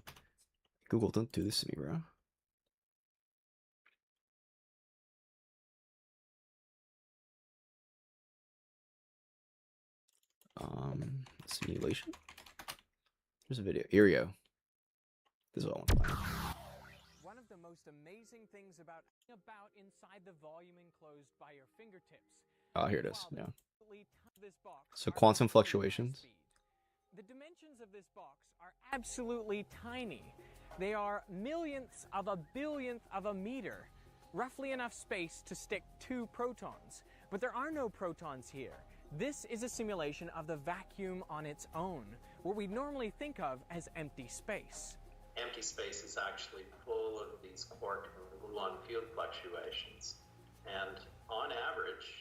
Google, don't do this to me, bro. Simulation. There's a video. Here we go. This is what I want to find. One of the most amazing things about inside the volume enclosed by your fingertips. Oh, here it is. Yeah. This box So quantum fluctuations. The dimensions of this box are absolutely tiny. They are millionths of a billionth of a meter, roughly enough space to stick 2 protons. But there are no protons here. This is a simulation of the vacuum on its own, what we normally think of as empty space. Empty space is actually full of these quark and gluon field fluctuations. And on average,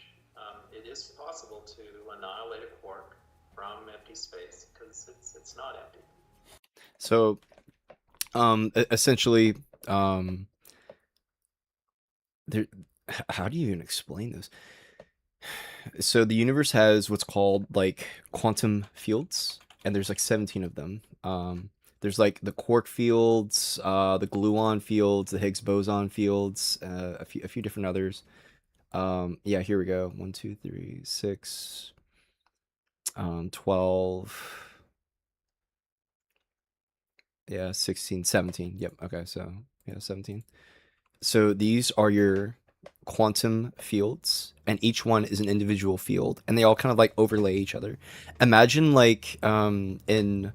it is possible to annihilate a quark from empty space because it's not empty. So, essentially, there. How do you even explain this? So the universe has what's called like quantum fields, and there's like 17 of them. There's like the quark fields, the gluon fields, the Higgs boson fields, a few different others. Yeah, here we go. 1, 2, 3, 6, 12. Yeah, 16, 17. Yep. Okay, so yeah, 17. So these are your quantum fields, and each one is an individual field, and they all kind of like overlay each other. Imagine like in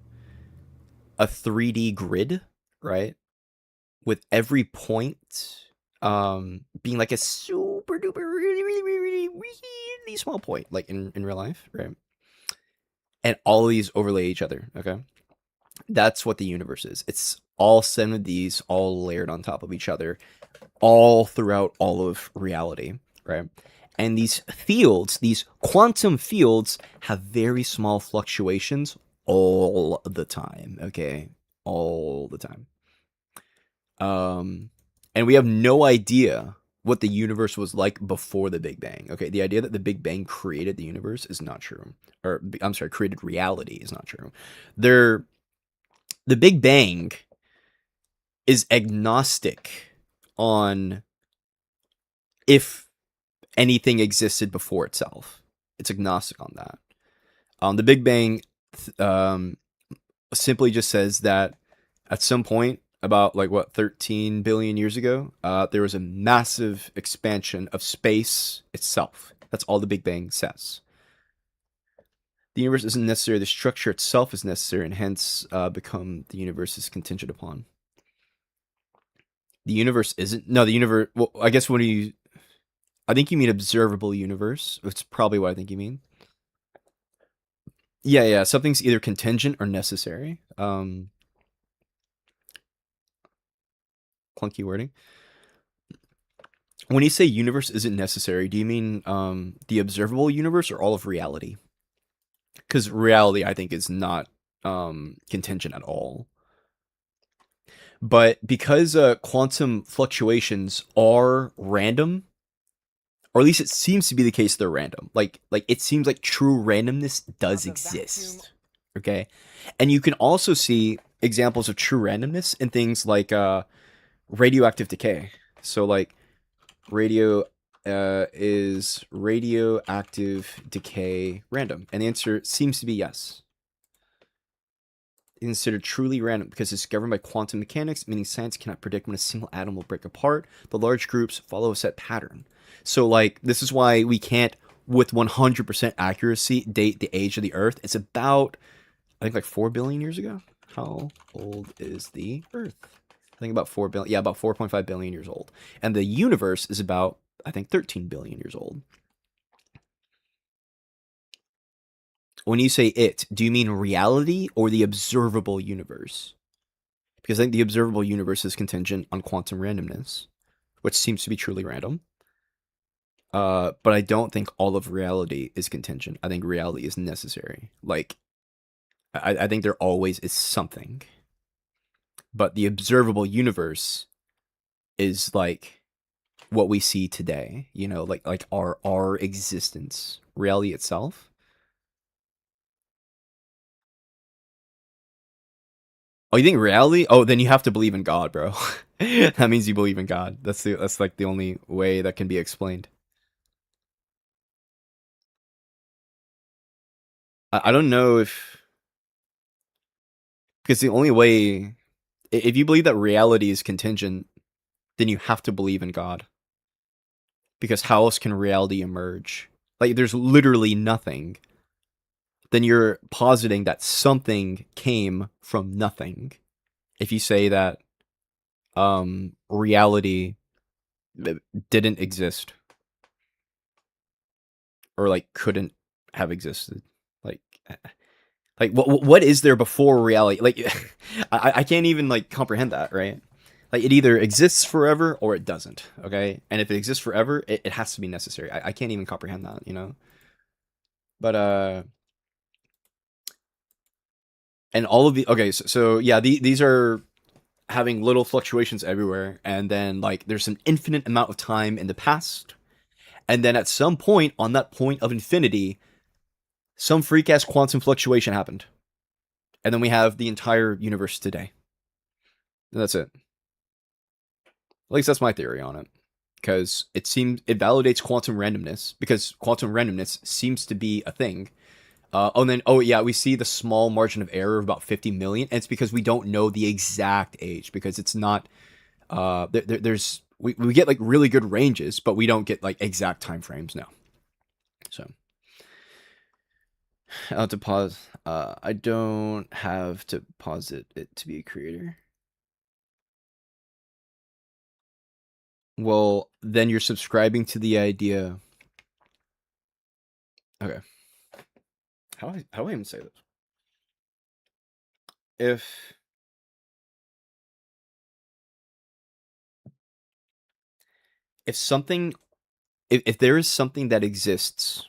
a 3D grid, right? With every point being like a super duper really small point, like in real life, right? And all of these overlay each other, okay? That's what the universe is. It's all 7 of these all layered on top of each other, all throughout all of reality, right? And these fields, these quantum fields, have very small fluctuations all the time, okay? All the time. And we have no idea what the universe was like before the Big Bang. Okay, the idea that the Big Bang created the universe is not true. Or, I'm sorry, created reality is not true. The Big Bang is agnostic on if anything existed before itself. It's agnostic on that. The Big Bang simply just says that at some point, about like what 13 billion years ago, there was a massive expansion of space itself. That's all the Big Bang says. The universe isn't necessary. The structure itself is necessary, and hence become the universe is contingent upon. The universe isn't. No, the universe. Well, I guess when you, I think you mean observable universe. That's probably what I think you mean. Yeah. Something's either contingent or necessary. Clunky wording. When you say universe isn't necessary, do you mean the observable universe or all of reality? Because reality, I think, is not contingent at all. But because quantum fluctuations are random, or at least it seems to be the case they're random. Like it seems like true randomness does exist. Okay? And you can also see examples of true randomness in things like radioactive decay. So like is radioactive decay random? And the answer seems to be yes. It's considered truly random because it's governed by quantum mechanics, meaning science cannot predict when a single atom will break apart. The large groups follow a set pattern. So like this is why we can't with 100% accuracy date the age of the Earth. It's about, I think, like 4 billion years ago. How old is the Earth? I think about 4 billion. Yeah, about 4.5 billion years old. And the universe is about, I think, 13 billion years old. When you say it, do you mean reality or the observable universe? Because I think the observable universe is contingent on quantum randomness, which seems to be truly random. But I don't think all of reality is contingent. I think reality is necessary. Like, I think there always is something. But the observable universe is like what we see today, you know, like our existence, reality itself. Oh, you think reality? Oh, then you have to believe in God, bro. That means you believe in God. That's like the only way that can be explained. I don't know if, because the only way, if you believe that reality is contingent, then you have to believe in God. Because how else can reality emerge? Like, there's literally nothing. Then you're positing that something came from nothing. If you say that reality didn't exist, or like couldn't have existed, like what is there before reality? Like I can't even like comprehend that, right? Like it either exists forever or it doesn't. Okay, and if it exists forever, it has to be necessary. I can't even comprehend that, you know. But and all of the okay, so yeah, these are having little fluctuations everywhere, and then like there's an infinite amount of time in the past, and then at some point on that point of infinity, some freak ass quantum fluctuation happened, and then we have the entire universe today. And that's it. At least that's my theory on it, because it validates quantum randomness, because quantum randomness seems to be a thing. And then yeah, we see the small margin of error of about 50 million, and it's because we don't know the exact age, because it's not there's we get like really good ranges, but we don't get like exact time frames now. So I'll have to pause. I don't have to pause it to be a creator. Well, then you're subscribing to the idea. Okay. How do I even say this? If something, if there is something that exists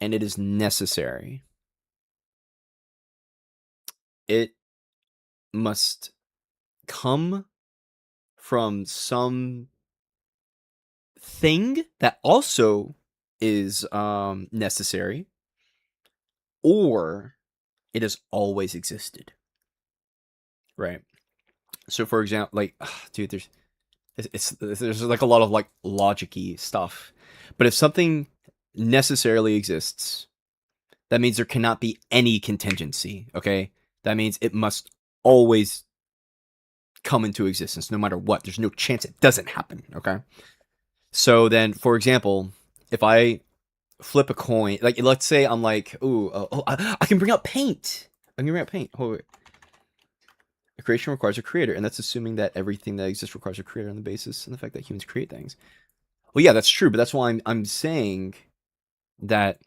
and it is necessary, it must come from some thing that also is necessary, or it has always existed, right? So for example, like dude, there's like a lot of like logic-y stuff, but if something necessarily exists, that means there cannot be any contingency. Okay, that means it must always come into existence no matter what. There's no chance it doesn't happen. Okay, so then for example, if I flip a coin, like let's say I'm like, I can bring out paint. I can bring out paint. Hold wait. A creation requires a creator, and that's assuming that everything that exists requires a creator on the basis and the fact that humans create things. Well, yeah, that's true, but that's why I'm saying that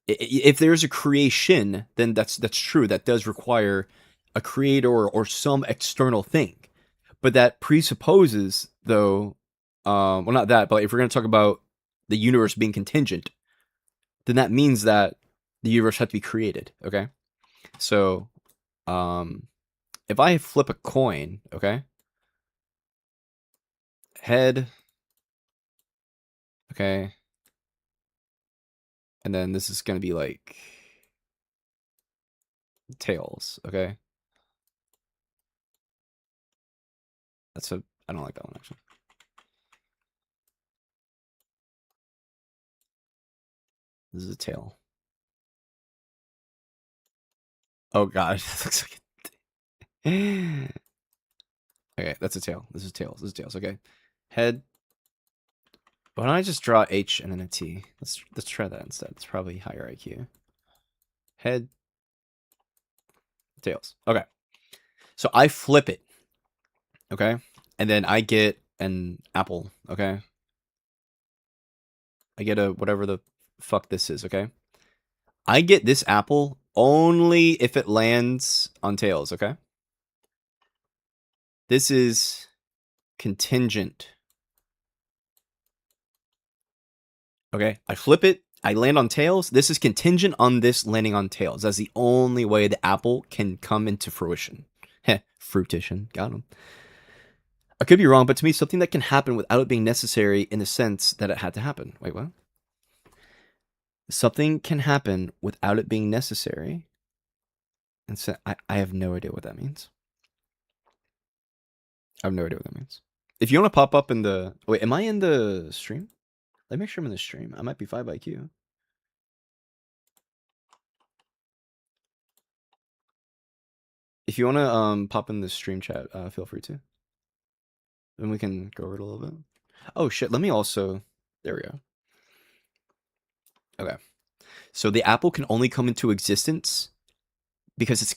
if there's a creation, then that's true. That does require a creator or some external thing, but that presupposes, though, well, not that, but if we're going to talk about the universe being contingent, then that means that the universe had to be created. Okay, so if I flip a coin, okay, head, okay, and then this is going to be like tails, okay. I don't like that one actually. This is a tail. Oh god, this looks like a okay, that's a tail. This is tails. This is tails. Okay, head. Why don't I just draw H and then a T? Let's try that instead. It's probably higher IQ. Head, tails. Okay, so I flip it. Okay, and then I get an apple. Okay, I get a whatever the fuck this is. Okay, I get this apple only if it lands on tails. Okay, this is contingent. Okay, I flip it. I land on tails. This is contingent on this landing on tails. That's the only way the apple can come into fruition. Heh, fruition. Got him. I could be wrong, but to me, something that can happen without it being necessary in the sense that it had to happen. Wait, what? Something can happen without it being necessary. And so I have no idea what that means. I have no idea what that means. If you want to pop up in the... Wait, am I in the stream? Let me make sure I'm in the stream. I might be 5 IQ. if you want to pop in the stream chat, feel free to. And we can go over it a little bit. Oh shit, let me also, there we go. Okay. So the apple can only come into existence because it's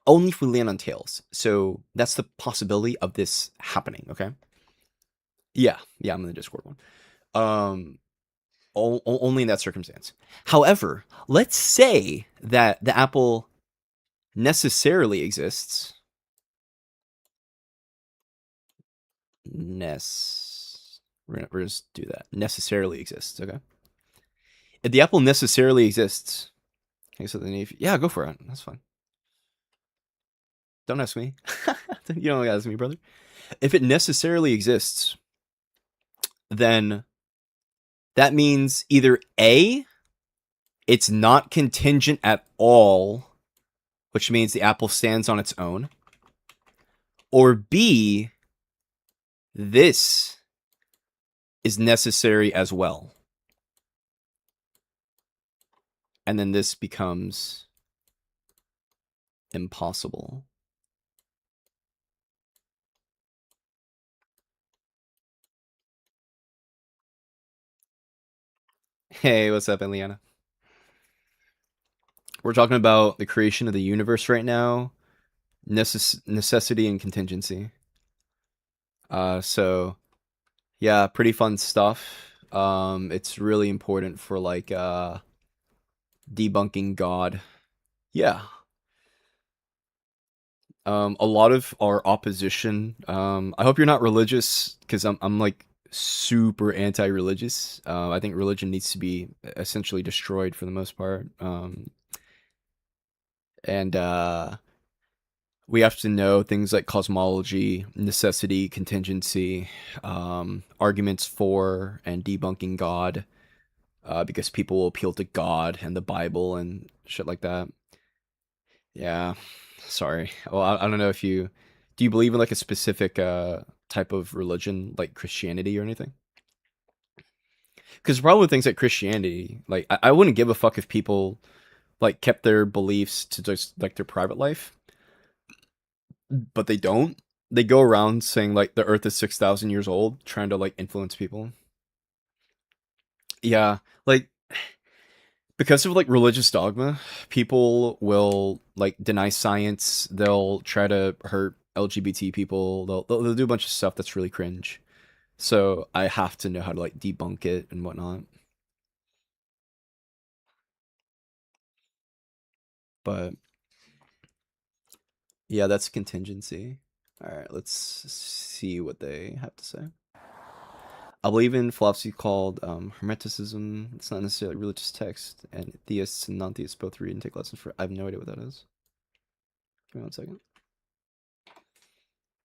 only if we land on tails. So that's the possibility of this happening, okay? Yeah, I'm in the Discord one. Only in that circumstance. However, let's say that the apple necessarily exists. We're gonna just do that. Necessarily exists, okay? If the apple necessarily exists, okay, so then yeah, go for it. That's fine. Don't ask me. You don't gotta ask me, brother. If it necessarily exists, then that means either A, it's not contingent at all, which means the apple stands on its own, or B, this is necessary as well. And then this becomes impossible. Hey, what's up, Eliana? We're talking about the creation of the universe right now, necessity and contingency. So yeah, pretty fun stuff. It's really important for like debunking God. Yeah. A lot of our opposition. I hope you're not religious, because I'm like super anti-religious. I think religion needs to be essentially destroyed for the most part. And we have to know things like cosmology, necessity, contingency, arguments for and debunking God, because people will appeal to God and the Bible and shit like that. Yeah, sorry. Well, I don't know if do you believe in like a specific type of religion, like Christianity or anything? Because the problem with things like Christianity, like I wouldn't give a fuck if people like kept their beliefs to just like their private life, but they don't. They go around saying like the Earth is 6,000 years old, trying to like influence people. Yeah, like because of like religious dogma, people will like deny science. They'll try to hurt LGBT people. They'll do a bunch of stuff that's really cringe. So I have to know how to like debunk it and whatnot. But yeah, that's contingency. All right, let's see what they have to say. I believe in philosophy called Hermeticism. It's not necessarily religious text, and theists and non-theists both read and take lessons for. I have no idea what that is. Give me 1 second.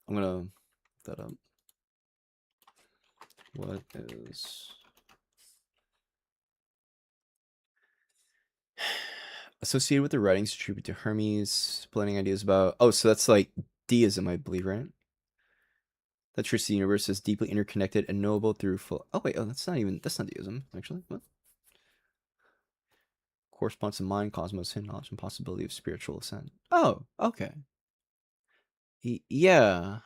I'm gonna look that up. What is associated with the writings attributed to Hermes, planning ideas about? Oh, so that's like deism, I believe, right? That truth the universe is deeply interconnected and knowable through full. Oh wait, that's not deism, actually. What? Corresponds to mind, cosmos, hidden knowledge, and possibility of spiritual ascent. Oh, okay. Yeah,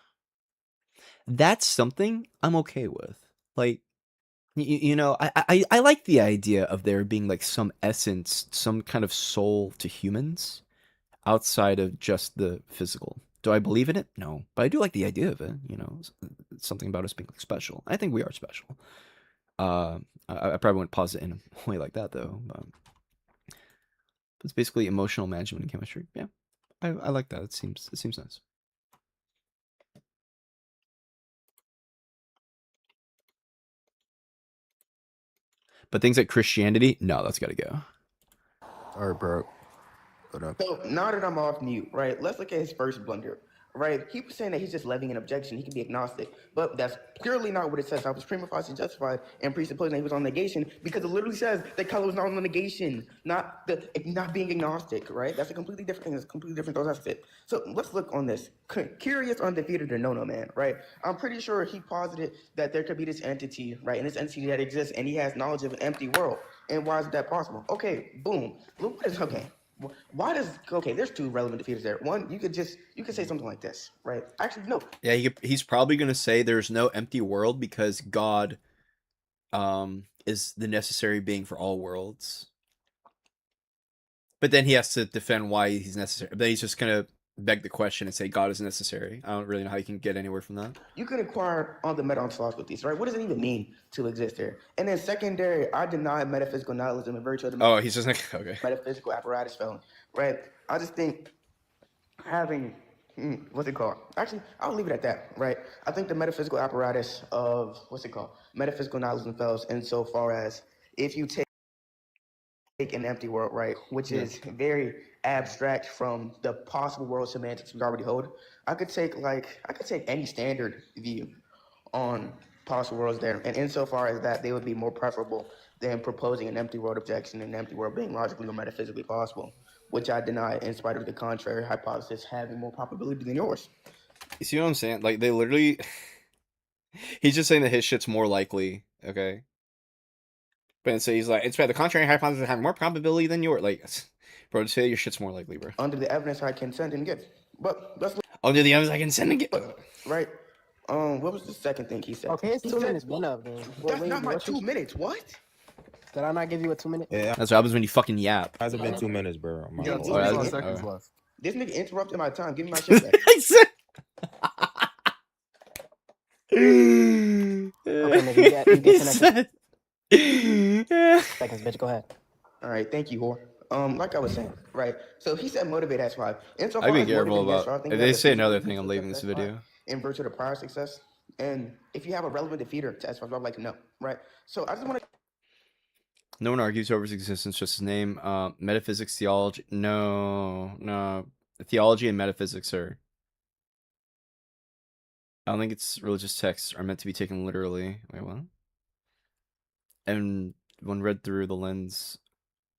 that's something I'm okay with. Like, you know, I like the idea of there being like some essence, some kind of soul to humans outside of just the physical. Do I believe in it? No, but I do like the idea of it. You know, something about us being like, special. I think we are special. I probably wouldn't pause it in a way like that though. But it's basically emotional management and chemistry. Yeah, I like that. It seems nice. But things like Christianity, no, that's got to go. All right, bro. So now that I'm off mute, right, let's look at his first blunder. Right, he was saying that he's just levying an objection. He can be agnostic, but that's clearly not what it says. I was prima facie justified and presupposing that he was on negation because it literally says that color was not on the negation, not being agnostic. Right, that's a completely different thing. It's a completely different thought. That's it. So let's look on this. Curious, undefeated, or no man. Right, I'm pretty sure he posited that there could be this entity, right, and this entity that exists, and he has knowledge of an empty world. And why is that possible? Okay, boom. Look what is okay. Why does there's two relevant defeaters there. One, you could say something like this, right? Actually, no. Yeah, he's probably gonna say there's no empty world because God is the necessary being for all worlds. But then he has to defend why he's necessary. But then he's just gonna beg the question and say God is necessary. I don't really know how you can get anywhere from that. You can acquire all the meta-ontological with these, right? What does it even mean to exist here? And then secondary, I deny metaphysical nihilism in virtue of the Oh, he's just like, okay. metaphysical apparatus failing, right? I just think having what's it called? Actually, I'll leave it at that, right? I think the metaphysical apparatus of metaphysical nihilism fails insofar as if you take an empty world, right, which is very abstract from the possible world semantics we already hold. I could take any standard view on possible worlds there, and insofar as that, they would be more preferable than proposing an empty world objection and an empty world being logically or metaphysically possible, which I deny in spite of the contrary hypothesis having more probability than yours. You see what I'm saying? Like, they literally... he's just saying that his shit's more likely, okay? But so he's like, it's by the contrary hypothesis having more probability than yours. Like, bro, just say your shit's more likely, bro. Under the evidence I can send and give. But let's look. Under the evidence I can send and give. Right. What was the second thing he said? Okay, it's 2 minutes been up, man. That's not my 2 minutes. What? Did I not give you a 2 minute? Yeah. That's what happens when you fucking yap. Hasn't been 2 minutes, bro. You got 2 seconds left. This nigga interrupted my time. Give me my shit back. Okay, nigga, you get to seconds, bitch. Go ahead. All right, thank you, whore. Like I was saying, right? So he said motivate S5. I'd be careful about... If they say another thing, I'm leaving this video. In virtue of the prior success. And if you have a relevant defeater to S5, I'd like to know, right? So I just want to... No one argues over his existence, just his name. Metaphysics, theology... No. Theology and metaphysics are... I don't think it's religious texts are meant to be taken literally. Wait, what? And when read through the lens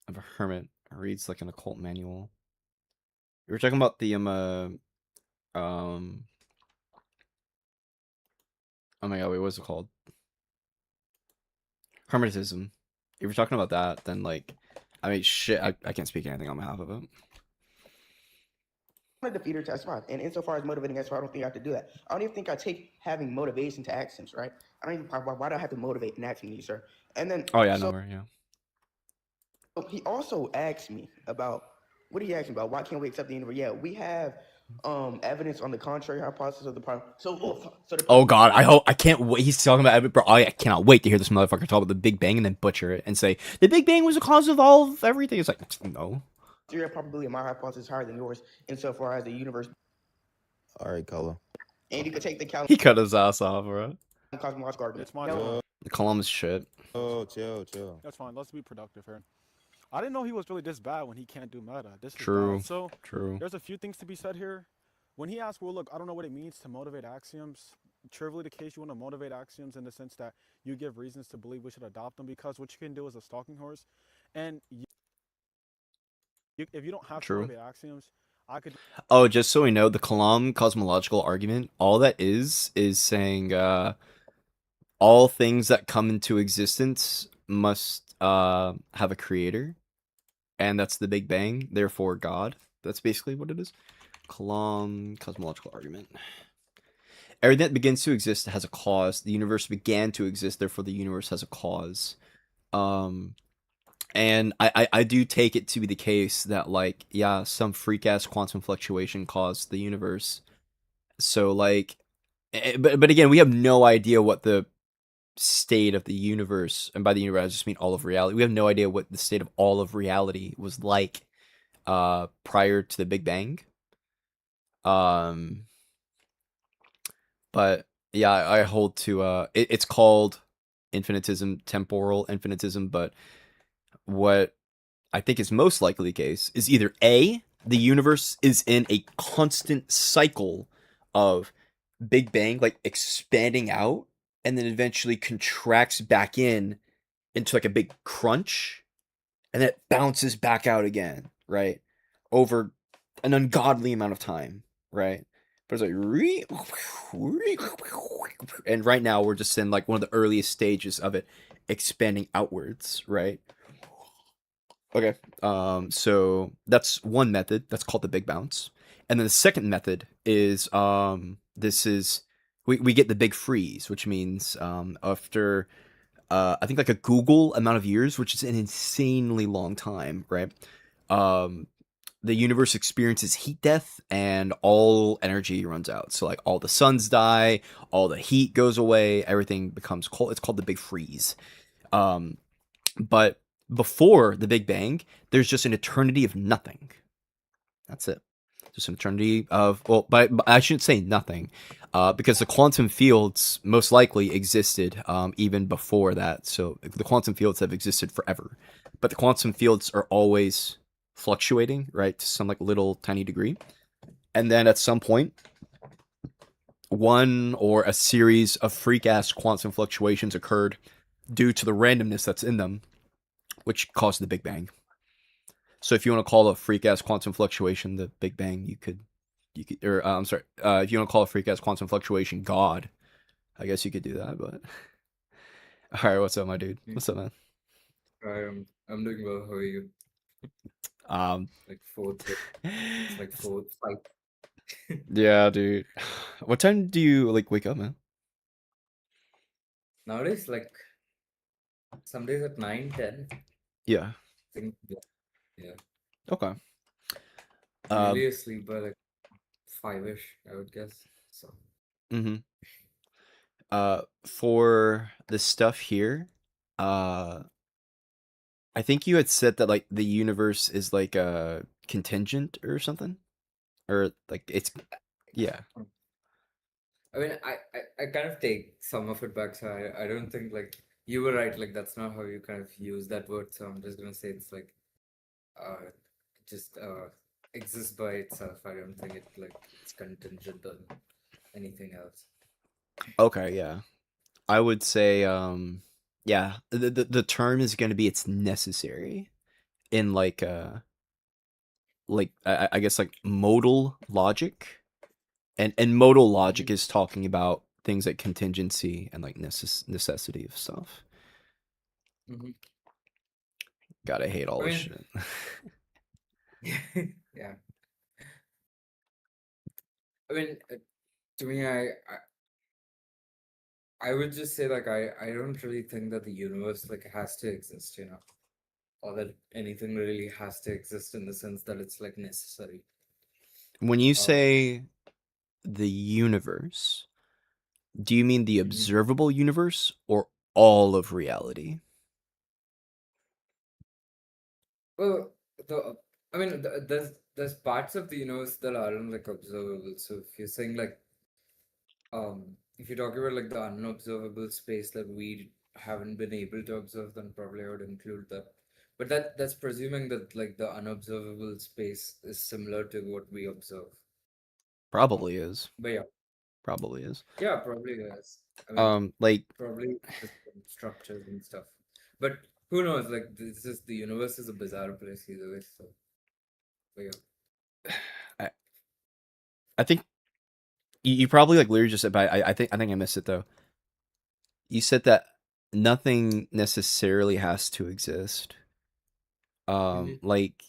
of a hermit, it reads like an occult manual. We were talking about the oh my god, wait, what is it called? Hermetism. If you're talking about that, then like, I mean, shit, I can't speak anything on behalf of it. I'm a defeater to S5, and insofar as motivating S5, I don't think I have to do that. I don't even think I take having motivation to axioms, right? I don't even. Why do I have to motivate an axiom, you sir? And then. Oh yeah, yeah. So he also asked me about what did he ask me about? Why can't we accept the universe? Yeah, we have evidence on the contrary hypothesis of the problem. Oh god, I can't wait. He's talking about it, bro. I cannot wait to hear this motherfucker talk about the Big Bang and then butcher it and say the Big Bang was the cause of all of everything. It's like, no. Your probability of my hypothesis is higher than yours insofar as the universe. All right, color. And you could take the He cut his ass off, bro. Cosmological argument. It's my turn. The column is shit. Oh, chill. That's fine. Let's be productive here. I didn't know he was really this bad when he can't do meta. This is True. bad. So True. There's a few things to be said here. When he asked, well, look, I don't know what it means to motivate axioms. Trivially the case, you want to motivate axioms in the sense that you give reasons to believe we should adopt them, because what you can do is a stalking horse. And if you don't have to motivate axioms, I could... Oh, just so we know, the Kalam cosmological argument, all that is saying all things that come into existence must have a creator, and that's the Big Bang, therefore God. That's basically what it is. Kalam cosmological argument. Everything that begins to exist has a cause. The universe began to exist, therefore the universe has a cause. And I do take it to be the case that, like, yeah, some freak-ass quantum fluctuation caused the universe. So, like, but again, we have no idea what the state of the universe, and by the universe I just mean all of reality, we have no idea what the state of all of reality was like prior to the Big Bang. But yeah, I hold to it's called infinitism, temporal infinitism, but what I think is most likely the case is either A, the universe is in a constant cycle of Big Bang, like expanding out, and then eventually contracts back into like a big crunch, and then it bounces back out again, right? Over an ungodly amount of time, right? But it's like, and right now we're just in like one of the earliest stages of it expanding outwards, right? Okay. So that's one method. That's called the big bounce. And then the second method is this is we get the big freeze, which means after I think like a Google amount of years, which is an insanely long time, right? Um, the universe experiences heat death and all energy runs out. So like all the suns die, all the heat goes away, everything becomes cold. It's called the big freeze. Um, but before the Big Bang, there's just an eternity of nothing. That's it. Just an eternity of, well, but I shouldn't say nothing, because the quantum fields most likely existed even before that. So the quantum fields have existed forever, but the quantum fields are always fluctuating, right, to some like little tiny degree, and then at some point, one or a series of freak ass quantum fluctuations occurred due to the randomness that's in them, which caused the Big Bang. So if you want to call a freak ass quantum fluctuation the Big Bang, you could, or I'm sorry, if you want to call a freak ass quantum fluctuation God, I guess you could do that. But all right, what's up, my dude? What's up, man? I'm doing well. How are you? Like fourth, it's like fourth, five. Yeah, dude. What time do you like wake up, man? Nowadays, like some days at 9, 10. Yeah. I think, yeah. Okay. Usually asleep by like 5-ish, I would guess. So. Mm-hmm. For the stuff here, I think you had said that like the universe is like contingent or something, or like it's, yeah. I mean, I kind of take some of it back, so I don't think like you were right, like that's not how you kind of use that word, so I'm just gonna say it's like just exists by itself. I don't think it like it's contingent on anything else. Okay, yeah. I would say yeah, the term is going to be it's necessary in like I guess like modal logic. And modal logic is talking about things like contingency and like necessity of stuff. Gotta hate all this shit. Yeah. I mean, to me, I would just say like I don't really think that the universe like has to exist, you know, or that anything really has to exist in the sense that it's like necessary. When you say the universe, do you mean the observable universe or all of reality? Well, I mean, there's parts of the universe that aren't like observable. So if you're saying like, if you're talking about like the unobservable space that we haven't been able to observe, then probably I would include that. But that's presuming that like the unobservable space is similar to what we observe. Probably is. But yeah. Probably is. Yeah, probably is. I mean, like probably just structures and stuff. But who knows? Like the universe is a bizarre place either way. So, but yeah. I think you probably like literally just said, but I think I missed it though. You said that nothing necessarily has to exist. Like,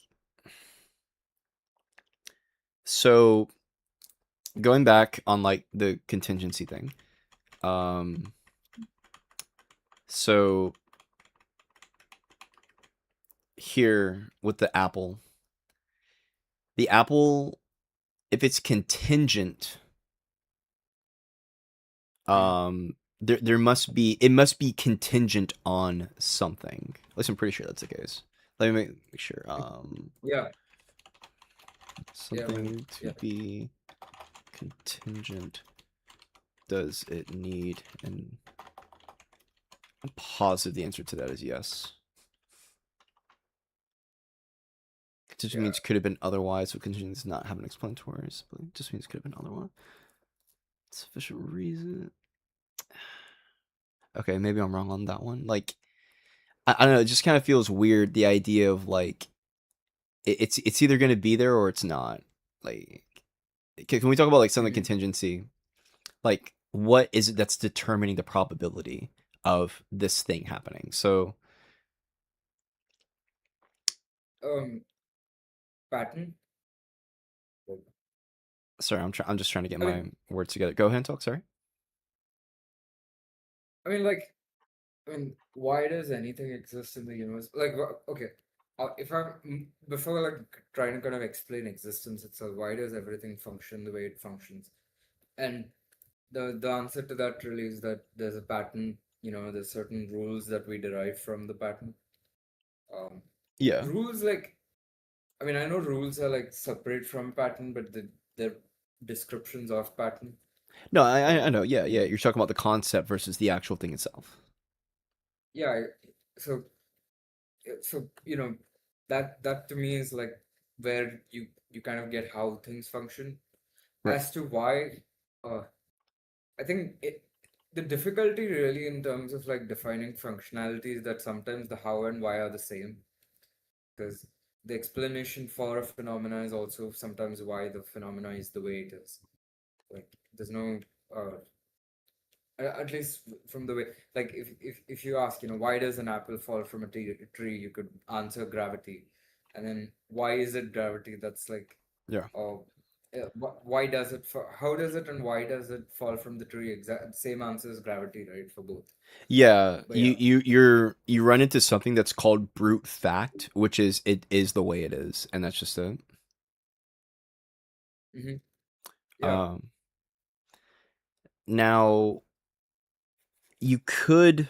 so going back on like the contingency thing. So here with the apple, if it's contingent, it must be contingent on something. At least I'm pretty sure that's the case. Let me make sure. Yeah. Something to be contingent. Does it need an? I'm positive the answer to that is yes. Contingent means could have been otherwise, so contingent does not have an explanatory. But it just means could have been otherwise. Sufficient reason. Okay, maybe I'm wrong on that one. Like, I don't know. It just kind of feels weird. The idea of like, it's either going to be there or it's not. Like, can we talk about like something contingency? Like, what is it that's determining the probability of this thing happening? So, pattern. Sorry, I'm just trying to get I my mean, words together. Go ahead and talk. Sorry. I mean, like, why does anything exist in the universe? Like, okay, if before like trying to kind of explain existence itself, why does everything function the way it functions? And the answer to that really is that there's a pattern. There's certain rules that we derive from the pattern. Yeah. Rules, like, I mean, I know rules are like separate from pattern, but they're descriptions of pattern. No, I know. Yeah, yeah. You're talking about the concept versus the actual thing itself. Yeah, so that to me is like where you kind of get how things function. Right. As to why, I think the difficulty really in terms of like defining functionality is that sometimes the how and why are the same, because the explanation for a phenomena is also sometimes why the phenomena is the way it is. Like there's no at least from the way, like if you ask, why does an apple fall from a tree, you could answer gravity. And then why is it gravity? That's like, Yeah. why does it how does it and why does it fall from the tree? Exact same answer as gravity, right, for both. Yeah, But yeah. you run into something that's called brute fact, which is it is the way it is, and that's just it. Yeah. Now you could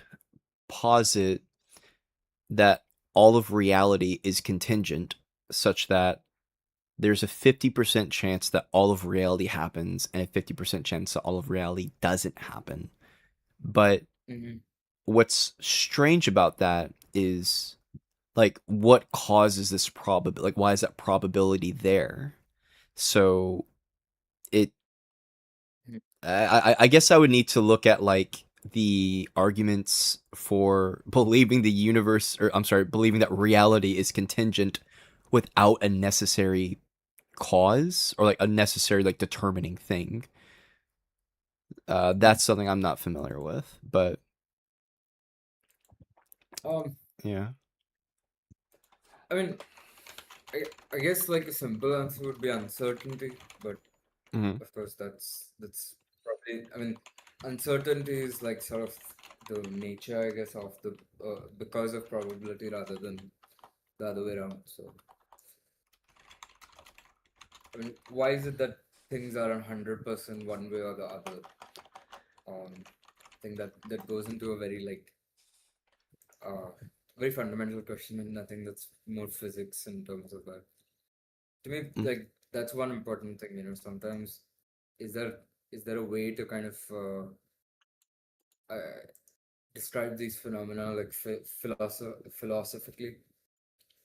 posit that all of reality is contingent, such that there's a 50% chance that all of reality happens and a 50% chance that all of reality doesn't happen. But what's strange about that is, like, what causes this probability? Like, why is that probability there? So it, I guess I would need to look at like the arguments for believing the universe, or I'm sorry, believing that reality is contingent without a necessary cause, or like a necessary like determining thing. That's something I'm not familiar with, but yeah. I mean, I guess like a simple answer would be uncertainty, but Mhm. of course that's probably, I mean, uncertainty is like sort of the nature, I guess, of the because of probability rather than the other way around. So I mean, why is it that things are 100% one way or the other? I think that goes into a very like very fundamental question, and I think that's more physics in terms of that. To me, like that's one important thing. Sometimes is there a way to kind of describe these phenomena like philosophically?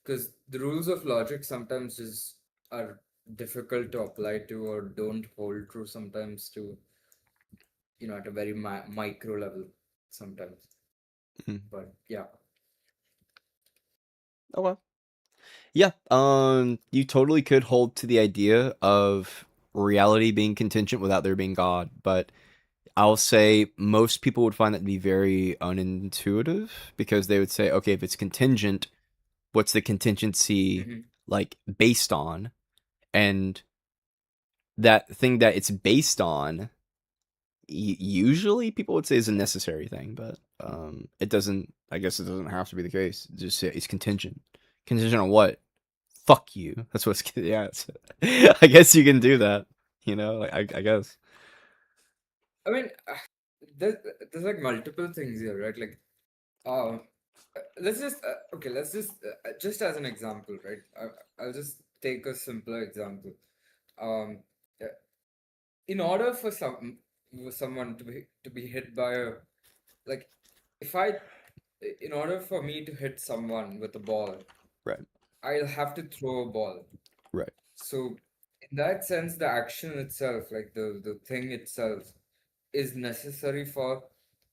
Because the rules of logic sometimes just are difficult to apply to or don't hold true sometimes to, at a very micro level sometimes. But yeah. Okay. Yeah, you totally could hold to the idea of reality being contingent without there being God, but I'll say most people would find that to be very unintuitive, because they would say, okay, if it's contingent, what's the contingency like based on? And that thing that it's based on, usually people would say is a necessary thing, but it doesn't. I guess it doesn't have to be the case. Just say it's contingent. Contingent on what? Fuck you. That's what's. Yeah. I guess you can do that. Like, I guess. I mean, there's like multiple things here, right? Like, let's just just as an example, right? I'll just take a simpler example. Um, uh, in order for someone to be hit by a, like, if I in order for me to hit someone with a ball, Right. I'll have to throw a ball. Right. So in that sense, the action itself, like the thing itself, is necessary for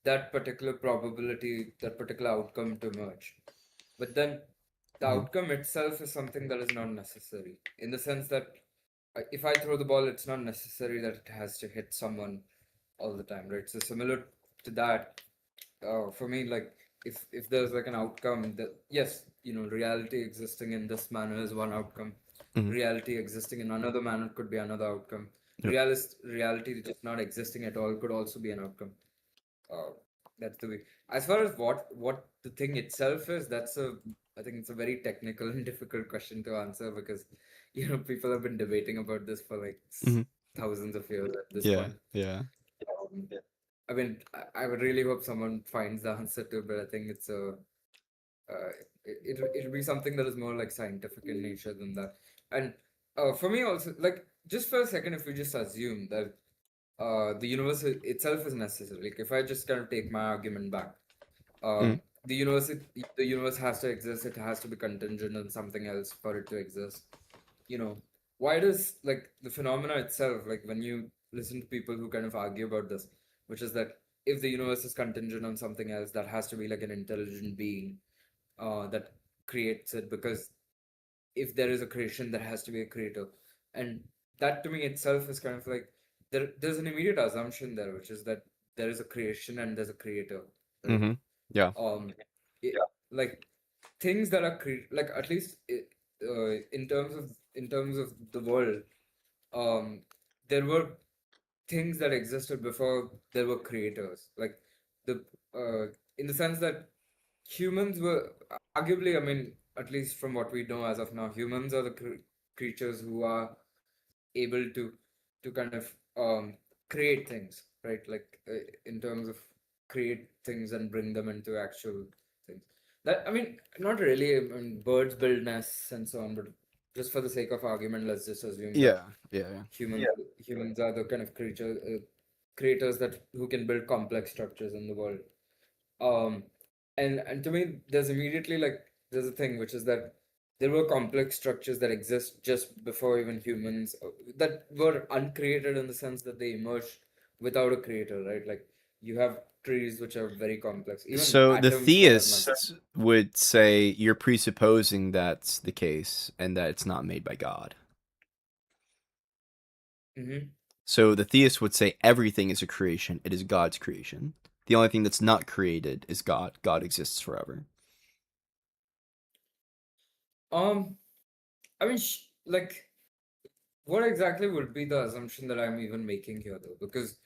that particular probability, that particular outcome to emerge. But then the outcome itself is something that is not necessary, in the sense that if I throw the ball, it's not necessary that it has to hit someone all the time, right? So similar to that, for me, like, if there's like an outcome that yes, reality existing in this manner is one outcome. Mhm. Reality existing in another manner could be another outcome. Yep. Reality just not existing at all could also be an outcome. Uh, that's the way. As far as what the thing itself is, I think it's a very technical and difficult question to answer because people have been debating about this for like Mhm. thousands of years at this Yeah, point. yeah. I mean, I would really hope someone finds the answer to it, but I think it'll be something that is more like scientific in nature than that. And for me also, like just for a second, if we just assume that the universe itself is necessary, like if I just kind of take my argument back, Mhm. the universe has to exist. It has to be contingent on something else for it to exist. Why does like the phenomena itself, like when you listen to people who kind of argue about this, which is that if the universe is contingent on something else, that has to be like an intelligent being that creates it, because if there is a creation, there has to be a creator. And that to me itself is kind of like there's an immediate assumption there, which is that there is a creation and there's a creator, right? Mhm. Yeah. Yeah, like things that are like at least in terms of the world, there were things that existed before there were creators. Like the in the sense that humans were arguably, I mean, at least from what we know as of now, humans are the creatures who are able to kind of create things, right? Like in terms of create things and bring them into actual things. That I mean, not really. I mean, birds build nests and so on, but just for the sake of argument, let's just assume that Yeah, yeah. humans humans are the kind of creators that who can build complex structures in the world. Um, and to me, there's a thing which is that there were complex structures that exist just before even humans that were uncreated in the sense that they emerged without a creator, right? Like you have trees which are very complex, even So the atoms for that matter. theists would say you're presupposing that's the case and that it's not made by God. Mm-hmm. So the theist would say everything is a creation. It is God's creation. The only thing that's not created is God. God exists forever. I mean, like, what exactly would be the assumption that I'm even making here, though? Because,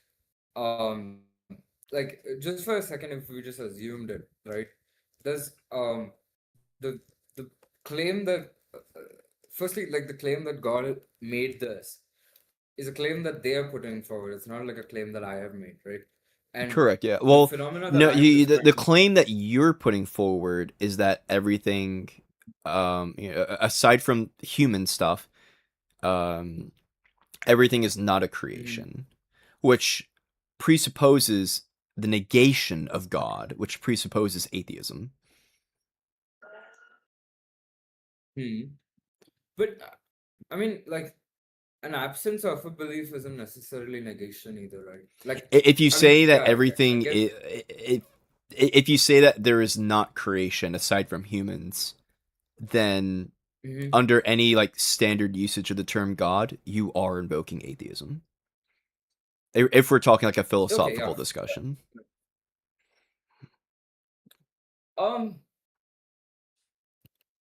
like, just for a second, if we just assumed it, right? There's the the claim that, firstly, like the claim that God made this is a claim that they are putting forward. It's not like a claim that I have made, right? And Correct. Yeah. the Well, phenomena that no. I'm The describing. claim that you're putting forward is that everything, aside from human stuff, everything is not a creation, which presupposes the negation of God, which presupposes atheism. But I mean, like, an absence of a belief isn't necessarily negation either, right? Like, If you I mean, say that yeah, okay, I everything, guess. if you say that there is not creation aside from humans, then Mhm. under any like standard usage of the term God, you are invoking atheism. If we're talking like a Okay, philosophical yeah. discussion. Um,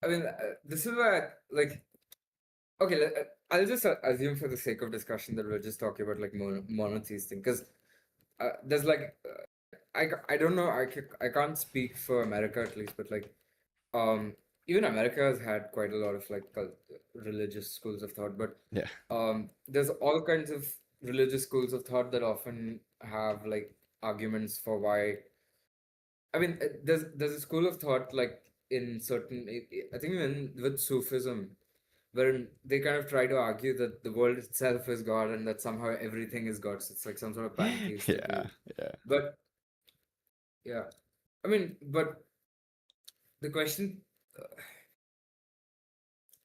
I mean, this is why, like, okay, I'll just assume for the sake of discussion that we're just talking about like monotheistic, because there's like, I don't know, I can't speak for America at least, but like, um, even America has had quite a lot of like religious schools of thought, but Yeah. there's all kinds of religious schools of thought that often have like arguments for why. I mean, there's a school of thought like in certain, I think even with Sufism, wherein they kind of try to argue that the world itself is God and that somehow everything is God. So it's like some sort of pantheistic Yeah, view. yeah. But yeah, I mean, but the question,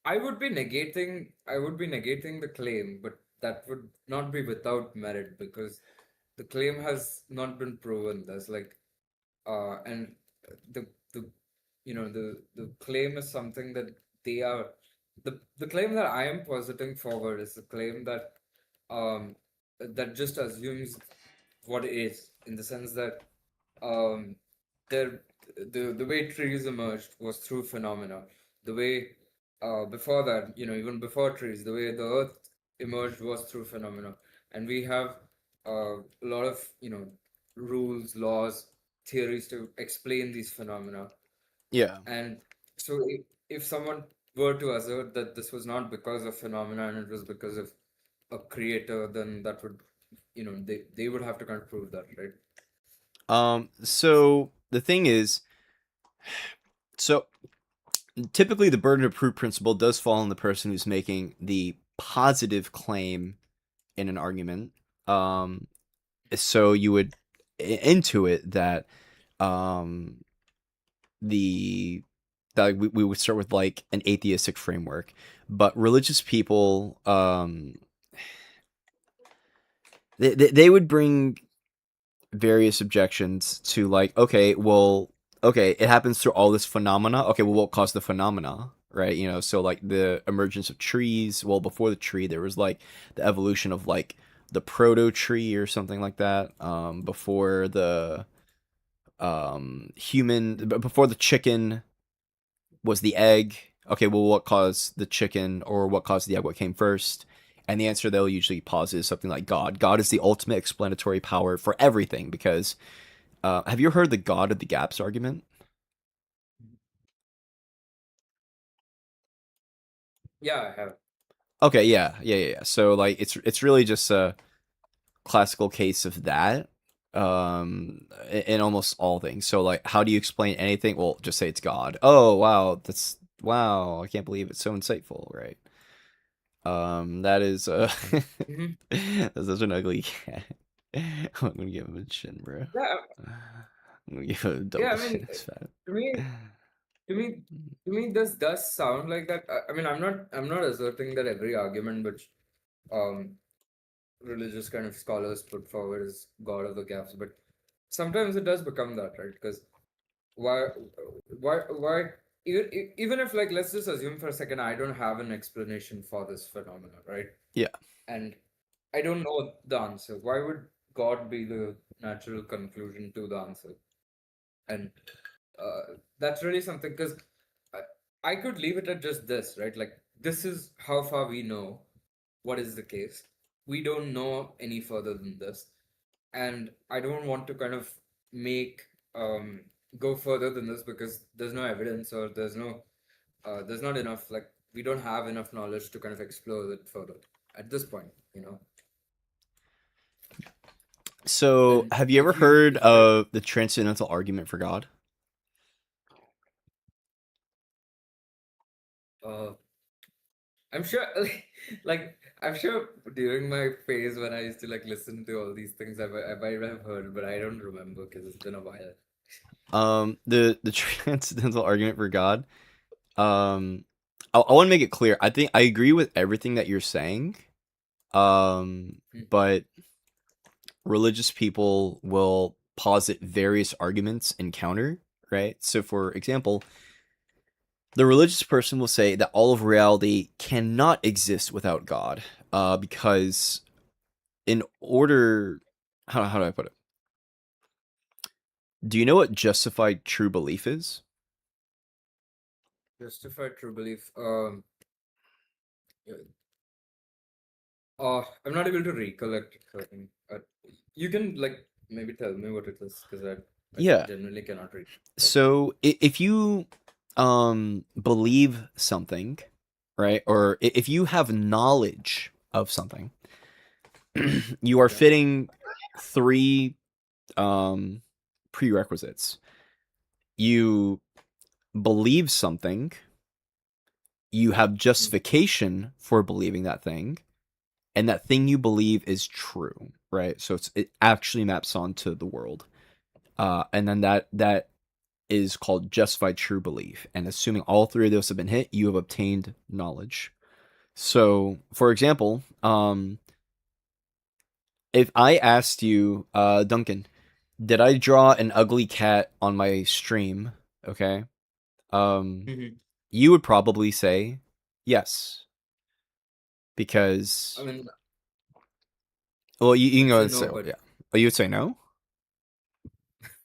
I would be negating the claim, but that would not be without merit because the claim has not been proven. There's like, and the the the claim is something that they are the claim that I am positing forward is a claim that that just assumes what it is, in the sense that um there the way trees emerged was through phenomena. The way before that, even before trees, the way the earth emerged was through phenomena. And we have a lot of, rules, laws, theories to explain these phenomena. Yeah. And so if someone were to assert that this was not because of phenomena and it was because of a creator, then that would, they would have to kind of prove that, right? So the thing is, so typically the burden of proof principle does fall on the person who's making the positive claim in an argument. So you would intuit that that we would start with like an atheistic framework, but religious people they would bring various objections to like, okay, it happens through all this phenomena. Okay, well, what caused the phenomena, right? So like the emergence of trees. Well, before the tree, there was like the evolution of like the proto tree or something like that. Before the before the chicken was the egg. Okay, well, what caused the chicken or what caused the egg? What came first? And the answer they'll usually posit is something like God. God is the ultimate explanatory power for everything because have you heard the God of the gaps argument? Yeah, I have. Okay, yeah. So like it's really just a classical case of that in almost all things. So like how do you explain anything? Well, just say it's God. Oh, wow, I can't believe it's so insightful, right? That is Mhm. that's such an ugly cat. I'm gonna give him a chin, bro. Yeah, I'm gonna give him a double yeah. I chin. mean, It's fat. to me, to me, to me, this does sound like that. I mean, I'm not asserting that every argument which um religious kind of scholars put forward is God of the gaps, but sometimes it does become that, right? Because why, why? Even if, like, let's just assume for a second, I don't have an explanation for this phenomenon, right? Yeah. And I don't know the answer. Why would God be the natural conclusion to the answer? And that's really something because I could leave it at just this, right? Like, this is how far we know what is the case. We don't know any further than this. And I don't want to kind of make go further than this because there's no evidence or there's not enough, like, we don't have enough knowledge to kind of explore it further at this point. So, And have you ever heard of the transcendental argument for God? uh I'm sure, like, I'm sure during my phase when I used to like listen to all these things, I might have heard, but I don't remember because it's been a while. The transcendental argument for God. I want to make it clear. I think I agree with everything that you're saying. But religious people will posit various arguments and counter, right? So, for example, the religious person will say that all of reality cannot exist without God, because in order, how do I put it? Do you know what justified true belief is? Justified true belief. I'm not able to recollect certain. You can, like, maybe tell me what it is because I Yeah. generally cannot read. So if you believe something, right, or if you have knowledge of something, you are fitting three prerequisites. You believe something, you have justification for believing that thing, and that thing you believe is true, right? So it actually maps onto the world. And then that is called justified true belief. And assuming all three of those have been hit, you have obtained knowledge. So, for example, if I asked you, Duncan, did I draw an ugly cat on my stream? Okay. You would probably say yes. Because I mean, well, you can I'd go say and say, no, but yeah. Oh, you would say no?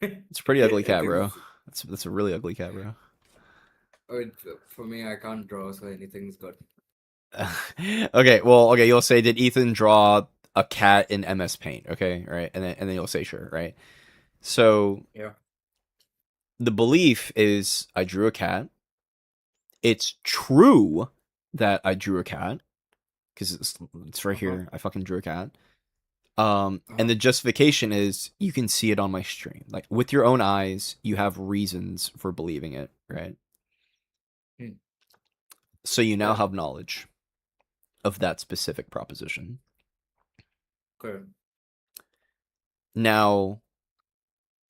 It's a pretty ugly cat, bro. That's a really ugly cat, bro. For me, I can't draw, so anything's good. Okay, well, okay, you'll say, did Ethan draw a cat in MS Paint? Okay, right, and then you'll say sure, right? So Yeah. the belief is I drew a cat. It's true that I drew a cat because it's right here. I fucking drew a cat. And the justification is you can see it on my stream. Like with your own eyes, you have reasons for believing it, right? So you now have knowledge of that specific proposition. Correct. Now,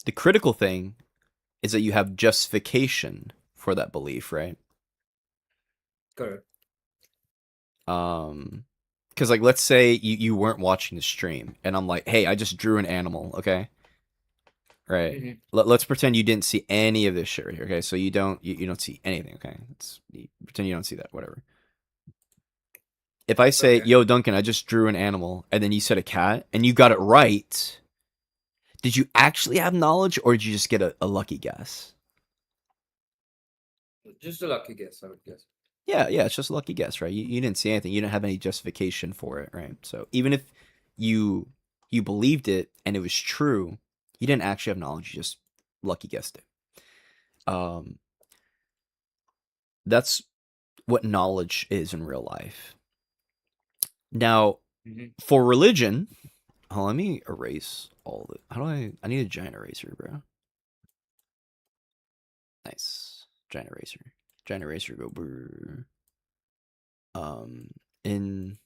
the critical thing is that you have justification for that belief, right? Correct. Because like let's say you weren't watching the stream and I'm like, hey, I just drew an animal, okay? Right. Let's pretend you didn't see any of this shit right here, okay? So you don't see anything, okay? Pretend you don't see that, whatever. If I say, yo, Duncan, I just drew an animal, and then you said a cat, and you got it right, did you actually have knowledge, or did you just get a lucky guess? Just a lucky guess, I would guess. Yeah, it's just a lucky guess, right? You didn't see anything. You didn't have any justification for it, right? So even if you believed it and it was true, you didn't actually have knowledge. You just lucky guessed it. That's what knowledge is in real life. Now, for religion, let me erase all the. How do I need a giant eraser, bro. Nice. Giant eraser. Giant eraser, go brr. In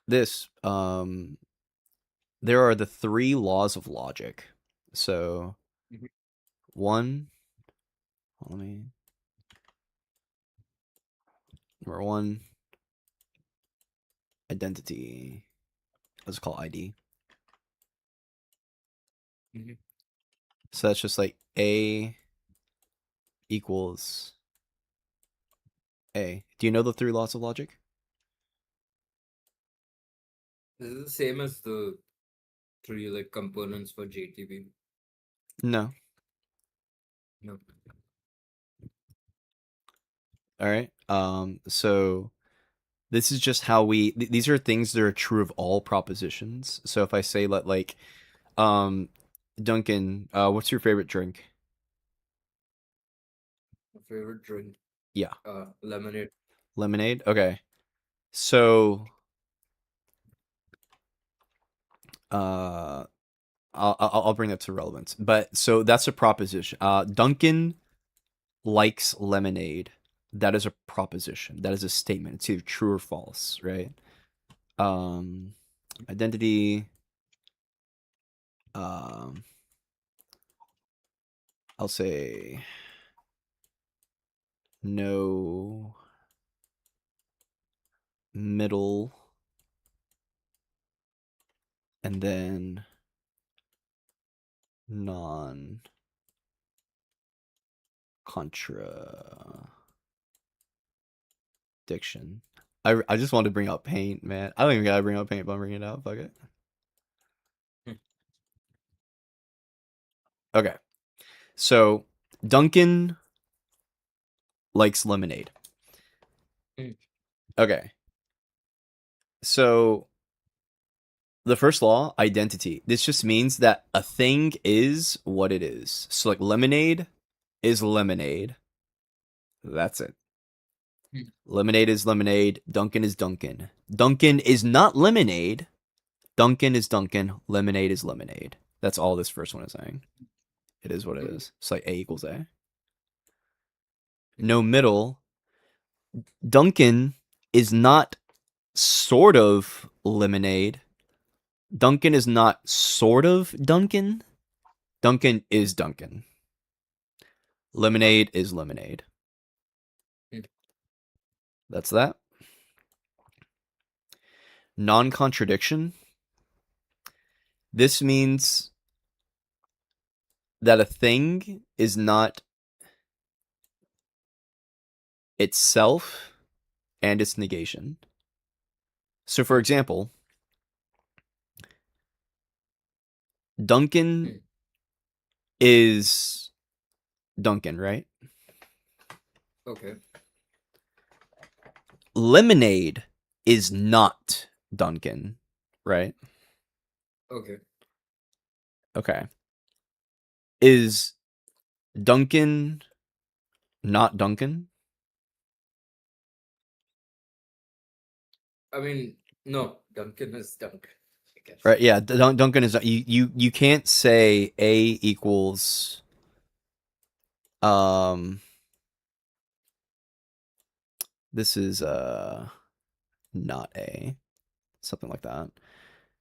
this, there are the 3 laws of logic. So, one, number 1, identity. Let's call ID. So that's just like A equals A. Do you know the 3 laws of logic? This is the same as the 3 like components for JTB. No. No. All right. So this is just how we. These are things that are true of all propositions. So if I say like, Duncan, what's your favorite drink? My favorite drink. Yeah. Lemonade. Lemonade. Okay. So, I'll bring that to relevance. But so that's a proposition. Duncan likes lemonade. That is a proposition. That is a statement. It's either true or false, right? Identity. I'll say no middle, and then non contradiction. I just wanted to bring up paint, man. I don't even gotta bring up paint, but I'm bringing it out. Fuck it. Okay. So Duncan likes lemonade. Okay. So the first law, identity. This just means that a thing is what it is. So like lemonade is lemonade. That's it. Lemonade is lemonade. Duncan is Duncan. Duncan is not lemonade. Duncan is Duncan. Lemonade is lemonade. That's all this first one is saying. It is what it is. It's like A equals A. No middle. Duncan is not sort of lemonade. Duncan is not sort of Duncan. Duncan is Duncan. Lemonade is lemonade. That's that. Non-contradiction. This means that a thing is not itself and its negation. So, for example, Duncan is Duncan, right? Okay. Lemonade is not Duncan, right? Okay. Okay. Is Duncan not Duncan? I mean, no, Duncan is Duncan, I guess. Right, yeah, Duncan is you can't say A equals this is not A, something like that.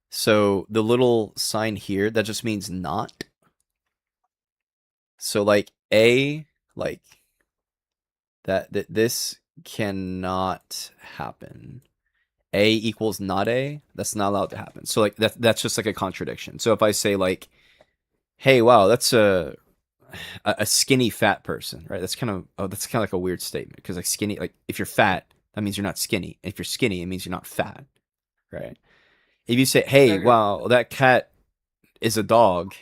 So the little sign here, that just means not. So like A, like that this cannot happen. A equals not A, that's not allowed to happen. So like that's just like a contradiction. So if I say like, hey, wow, that's a skinny fat person, right? That's kind of like a weird statement because like skinny, like if you're fat, that means you're not skinny. And if you're skinny, it means you're not fat, right? If you say, hey, Okay. wow, that cat is a dog,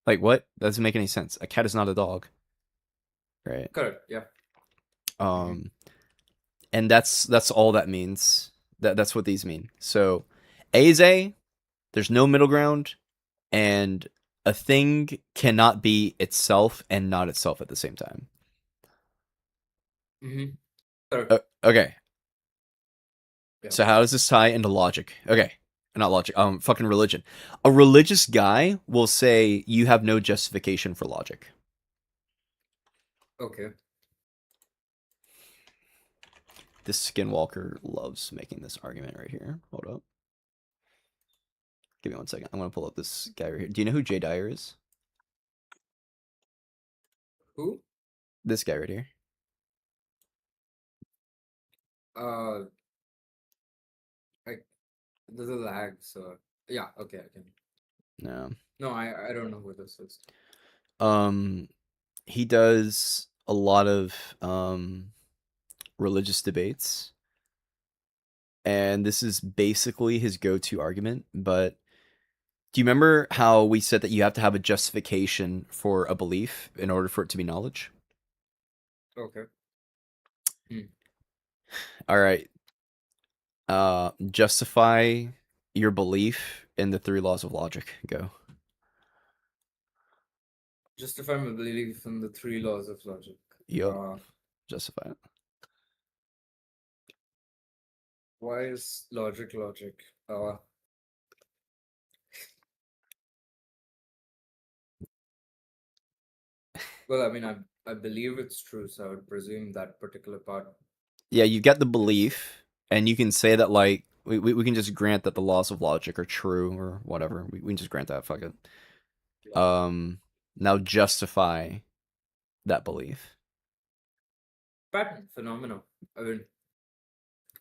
like what? That doesn't make any sense. A cat is not a dog, right? Correct. Yeah. And that's all that means. That's what these mean. So A is A, there's no middle ground, and a thing cannot be itself and not itself at the same time. Correct. Okay. Yeah. So how does this tie into logic? Okay. Not logic. Fucking religion. A religious guy will say you have no justification for logic. Okay. This skinwalker loves making this argument right here. Hold up. Give me 1 second. I'm gonna pull up this guy right here. Do you know who Jay Dyer is? Who? This guy right here. Like there's a lag, so yeah. Okay. No. No, I don't know who this is. He does a lot of religious debates, and this is basically his go-to argument. But do you remember how we said that you have to have a justification for a belief in order for it to be knowledge? Okay. All right. Justify your belief in the 3 laws of logic. Go. Justify my belief in the 3 laws of logic. Yup. Justify it. Why is logic logic? Well, I mean, I believe it's true, so I would presume that particular part. Yeah, you get the belief, and you can say that like we can just grant that the laws of logic are true or whatever. We can just grant that. Fuck it. Now justify that belief. Pattern phenomena. I mean,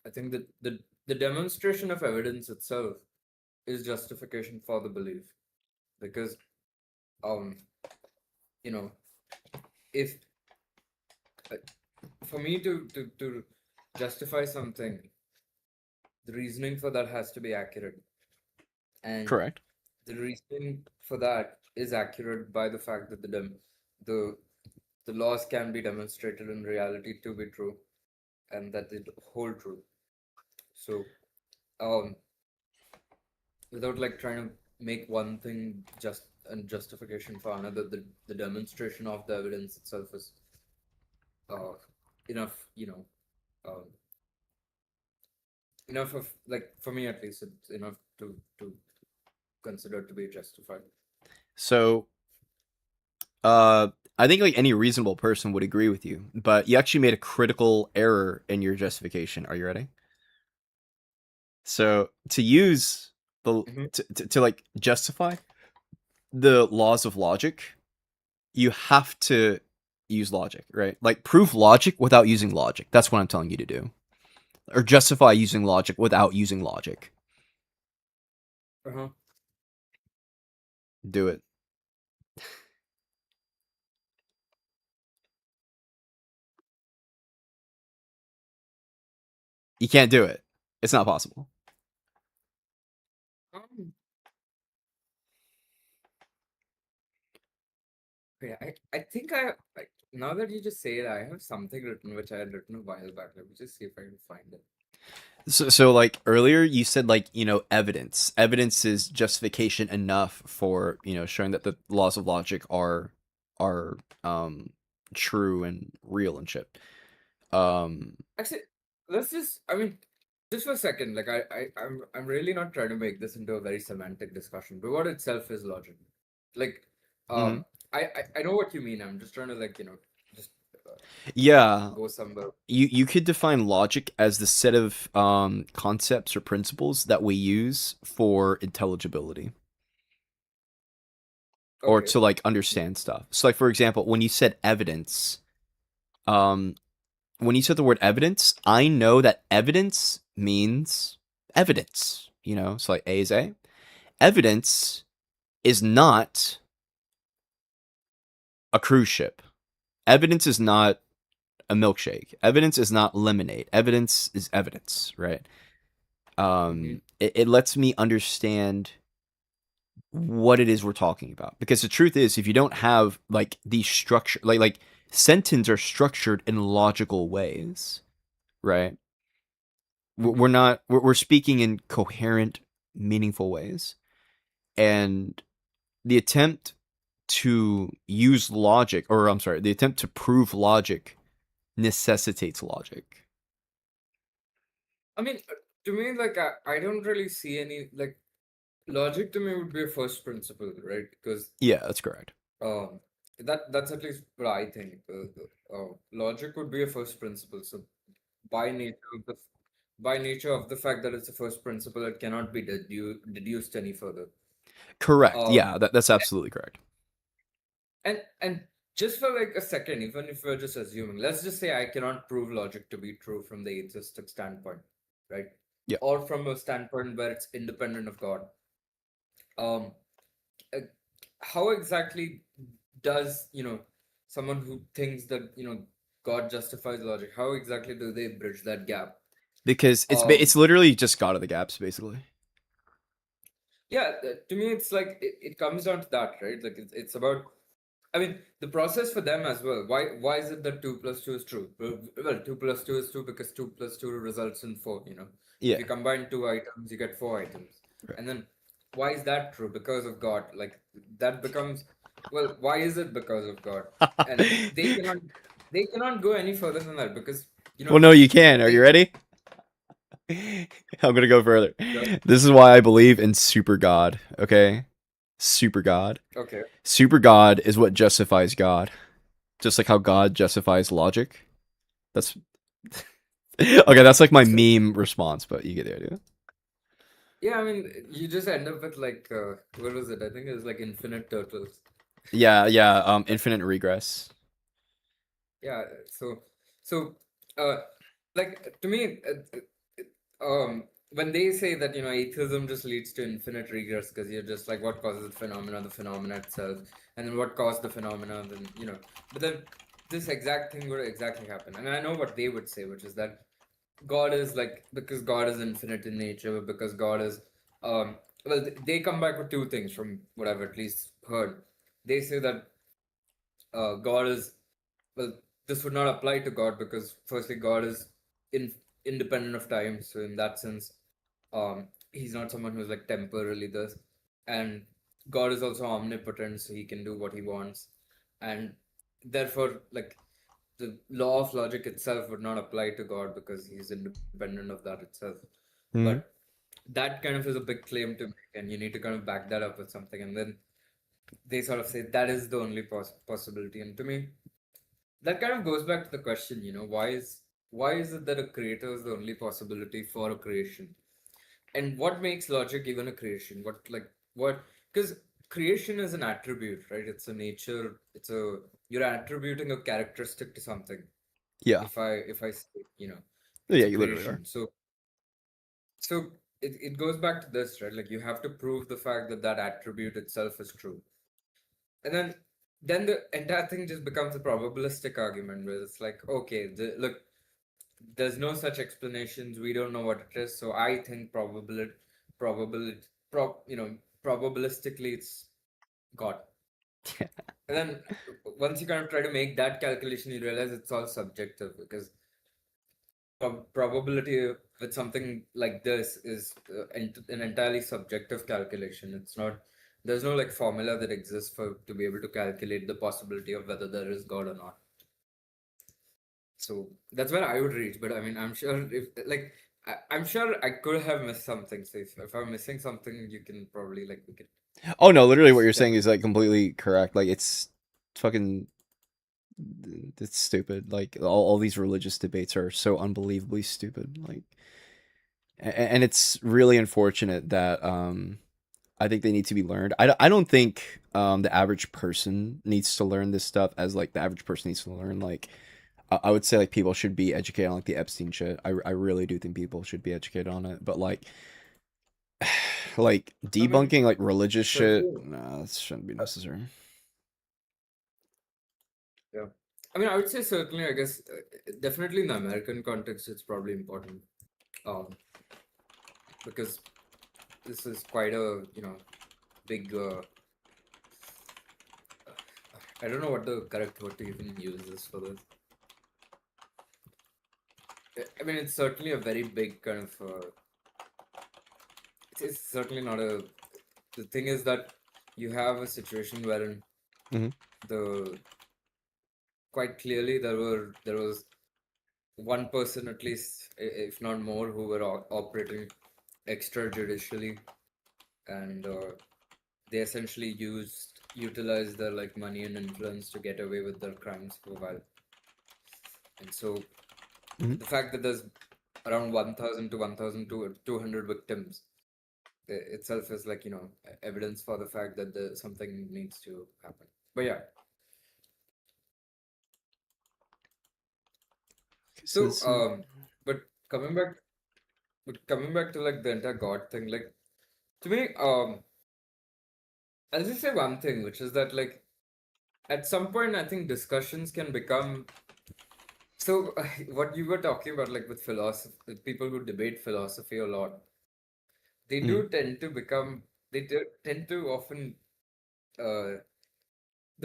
I think that the demonstration of evidence itself is justification for the belief, because you know, if for me to justify something, the reasoning for that has to be accurate, and Correct. the reasoning for that is accurate by the fact that the laws can be demonstrated in reality to be true, and that they hold true. So, without like trying to make one thing just a justification for another, the demonstration of the evidence itself is enough, enough of, like, for me at least, it's enough to consider to be justified. So, I think like any reasonable person would agree with you, but you actually made a critical error in your justification. Are you ready? So to use the to like justify the laws of logic, you have to use logic, right? Like prove logic without using logic. That's what I'm telling you to do. Or justify using logic without using logic. Do it. You can't do it. It's not possible. Wait, I think now that you just say it, I have something written which I had written a while back. Let me just see if I can find it. So like earlier you said like, evidence. Evidence is justification enough for, showing that the laws of logic are true and real and shit. Actually, let's just, I mean, just for a second, like I'm really not trying to make this into a very semantic discussion, but what itself is logic? Like, Mhm. I know what you mean. I'm just trying to like, just Yeah. go somewhere. You could define logic as the set of concepts or principles that we use for intelligibility or Okay. to like understand stuff. So like for example, when you said evidence, um when you said the word evidence, I know that evidence means evidence, So like A is A. Evidence is not a cruise ship. Evidence is not a milkshake. Evidence is not lemonade. Evidence is evidence, right? It lets me understand what it is we're talking about, because the truth is, if you don't have like these structure, like sentences are structured in logical ways, right? We're not we're speaking in coherent, meaningful ways, and the attempt to use logic, or I'm sorry, the attempt to prove logic necessitates logic. I mean, to me, like I don't really see any like logic. To me, would be a first principle, right? Because Yeah, that's correct. that's at least what I think. Logic would be a first principle. So by nature of the by nature of the fact that it's a first principle, it cannot be deduced any further. Correct. Yeah, that's absolutely correct. And just for like a second, even if we're just assuming, let's just say I cannot prove logic to be true from the atheistic standpoint, right? Yeah. Or from a standpoint where it's independent of God. Um, uh, how exactly does, someone who thinks that, God justifies logic, how exactly do they bridge that gap? Because it's literally just God of the gaps, basically. Yeah, to me, it's like it comes down to that, right? Like it's about. I mean, the process for them as well. Why is it that 2 + 2 is true? Well, 2 + 2 is 2 because 2 + 2 results in 4. Yeah. If you combine 2 items, you get 4 items. Right. And then why is that true? Because of God. Like that becomes, well, why is it because of God? And they cannot go any further than that because Well, no, you can. Are you ready? I'm gonna go further. Yeah. This is why I believe in super God. Okay, super God. Okay. Super God is what justifies God, just like how God justifies logic. That's okay. That's like my meme response, but you get the idea. Yeah, I mean, you just end up with like, what was it? I think it was like infinite turtles. Yeah. Infinite regress. Yeah, so like to me, when they say that atheism just leads to infinite regress because you're just like what causes the phenomena itself, and then what caused the phenomena, then but then this exact thing would exactly happen, and I know what they would say, which is that God is like because God is infinite in nature, because God is well they come back with two things from what I've at least heard. They say that God is well, this would not apply to God because firstly, God is independent of time. So in that sense, he's not someone who's like temporarily this, and God is also omnipotent, so he can do what he wants, and therefore, like the law of logic itself would not apply to God because he's independent of that itself. Mhm. But that kind of is a big claim to make, and you need to kind of back that up with something, and then they sort of say that is the only possibility. And to me, that kind of goes back to the question, why is it that a creator is the only possibility for a creation? And what makes logic even a creation? What because creation is an attribute, right? It's a nature, you're attributing a characteristic to something. Yeah. If I say, it's Yeah, a you literally are. creation. So it goes back to this, right? Like you have to prove the fact that that attribute itself is true. And then the entire thing just becomes a probabilistic argument where it's like, okay, look, there's no such explanations. We don't know what it is. So I think probabilistically it's God. And then once you kind of try to make that calculation, you realize it's all subjective because probability with something like this is an entirely subjective calculation. It's not, there's no like formula that exists for to be able to calculate the possibility of whether there is God or not. So that's where I would reach. But I mean, I'm sure if like I'm sure I could have missed something. So if I'm missing something, you can probably like we could. Oh no, literally what you're saying is like completely correct. Like it's fucking it's stupid. Like all these religious debates are so unbelievably stupid. Like and it's really unfortunate that I think they need to be learned. I don't think the average person needs to learn this stuff as like the average person needs to learn like I would say like people should be educated on like the Epstein shit. I really do think people should be educated on it, but like like debunking like religious shit, no, that shouldn't be necessary. Yeah, I mean, I would say certainly. I guess definitely in the American context, it's probably important, because this is quite a big. I don't know what the correct word to even use is for this. I mean, it's certainly a very big kind of. It's certainly not a. The thing is that you have a situation wherein the quite clearly there was one person at least, if not more, who were operating extrajudicially, and they essentially utilized their like money and influence to get away with their crimes for a while. And so the fact that there's around 1,000 to 1,200 victims itself is like evidence for the fact that something needs to happen. But yeah. So but coming back to like the entire God thing, like to me, I'll just say one thing, which is that like at some point I think discussions can become so what you were talking about, like with philosophy, with people who debate philosophy a lot, they do tend to become, they do tend to often, the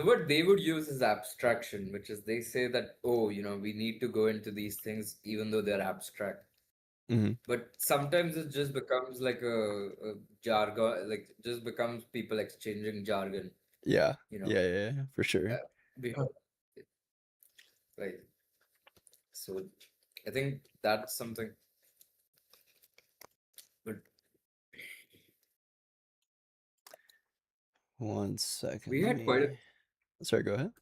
word they would use is abstraction, which is they say that, oh, we need to go into these things even though they're abstract. But sometimes it just becomes like a jargon, like just becomes people exchanging jargon. Yeah. Yeah, for sure. Right. So I think that's something. But 1 second. we had quite a. Sorry, go ahead.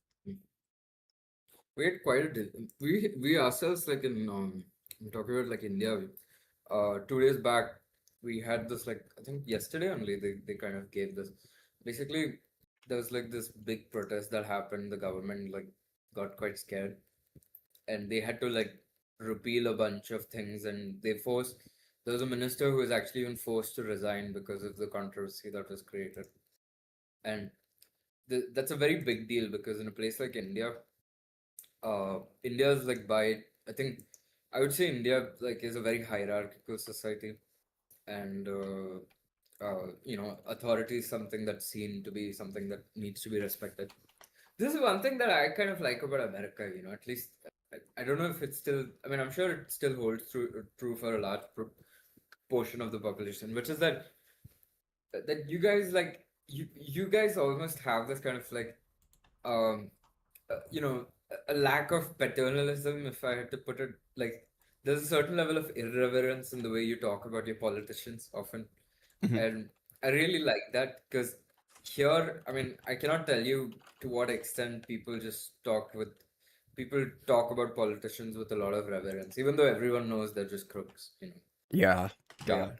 We had quite a. We ourselves like in I'm talking about like India. 2 days back, we had this like I think yesterday only they kind of gave this. Basically, there was like this big protest that happened. The government like got quite scared, and they had to like repeal a bunch of things, and they forced. There was a minister who was actually even forced to resign because of the controversy that was created, and that's a very big deal because in a place like India, India's like I think I would say India like is a very hierarchical society, and authority is something that's seen to be something that needs to be respected. This is one thing that I kind of like about America. At least I don't know if it's still. I mean, I'm sure it still holds true for a large portion of the population, which is that you guys like you guys almost have this kind of like um a lack of paternalism, if I had to put it. Like there's a certain level of irreverence in the way you talk about your politicians often, and I really like that because here, I mean, I cannot tell you to what extent people talk about politicians with a lot of reverence, even though everyone knows they're just crooks. Yeah. God.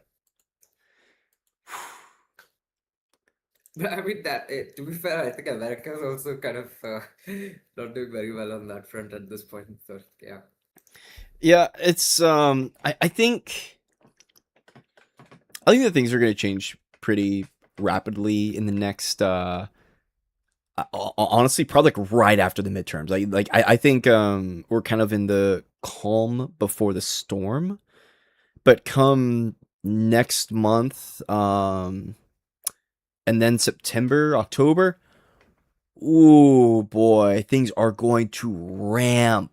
But I mean to be fair, I think America is also kind of not doing very well on that front at this point. So yeah. Yeah, it's I think that things are going to change pretty rapidly in the next honestly probably like right after the midterms. I think we're kind of in the calm before the storm. But come next month and then September, October, Ooh, boy, things are going to ramp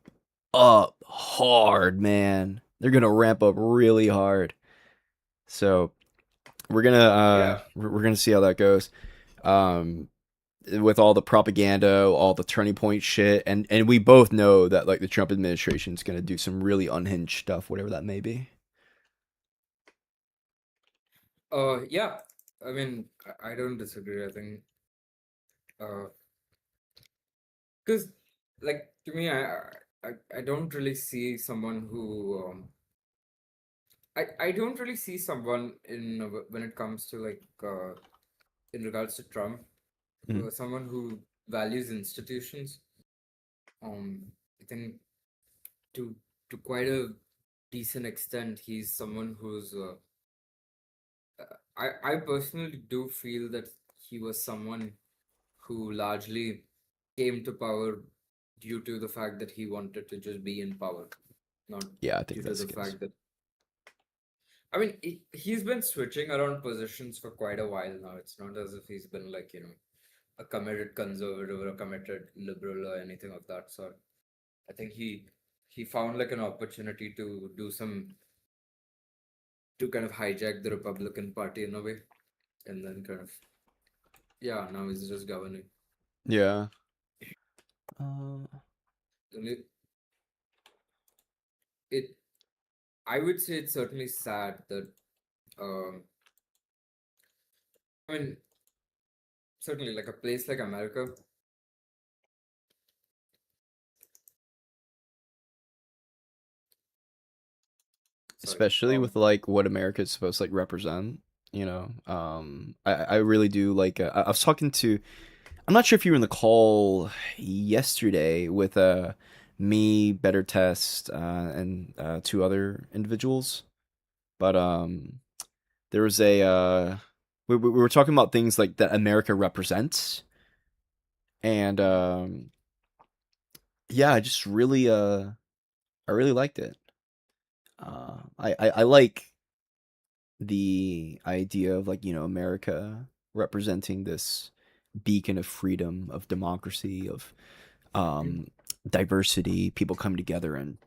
up hard, man. They're gonna ramp up really hard. So we're gonna we're gonna see how that goes. Um, with all the propaganda, all the turning point shit, and we both know that like the Trump administration is gonna do some really unhinged stuff, whatever that may be. Yeah. I mean, I don't disagree. I think, because, like, to me, I don't really see someone who, I don't really see someone when it comes to like, in regards to Trump, Mhm. someone who values institutions. I think to quite a decent extent, he's someone who's, I personally do feel that he was someone who largely came to power due to the fact that he wanted to just be in power, not Yeah, I think due to that's the the case. fact that, I mean, he's been switching around positions for quite a while now. It's not as if he's been like, a committed conservative or a committed liberal or anything of that sort. I think he found like an opportunity to do some, to kind of hijack the Republican Party in a way, and then kind of, yeah, now he's just governing. Yeah. And it I would say it's certainly sad that, um, I mean, certainly like a place like America. Sorry. Especially with like what America is supposed to like represent, you know. I really do like. I was talking to. I'm not sure if you were in the call yesterday with me, Better Test, and two other individuals, but there was a we were talking about things like that America represents, and yeah, I just really I really liked it. I like the idea of like, you know, America representing this beacon of freedom, of democracy, of diversity, people coming together and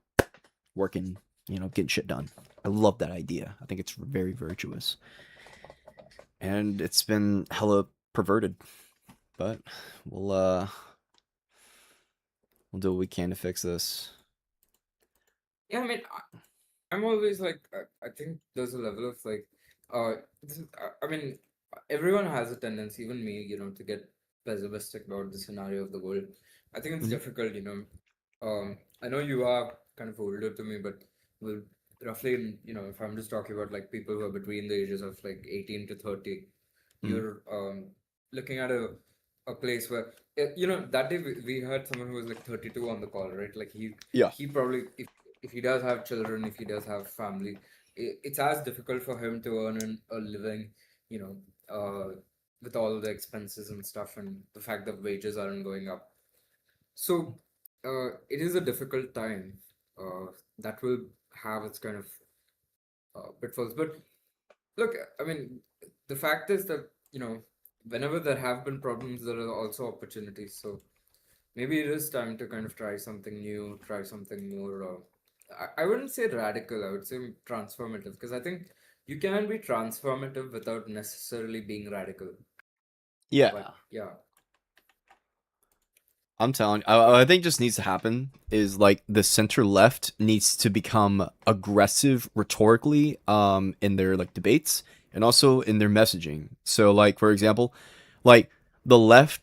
working, you know, getting shit done. I love that idea. I think it's very virtuous. And it's been hella perverted. But we'll we'll do what we can to fix this. Yeah, I mean, I'm always like, I think there's a level of like, I mean, everyone has a tendency, even me, to get pessimistic about the scenario of the world. I think it's Mhm. difficult, I know you are kind of older to me, but well, roughly, if I'm just talking about like people who are between the ages of like 18 to 30, Mhm. you're looking at a place where, that day we had someone who was like 32 on the call, right? Like Yeah. he probably, if he does have children, if he does have family, it's as difficult for him to earn a living, you know, with all the expenses and stuff, and the fact that wages aren't going up. So it is a difficult time. That will have its kind of pitfalls. But look, I mean, the fact is that, whenever there have been problems, there are also opportunities. So maybe it is time to kind of try something new, try something more. I wouldn't say radical, I would say transformative, because I think you can be transformative without necessarily being radical. Yeah. But yeah. I'm telling you, I think just needs to happen is like the center left needs to become aggressive rhetorically in their like debates and also in their messaging. So like for example, like the left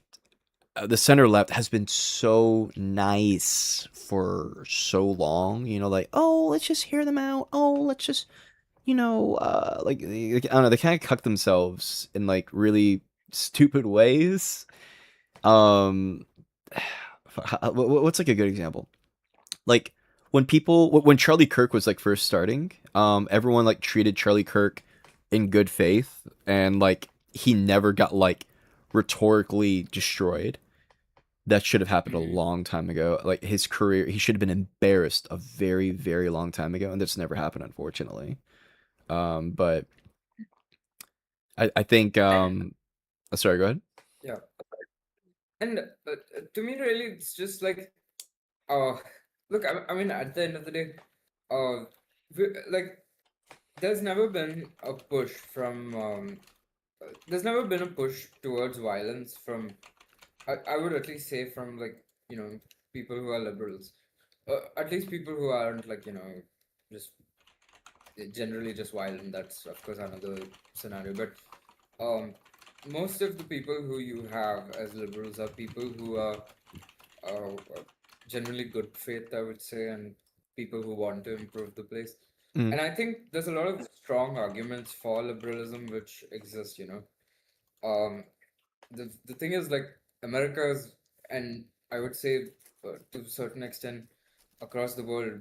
the center left has been so nice for so long, you know, like, oh, let's just hear them out. Oh, let's just, you know, like I don't know, they kind of cuck themselves in like really stupid ways. Um what's like a good example? Like when Charlie Kirk was like first starting, everyone like treated Charlie Kirk in good faith and like he never got like rhetorically destroyed. That should have happened a long time ago. Like his career, he should have been embarrassed a very, very long time ago, and that's never happened, unfortunately. But I think sorry, go ahead. Yeah. And to me, really, it's just like, uh, look, I mean, at the end of the day, like, there's never been a push from, there's never been a push towards violence from, I would at least say from, like, people who are liberals. At least people who aren't, like, just generally just violent. That's, of course, another scenario. But most of the people who you have as liberals are people who are generally good faith, I would say, and people who want to improve the place. Mm. And I think there's a lot of strong arguments for liberalism which exist, the thing is, like, America's, and I would say to a certain extent across the world,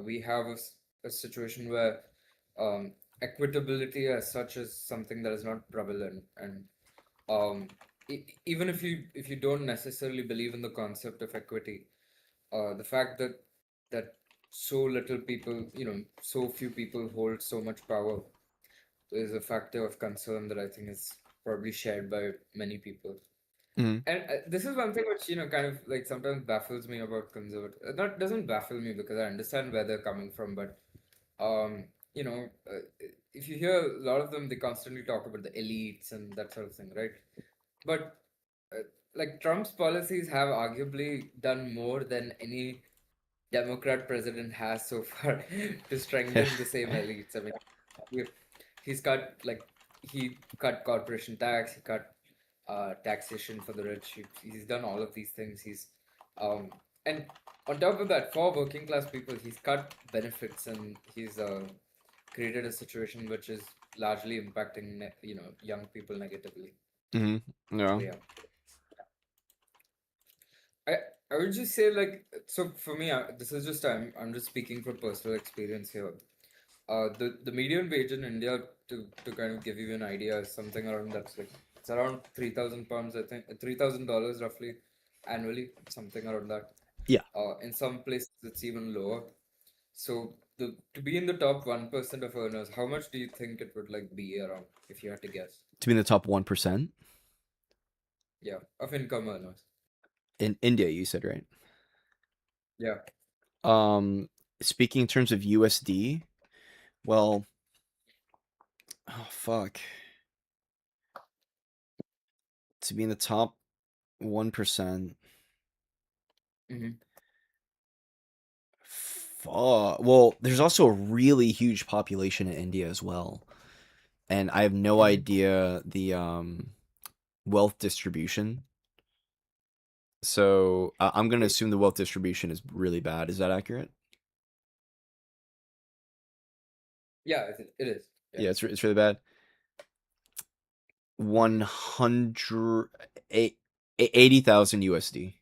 we have a situation where equitability as such is something that is not prevalent, and even if you don't necessarily believe in the concept of equity, the fact that so little people, so few people hold so much power is a factor of concern that I think is probably shared by many people. Mm. And this is one thing which, kind of like sometimes baffles me about conservative. Not doesn't baffle me because I understand where they're coming from, but if you hear a lot of them, they constantly talk about the elites and that sort of thing, right? But like Trump's policies have arguably done more than any Democrat president has so far to strengthen the same elites. I mean, he's cut like he cut corporation tax, he cut taxation for the rich. He's done all of these things. And on top of that, for working class people, he's cut benefits and he's created a situation which is largely impacting young people negatively. Mm-hmm. Yeah. So, yeah. I I would just say, like, so for me, this is just I'm just speaking from personal experience here. The median wage in India, to kind of give you an idea, is something around that's like it's around £3,000, I think, $3,000 roughly annually, something around that. Yeah. In some places it's even lower. So to be in the top 1% of earners, how much do you think it would like be around if you had to guess? To be in the top 1%? Yeah, of income earners. In India, you said, right? Yeah. Speaking in terms of USD, well, oh fuck. To be in the top 1%. Mm-hmm. Fuck. Well, there's also a really huge population in India as well. And I have no idea the wealth distribution. So I'm going to assume the wealth distribution is really bad. Is that accurate? Yeah, it is. Yeah, it's really bad. 80,000 USD.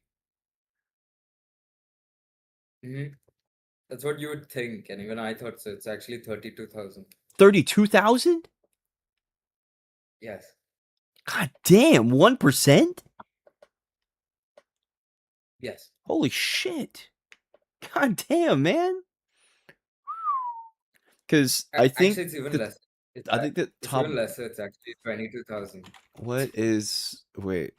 Mm-hmm. That's what you would think, and even I thought so. It's actually 32,000. 32,000? Yes. God damn, 1%? Yes. Holy shit. God damn, man. Because I think actually it's even less. I think that it's top even lesser. It's actually 22,000. What is wait,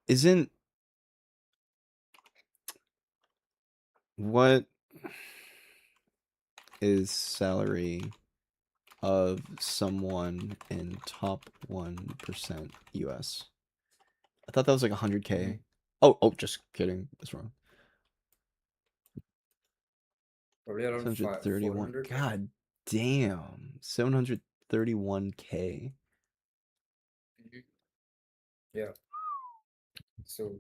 isn't what is salary of someone in top 1% US? I thought that was like 100K. Oh, just kidding. That's wrong. Probably around 731. 400. God damn. 731K. Yeah. So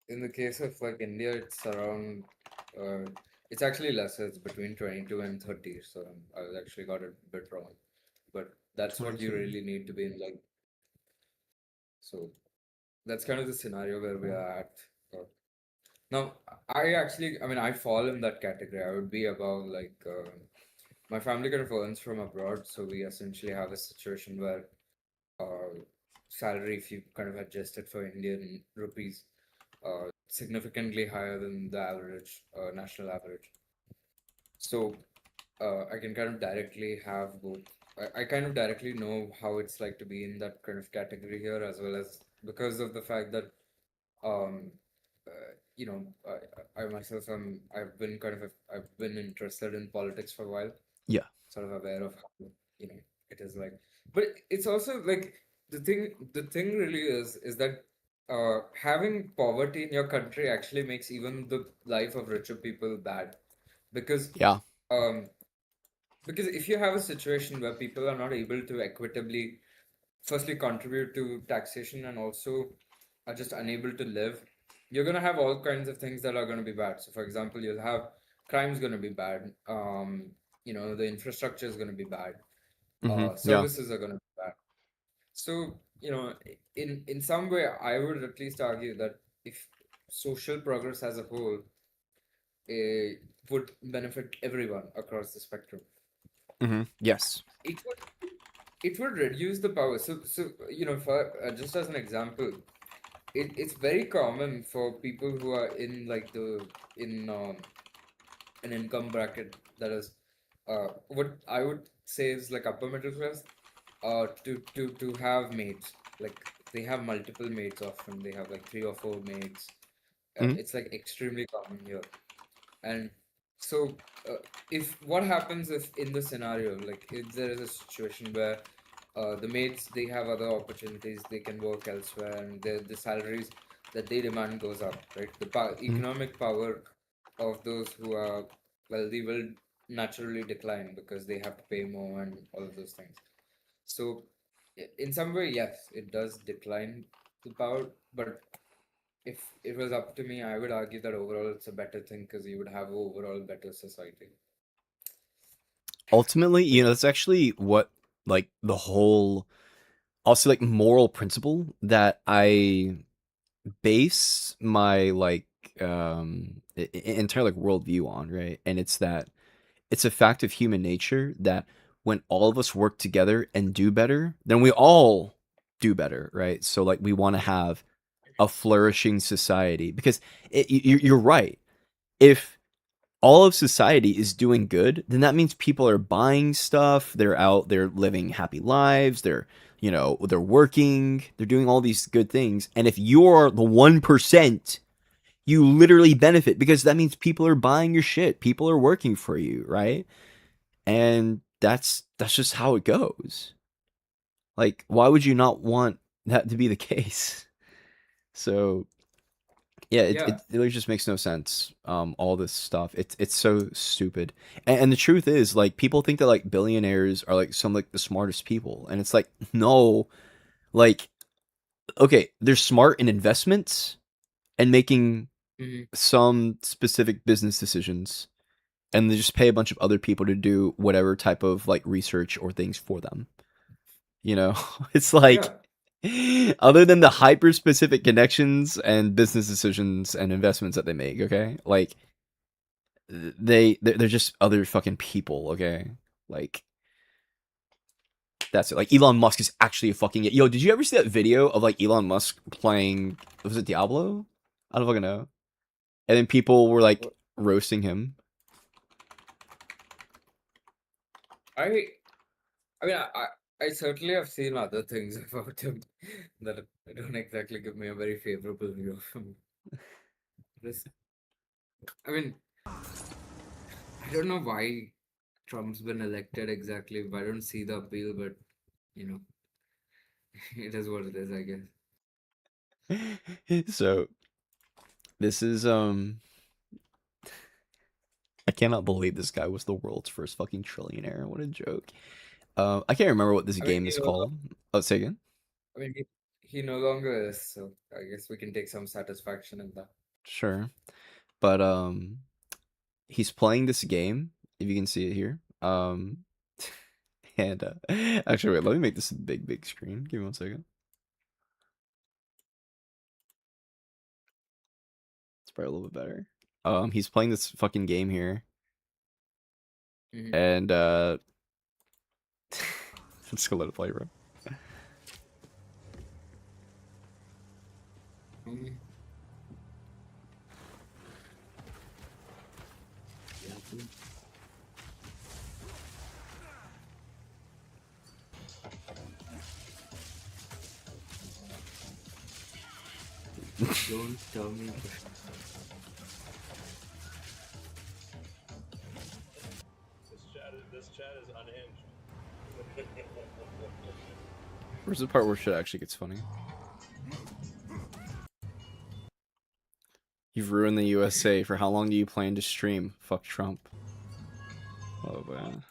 in the case of like India, it's around. It's actually lesser. It's between 22 and 30. So I actually got it a bit wrong, but that's what you 22. really need to be in like. So that's kind of the scenario where we are at. Now, I mean, I fall in that category. I would be above, like, my family kind of earns from abroad, so we essentially have a situation where salary, if you kind of adjust it for Indian rupees, significantly higher than the average, national average. So I can kind of directly have both. I kind of directly know how it's like to be in that kind of category here, as well as because of the fact that um you know, I myself I've been interested in politics for a while, Yeah. sort of aware of how, you know, it is like. But it's also like the thing really is that having poverty in your country actually makes even the life of richer people bad, because Yeah. um because if you have a situation where people are not able to equitably firstly contribute to taxation and also are just unable to live, you're going to have all kinds of things that are going to be bad. So for example, you'll have crime's going to be bad, you know, the infrastructure is going to be bad, Yeah. services are going to be bad. So, you know, in some way I would at least argue that if social progress as a whole would benefit everyone across the spectrum, Yes. it would reduce the power. So you know, for just as an example, it's very common for people who are in like the in an income bracket that is what I would say is like upper middle class, to have mates. Like they have multiple mates often. They have like 3 or 4 mates. Mhm. It's like extremely common here. And so, if what happens if in the scenario, like if there is a situation where the mates they have other opportunities, they can work elsewhere, and the salaries that they demand goes up, right? The Mhm. economic power of those who are wealthy will naturally decline because they have to pay more and all of those things. So, in some way, yes, it does decline the power, but if it was up to me, I would argue that overall it's a better thing because you would have overall better society. Ultimately, that's actually what like the whole also like moral principle that I base my like entire like worldview on, right? And it's that it's a fact of human nature that when all of us work together and do better, then we all do better, right? So like we want to have a flourishing society because you're right. If all of society is doing good, then that means people are buying stuff, they're out, they're living happy lives, they're working, they're doing all these good things. And if you're the 1%, you literally benefit because that means people are buying your shit, people are working for you, right? And that's just how it goes. Like, why would you not want that to be the case? So yeah, it Yeah, really just makes no sense. All this stuff, it's so stupid. And the truth is, like, people think that like billionaires are like some like the smartest people, and it's like no, like okay, they're smart in investments and making hmm some specific business decisions, and they just pay a bunch of other people to do whatever type of like research or things for them. You know, it's like yeah, other than the hyper specific connections and business decisions and investments that they make, okay? Like they're just other fucking people, okay? Like that's it. Like Elon Musk is actually a fucking yo. Did you ever see that video of like Elon Musk playing? Was it Diablo? I don't fucking know. And then people were like roasting him. I I mean I certainly have seen other things about him that don't exactly give me a very favorable view of him. This, I mean, I don't know why Trump's been elected exactly. I don't see the appeal, but you know, it is what it is, I guess. So this is I cannot believe this guy was the world's first fucking trillionaire. What a joke. I can't remember what this I mean, game is called. Oh, say again. I mean, he no longer is, so I guess we can take some satisfaction in that. Sure. But he's playing this game, if you can see it here. And actually wait, let me make this a big screen. Give me 1 second. It's probably a little bit better. He's playing this fucking game here. Mhm. And let's go let it play, bro. Mhm. Don't tell me. This chat is unhinged. Where's the part where shit actually gets funny? You've ruined the USA. For how long do you plan to stream? Fuck Trump. Oh, man.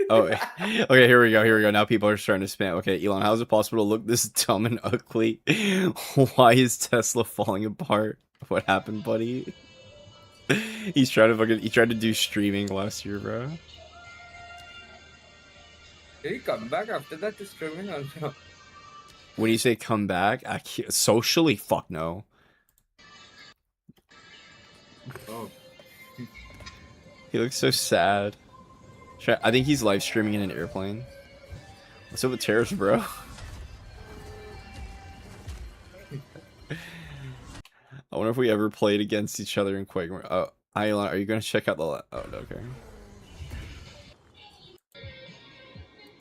Oh, okay, here we go. Now people are starting to spam. Okay, Elon, how is it possible to look this dumb and ugly? Why is Tesla falling apart? What happened, buddy? He tried to do streaming last year, bro. Did he come back after that to streaming or no? When you say come back, socially, fuck no. Oh. He looks so sad. I think he's live streaming in an airplane. What's up with terrorists, bro? I wonder if we ever played against each other in Quake. Oh, Elon, are you gonna check out the? Oh, okay.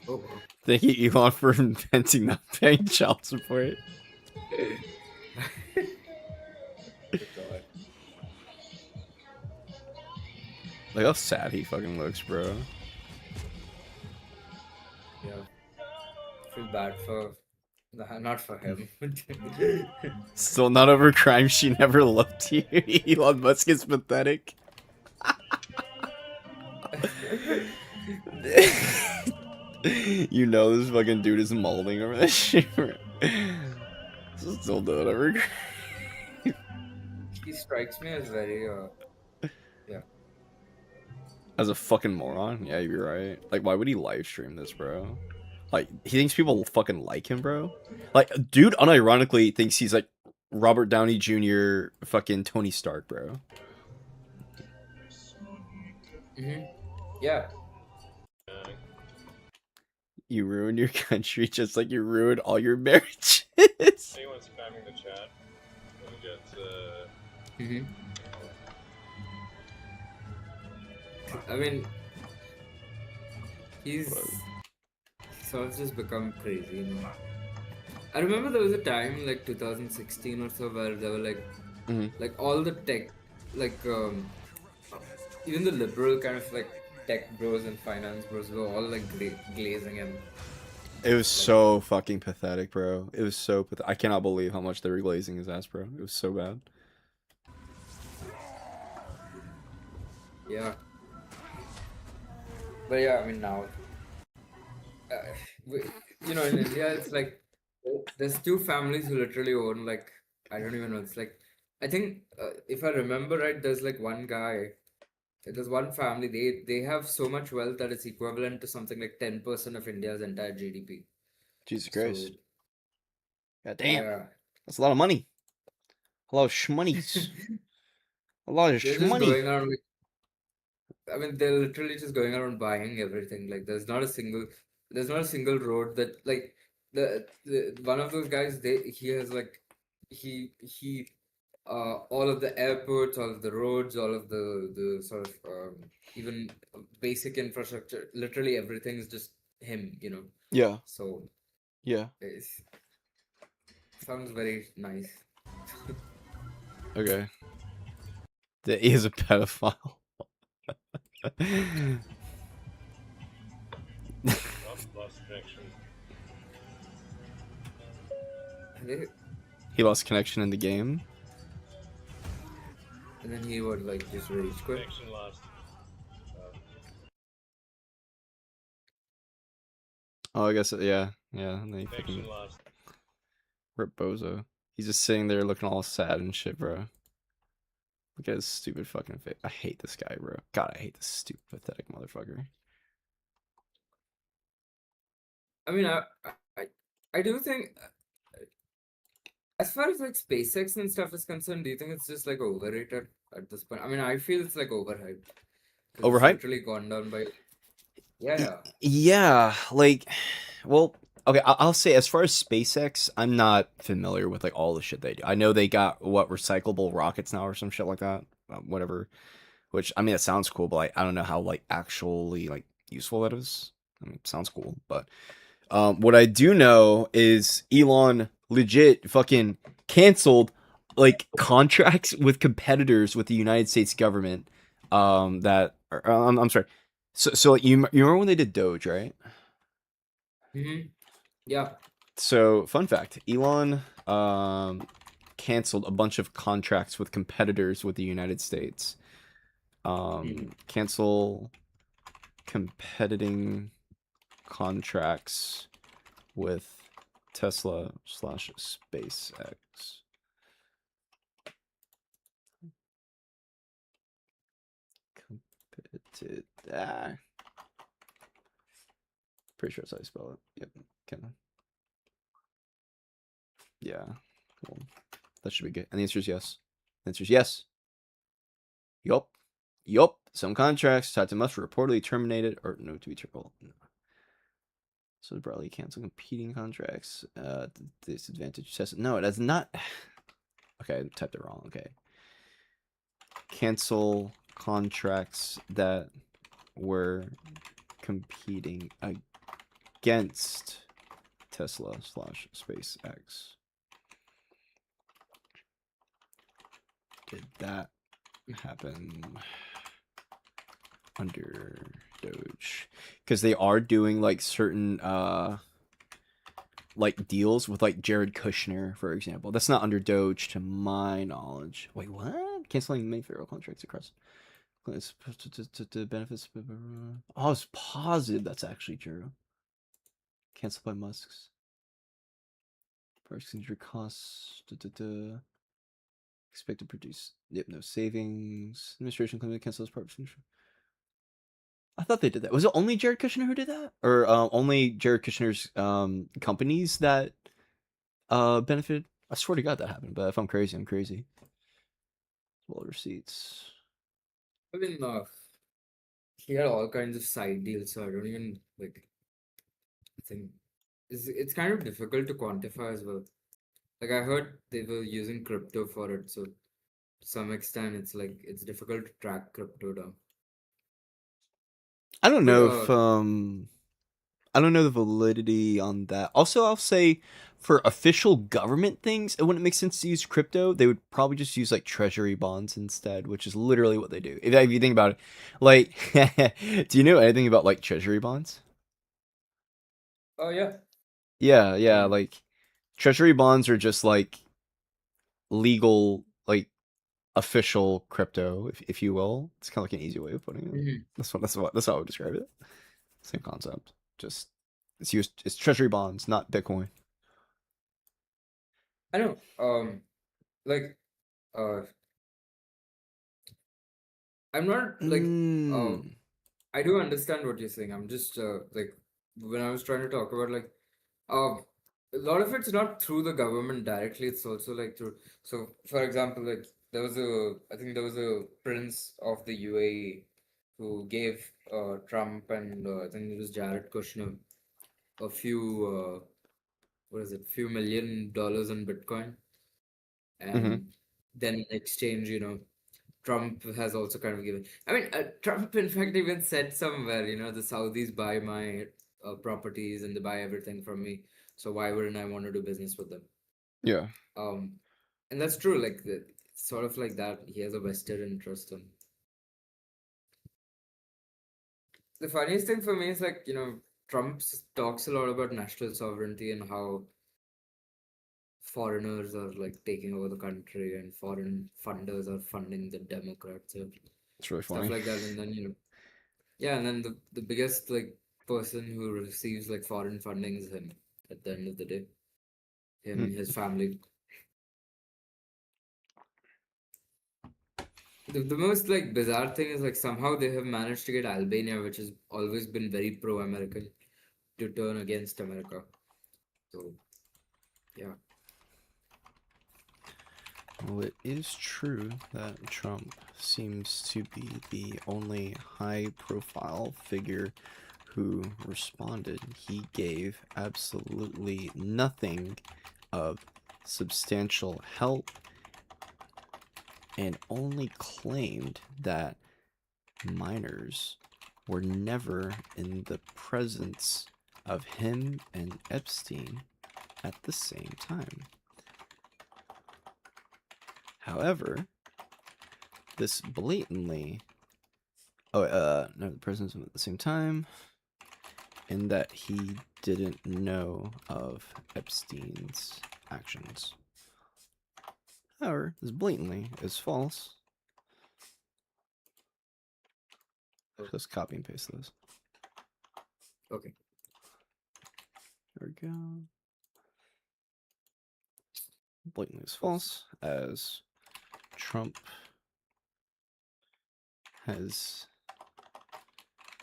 Oh. Thank you, Elon, for inventing not paying child support. Like how sad he fucking looks, bro. Yeah. Feel bad for, not for him. Still not over crime she never loved you. Elon Musk is pathetic. You know this fucking dude is molding over that shit. Still don't ever. He strikes me as very yeah. As a fucking moron? Yeah, you're right. Like, why would he live stream this, bro? Like, he thinks people fucking like him, bro? Like, dude unironically thinks he's like Robert Downey Jr. fucking Tony Stark, bro. Yeah. You ruined your country just like you ruined all your marriages. Anyone spamming the chat? Let me get. I mean, he's sort of just become crazy, you know. I remember there was a time like 2016 or so where there were like all the tech, like even the liberal kind of like tech bros and finance bros were all like glazing him. It was so fucking pathetic, bro. It was so pathetic. I cannot believe how much they were glazing his ass, bro. It was so bad. Yeah. But yeah, I mean now, you know, in India, it's like there's two families who literally own like, I don't even know. It's like, I think if I remember right, there's like one guy. There's one family. They have so much wealth that it's equivalent to something like 10% of India's entire GDP. Jesus Christ. So, God damn. yeah. That's a lot of money. A lot of shmoneys. A lot of They're just shmoney. going around like, I mean, they're literally just going around buying everything. Like, there's not a single road that like the one of those guys. He has like he all of the airports, all of the roads, all of the sort of even basic infrastructure. Literally everything is just him. You know. Yeah. So. Yeah. Sounds very nice. Okay. He is a pedophile. Lost connection. He lost connection in the game. And then he would like just rage quit. Connection lost. Oh, I guess yeah. And then he Connection fucking lost. rip bozo. He's just sitting there looking all sad and shit, bro. Look at his stupid fucking face. I hate this guy, bro. God, I hate this stupid, pathetic motherfucker. I mean, I do think, as far as like SpaceX and stuff is concerned, do you think it's just like overrated at this point? I mean, I feel it's like overhyped. Overhyped? It's literally gone down by. Yeah. Yeah, like, well, okay, I'll say as far as SpaceX, I'm not familiar with like all the shit they do. I know they got recyclable rockets now or some shit like that, whatever. Which I mean, that sounds cool, but like, I don't know how like actually like useful that is. I mean, it sounds cool, but what I do know is Elon legit fucking canceled like contracts with competitors with the United States government. I'm sorry. So like, you remember when they did Doge, right? Yeah. So fun fact, Elon canceled a bunch of contracts with competitors with the United States. Cancel competing contracts with Tesla / SpaceX. Pretty sure that's how you spell it. Yep. Kind of. Yeah. Well, that should be good. And the answer is yes. The answer is yes. Yup. Yup. Some contracts tied to must were reportedly terminated or no to be terminated. No. So broadly cancel competing contracts. Disadvantage test. No, it does not. Okay, I typed it wrong. Okay. Cancel contracts that were competing against Tesla / SpaceX. Did that happen under Doge? Because they are doing like certain like deals with like Jared Kushner, for example. That's not under Doge to my knowledge. Wait, what? Canceling main federal contracts across to benefits. Oh, I was positive that's actually true. Canceled by Musk's. Price injury costs. Expect to produce. Yep, no savings. Administration claimed to cancel this part. I thought they did that. Was it only Jared Kushner who did that, or only Jared Kushner's companies that benefited? I swear to God that happened. But if I'm crazy, I'm crazy. Well, receipts. I mean, he had all kinds of side deals, so I don't even like. I think it's kind of difficult to quantify as well. Like I heard they were using crypto for it, so to some extent, it's like it's difficult to track crypto down. I don't But know if I don't know the validity on that. Also, I'll say for official government things, it wouldn't make sense to use crypto. They would probably just use like treasury bonds instead, which is literally what they do. If you think about it, like, do you know anything about like treasury bonds? Oh yeah. Yeah, like treasury bonds are just like legal, like official crypto, if you will. It's kind of like an easy way of putting it. That's how I would describe it. Same concept. Just it's treasury bonds, not Bitcoin. I know. Like, I'm not like, I do understand what you're saying. I'm just like, when I was trying to talk about like, a lot of it's not through the government directly. It's also like through. So, for example, like I think there was a prince of the UAE who gave Trump and I think it was Jared Kushner a few what is it, few $1 million in Bitcoin, and then in exchange, Trump has also kind of given. I mean, Trump in fact even said somewhere, the Saudis buy my properties and they buy everything from me, so why wouldn't I want to do business with them? Yeah. And that's true. Like sort of like that, he has a vested interest in. The funniest thing for me is like, Trump talks a lot about national sovereignty and how foreigners are like taking over the country and foreign funders are funding the Democrats and it's really stuff funny. like that. And then, yeah, and then the biggest like person who receives like foreign funding is him at the end of the day. Him, his family. The most like bizarre thing is like somehow they have managed to get Albania, which has always been very pro-American, to turn against America. So, yeah. Well, it is true that Trump seems to be the only high-profile figure who responded. He gave absolutely nothing of substantial help and only claimed that minors were never in the presence of him and Epstein at the same time. However, this blatantly... no, the presidents at the same time, in that he didn't know of Epstein's actions. However, this blatantly is false. Let's copy and paste those. Okay. There we go. Blatantly is false, as Trump has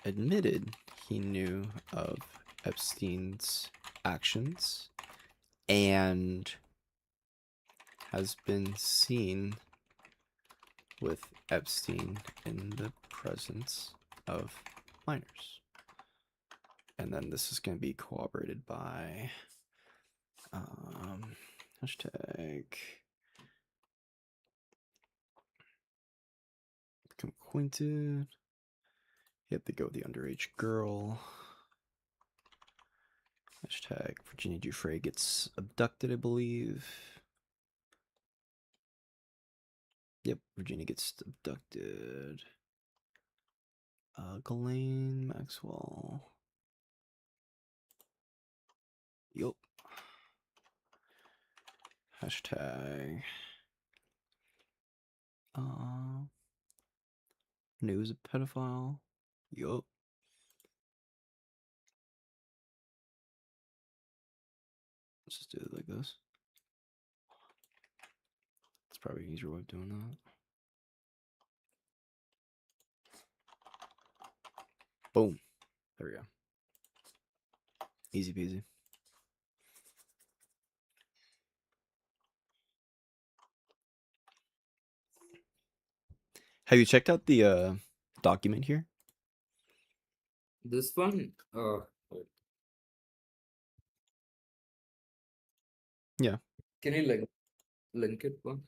admitted he knew of Epstein's actions and has been seen with Epstein in the presence of minors. And then this is going to be corroborated by hashtag become acquainted. You have to go with the underage girl. Hashtag Virginia Giuffre gets abducted, I believe. Yep, Virginia gets abducted. Ghislaine Maxwell. Yup. Hashtag news a pedophile. Yup. Let's just do it like this. It's probably an easier way of doing that. Boom. There we go. Easy peasy. Have you checked out the document here? This one, Yeah. can you link it one?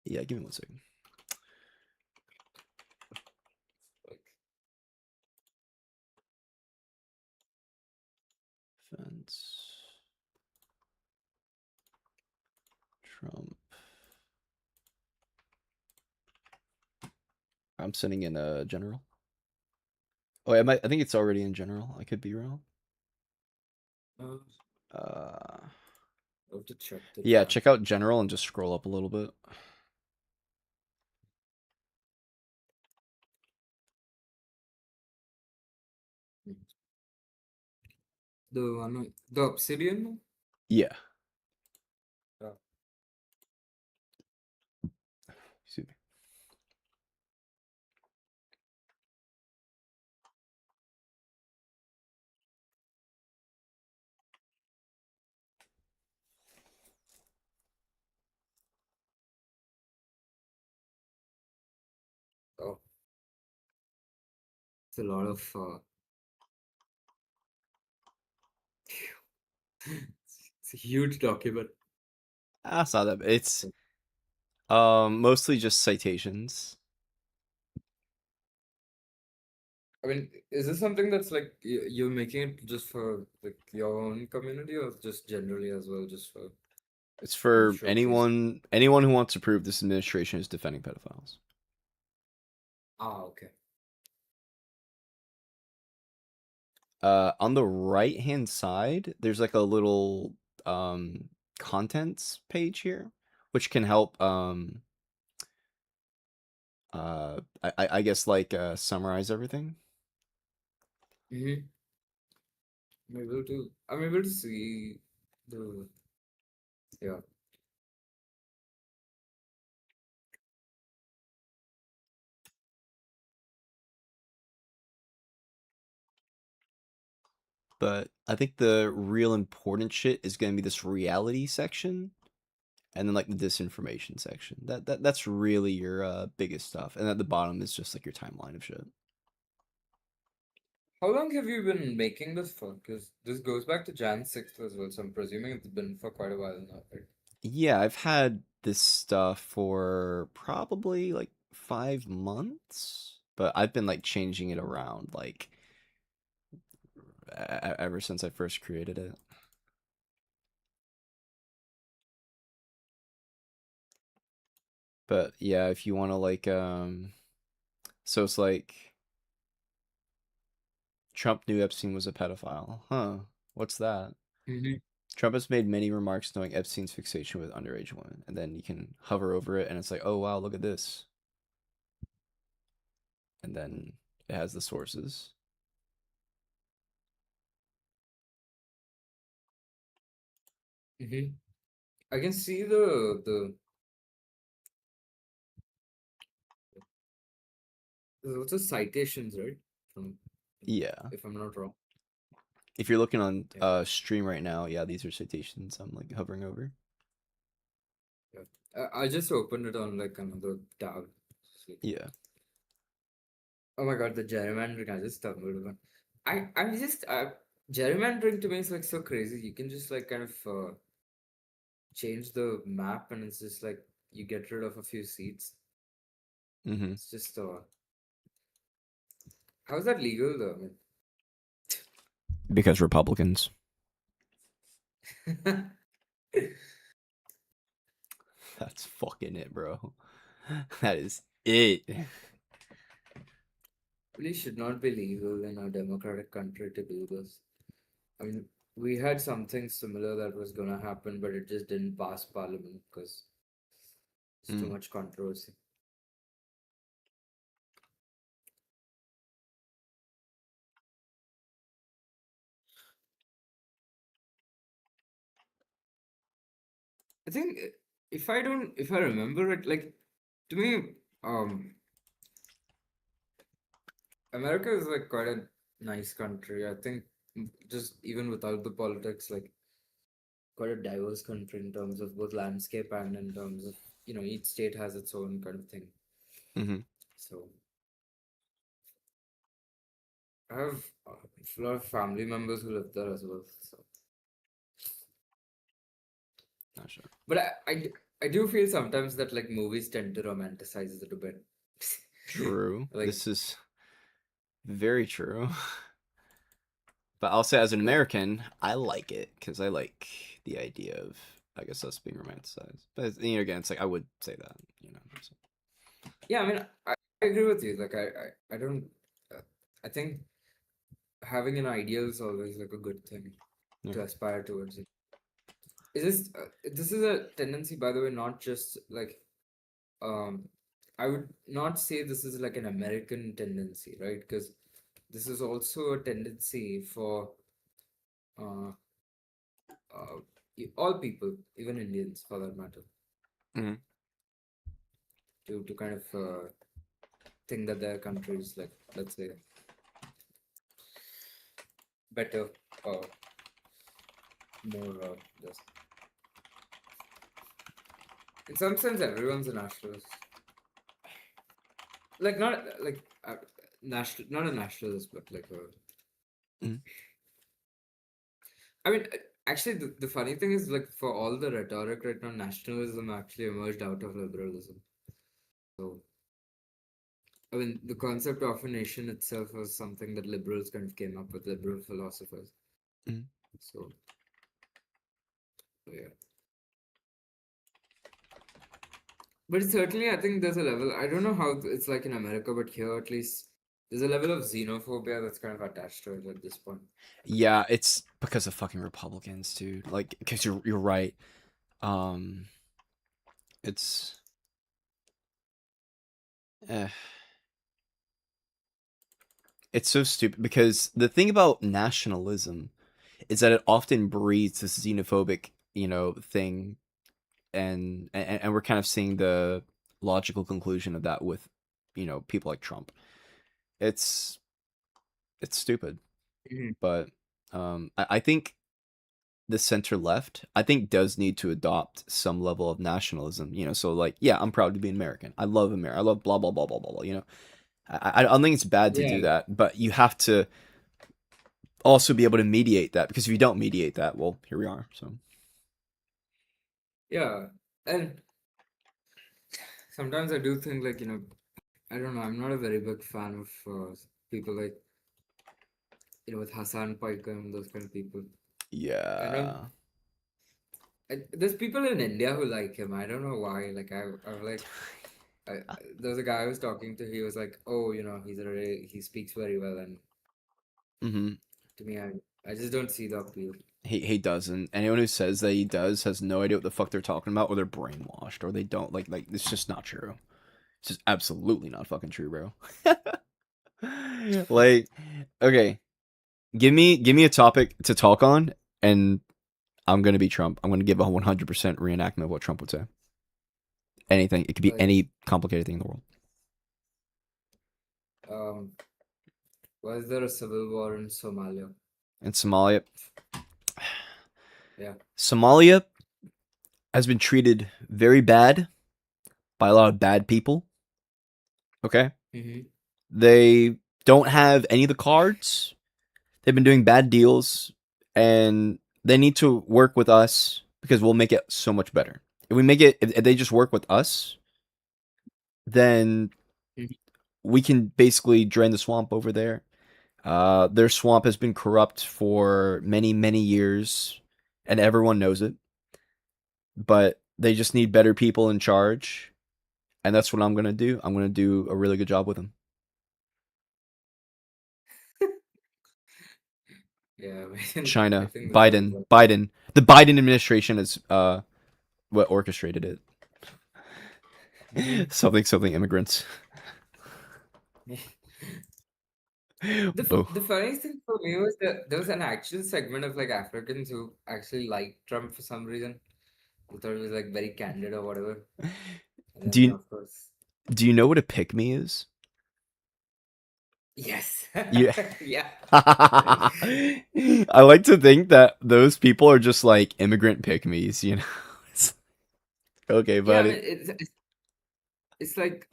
Yeah, give me 1 second. Fence. Trump. I'm sending in a general. Oh, I think it's already in general. I could be wrong. I have to check the Yeah, chat. check out general and just scroll up a little bit. The one, the obsidian one? Yeah. Yeah. Excuse me. Oh. It's a lot of it's a huge document. I saw that. It's mostly just citations. I mean, is this something that's like you're making it just for like your own community or just generally as well, just for It's for showcase? anyone who wants to prove this administration is defending pedophiles. Ah, okay. On the right hand side, there's like a little contents page here, which can help I guess like summarize everything. Mm-hmm. I'm able to see the yeah. But I think the real important shit is going to be this reality section, and then like the disinformation section. That's really your biggest stuff, and at the bottom is just like your timeline of shit. How long have you been making this for? Because this goes back to Jan 6th as well, so I'm presuming it's been for quite a while now, right? Yeah, I've had this stuff for probably like 5 months, but I've been like changing it around like ever since I first created it. But yeah, if you want to like so it's like Trump knew Epstein was a pedophile. Huh. What's that? Mm-hmm. Trump has made many remarks knowing Epstein's fixation with underage women, and then you can hover over it and it's like, "Oh wow, look at this." And then it has the sources. Mm-hmm. I can see the there's also citations, right? From, Yeah. if I'm not wrong. If you're looking on Yeah. stream right now, yeah, these are citations I'm like hovering over. Yeah. I just opened it on like another tab. Yeah. Oh my god, the gerrymandering! I just stumbled upon. I'm just gerrymandering to me is like so crazy. You can just like kind of change the map, and it's just like you get rid of a few seats. Mm-hmm. It's just how is that legal though? Because Republicans. That's fucking it, bro. That is it. Really should not be legal in a democratic country to do this. I mean, we had something similar that was gonna happen, but it just didn't pass parliament because it's too much controversy. I think if I remember it, like to me, America is like quite a nice country. I think just even without the politics, like quite a diverse country in terms of both landscape and in terms of each state has its own kind of thing. Mm-hmm. So I have a lot of family members who live there as well. So. Not sure. But I do feel sometimes that like movies tend to romanticize it a bit. True. Like, this is very true. But I'll say as an American, I like it because I like the idea of, I guess, us being romanticized. But again, it's like I would say that, So. Yeah, I mean, I agree with you. Like, I don't. I think having an ideal is always like a good thing to aspire towards. It. This is a tendency, by the way, not just like I would not say this is like an American tendency, right? Because this is also a tendency for all people, even Indians for that matter, Mm-hmm. to kind of think that their country is like, let's say, better or more just. In some sense, everyone's a nationalist. Like not like national, not a nationalist, but like a. Mm-hmm. I mean, actually, the funny thing is, like, for all the rhetoric right now, nationalism actually emerged out of liberalism. So, I mean, the concept of a nation itself was something that liberals kind of came up with, liberal philosophers. Mm-hmm. So, yeah. But certainly, I think there's a level, I don't know how it's like in America, but here at least, there's a level of xenophobia that's kind of attached to it at this point. Yeah, it's because of fucking Republicans, dude. Like, because you're right. It's. It's so stupid because the thing about nationalism is that it often breeds this xenophobic, thing, and we're kind of seeing the logical conclusion of that with, people like Trump. It's stupid, but I think the center left, I think, does need to adopt some level of nationalism. So like, yeah, I'm proud to be an American. I love America. I love blah blah blah blah blah blah. I don't think it's bad to do that, but you have to also be able to mediate that, because if you don't mediate that, well, here we are. So yeah, and sometimes I do think like I don't know, I'm not a very big fan of people like with Hassan Paika and those kind of people. Yeah. There's people in India who like him. I don't know why. Like I've like there was a guy I was talking to. He was like, "Oh, he speaks very well," and Mm-hmm. to me, I just don't see the appeal. He doesn't. Anyone who says that he does has no idea what the fuck they're talking about, or they're brainwashed, or they don't like it's just not true. It's just absolutely not fucking true, bro. Like, okay, give me a topic to talk on, and I'm gonna be Trump. I'm gonna give a 100% reenactment of what Trump would say. Anything. It could be Like, any complicated thing in the world. Was there a civil war in Somalia? In Somalia, Yeah. Somalia has been treated very bad by a lot of bad people. Okay? Mhm. They don't have any of the cards. They've been doing bad deals, and they need to work with us because we'll make it so much better. If they just work with us, then we can basically drain the swamp over there. Their swamp has been corrupt for many, many years, and everyone knows it. But they just need better people in charge, and that's what I'm gonna do. I'm gonna do a really good job with them. Yeah, I China, think this is Biden. The Biden administration is what orchestrated it. Mhm. Something immigrants. Oh. The funny thing for me was that there was an actual segment of like Africans who actually liked Trump for some reason. Who thought he was like very candid or whatever. And Do then you of course, do you know what a pick me is? yes, Yeah. yeah. I like to think that those people are just like immigrant pick me's, you know. It's okay, Yeah, I buddy. mean it's like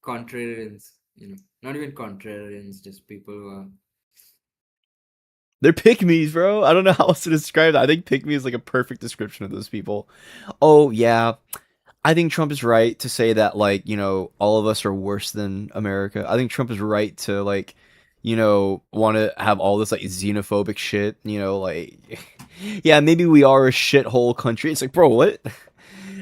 contrarians. Not even contrarians, just people who are. They're pick me's, bro. I don't know how else to describe that. I think pick me is like a perfect description of those people. Oh yeah, I think Trump is right to say that, like, all of us are worse than America. I think Trump is right to, like, want to have all this, like, xenophobic shit, like, yeah, maybe we are a shithole country. It's like, bro, what?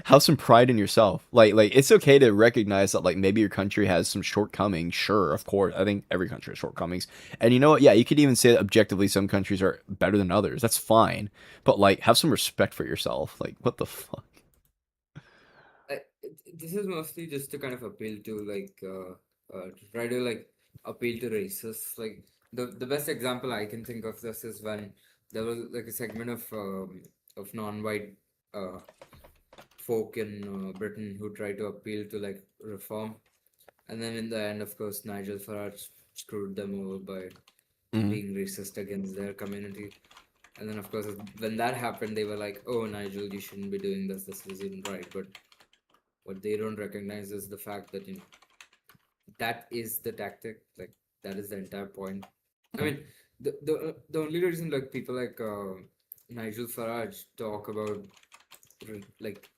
Have some pride in yourself. Like it's okay to recognize that, like, maybe your country has some shortcomings. Sure, of course. I think every country has shortcomings. And you know what? Yeah, you could even say that objectively some countries are better than others. That's fine. But, like, have some respect for yourself. Like, what the fuck? This is mostly just to kind of appeal to like to try to like appeal to racists. Like the best example I can think of this is when there was like a segment of non-white folk in Britain who tried to appeal to like reform, and then in the end, of course, Nigel Farage screwed them over by being racist against their community. And then, of course, when that happened, they were like, "Oh, Nigel, you shouldn't be doing this. This isn't right." But what they don't recognize is the fact that that is the tactic. Like that is the entire point. I mean, the only reason like people like Nigel Farage like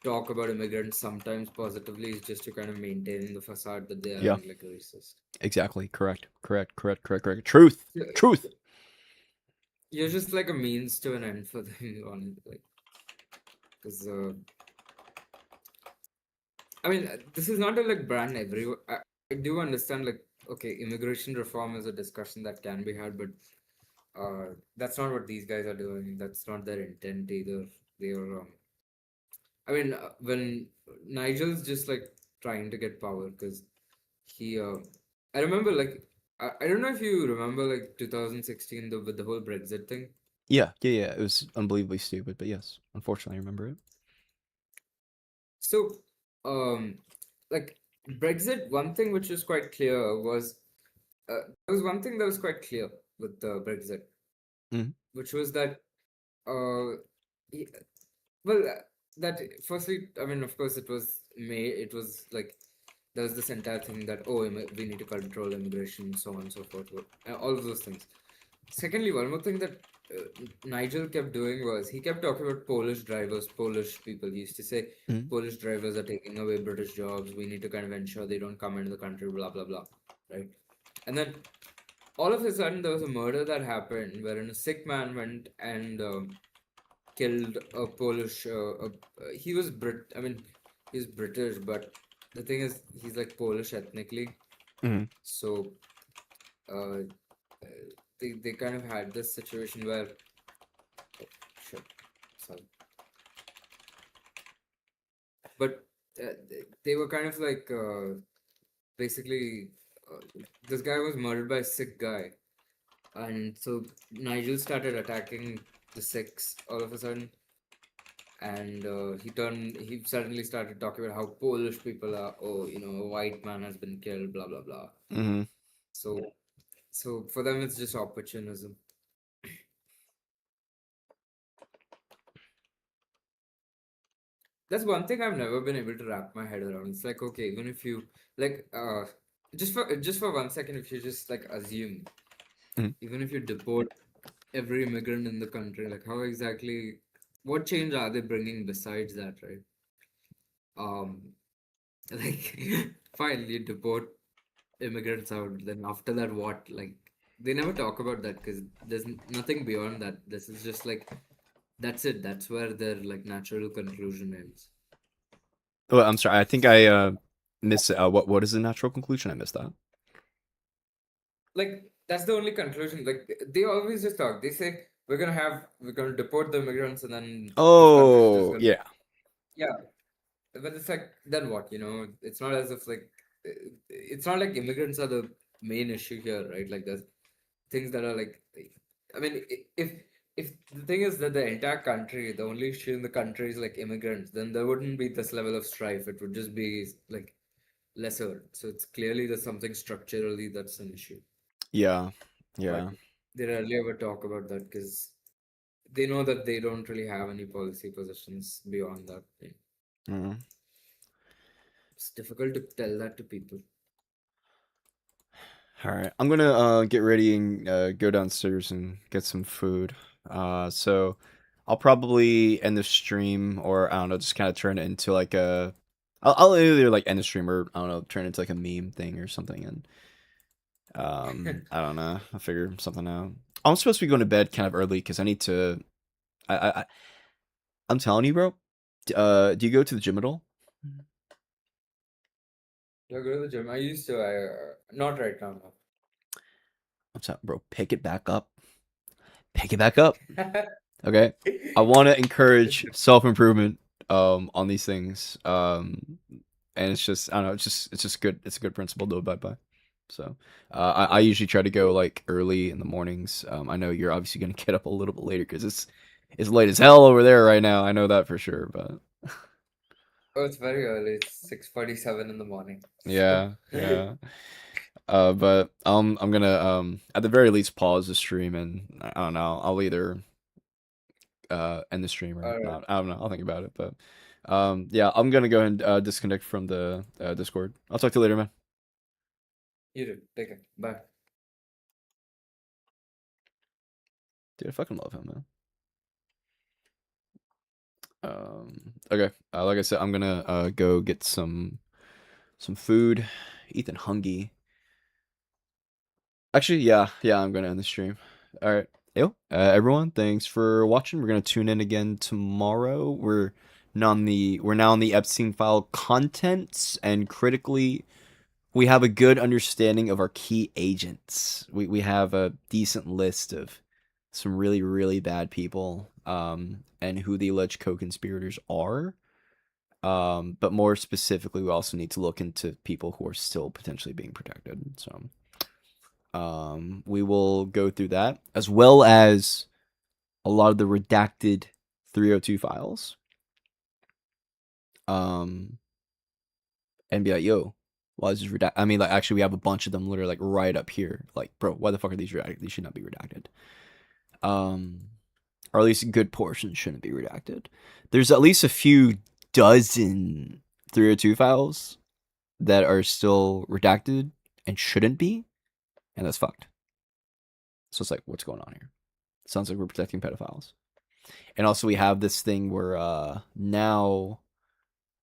talk about immigrants sometimes positively is just to kind of maintain the facade that they Yeah. aren't like a racist. Exactly. Correct. Truth. Yeah. Truth. You're just like a means to an end for them, on like, because I mean, this is not to like brand everyone. I do understand like okay, immigration reform is a discussion that can be had, but that's not what these guys are doing. That's not their intent either. They are. I mean, when Nigel's just like trying to get power because he. I remember like I don't know if you remember like 2016 with the whole Brexit thing. Yeah. It was unbelievably stupid, but yes, unfortunately, I remember it. So, like Brexit, one thing which was quite clear was there was one thing that was quite clear with Brexit, which was that, y- well, that firstly, I mean, of course, it was like there was this entire thing that we need to control immigration, so on and so forth, all of those things. Secondly, one more thing that Nigel kept doing was he kept talking about Polish drivers, Polish people. He used to say Polish drivers are taking away British jobs. We need to kind of ensure they don't come into the country, blah, blah, blah. Right? And then all of a sudden there was a murder that happened wherein a sick man went and killed a Polish. He was I mean, he's British, but the thing is, he's like Polish ethnically. Mhm. So, uh, they kind of had this situation where, oh, shit, sorry. But they were kind of like basically this guy was murdered by a Sikh guy, and so Nigel started attacking the Sikhs all of a sudden, and he suddenly started talking about how Polish people are, oh, you know, a white man has been killed, blah blah blah. Mm-hmm. So for them it's just opportunism. That's one thing I've never been able to wrap my head around. It's like, okay, even if you like just for 1 second, if you just like assume, Mhm. even if you deport every immigrant in the country, like how exactly, what change are they bringing besides that, right? Like fine, you deport immigrants out, then after that what? Like they never talk about that because there's nothing beyond that. This is just like that's it. That's where their like natural conclusion ends. Oh, I'm sorry. I think I missed what is the natural conclusion? I missed that. Like that's the only conclusion. Like they always just talk. They say we're gonna deport the immigrants and then this country's just Oh, gonna, yeah. yeah. But it's like then what? You know, it's not as if like it's not like immigrants are the main issue here, right? Like there's things that are like, I mean, if the thing is that the entire country, the only issue in the country is like immigrants, then there wouldn't be this level of strife. It would just be like lesser. So it's clearly there's something structurally that's an issue. Yeah. But Yeah. they rarely ever talk about that because they know that they don't really have any policy positions beyond that thing. Mhm. It's difficult to tell that to people. All right, I'm gonna get ready and go downstairs and get some food. So I'll probably end the stream, or I don't know, just kind of turn it into like a. I'll either like end the stream or I don't know, turn it into like a meme thing or something, and I don't know, I'll figure something out. I'm supposed to be going to bed kind of early because I need to. I'm telling you, bro. Do you go to the gym at all? Do I go to the gym? I used to. Not right now. No. I'm telling, bro. Pick it back up. Pick it back up. Okay, I want to encourage self improvement on these things and it's just I don't know, it's just good, it's a good principle to abide by. So I usually try to go like early in the mornings. I know you're obviously gonna get up a little bit later because it's late as hell over there right now. I know that for sure, but Oh, it's very early. It's 6:47 in the morning. yeah, yeah. But I'm gonna at the very least pause the stream and I don't know, I'll either end the stream or All right. not. I don't know. I'll think about it. But yeah, I'm gonna go ahead and disconnect from the Discord. I'll talk to you later, man. You do. Take it. Bye. Dude, I fucking love him, man. Okay. Like I said, I'm gonna go get some food. Ethan hungry. Actually, yeah, I'm gonna end the stream. All right. Yo, everyone, thanks for watching. We're gonna tune in again tomorrow. We're now on the Epstein file contents, and critically, we have a good understanding of our key agents. We have a decent list of some really, really bad people, and who the alleged co-conspirators are. But more specifically, we also need to look into people who are still potentially being protected. So, we will go through that, as well as a lot of the redacted 302 files. And be like, yo, why is this redacted? I mean, like, actually, we have a bunch of them literally, like, right up here. Like, bro, why the fuck are these redacted? These should not be redacted. Or at least a good portion shouldn't be redacted. There's at least a few dozen 302 files that are still redacted and shouldn't be, and that's fucked. So it's like, what's going on here? Sounds like we're protecting pedophiles. And also we have this thing where now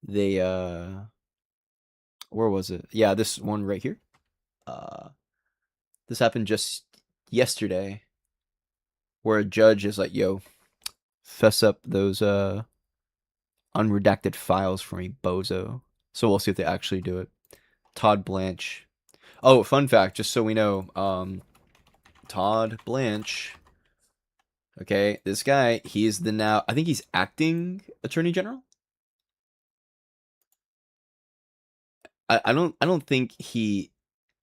they where was it? Yeah, this one right here. This happened just yesterday, where a judge is like, yo, fess up those unredacted files from a bozo. So we'll see if they actually do it. Todd Blanche. Oh, fun fact, just so we know, Todd Blanche. Okay, this guy, he's the now, I think he's acting Attorney General. I don't think he,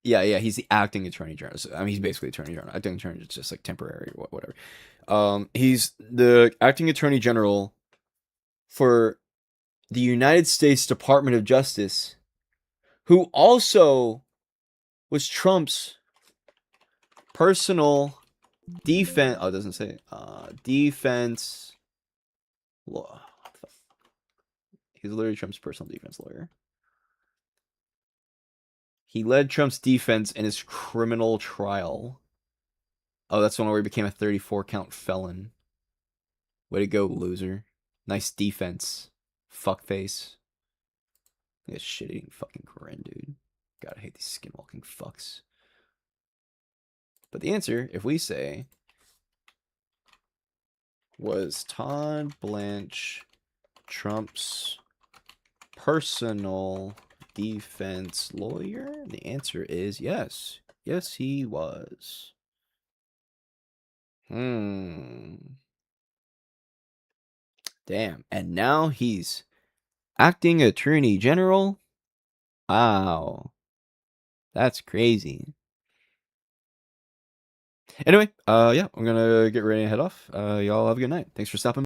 yeah, he's the acting Attorney General. So, I mean, he's basically Attorney General. Acting Attorney is just like temporary, whatever. He's the acting Attorney General for the United States Department of Justice, who also was Trump's personal defense. Oh, it doesn't say defense law. He's literally Trump's personal defense lawyer. He led Trump's defense in his criminal trial. Oh, that's the one where he became a 34-count felon. Way to go, loser. Nice defense. Fuckface. Look at shit-eating fucking Corinne, dude. God, I hate these skinwalking fucks. But the answer, if we say, was Todd Blanche Trump's personal defense lawyer? The answer is yes. Yes, he was. Damn. And now he's acting Attorney General? Wow. That's crazy. Anyway, yeah, I'm gonna get ready to head off. Y'all have a good night. Thanks for stopping by.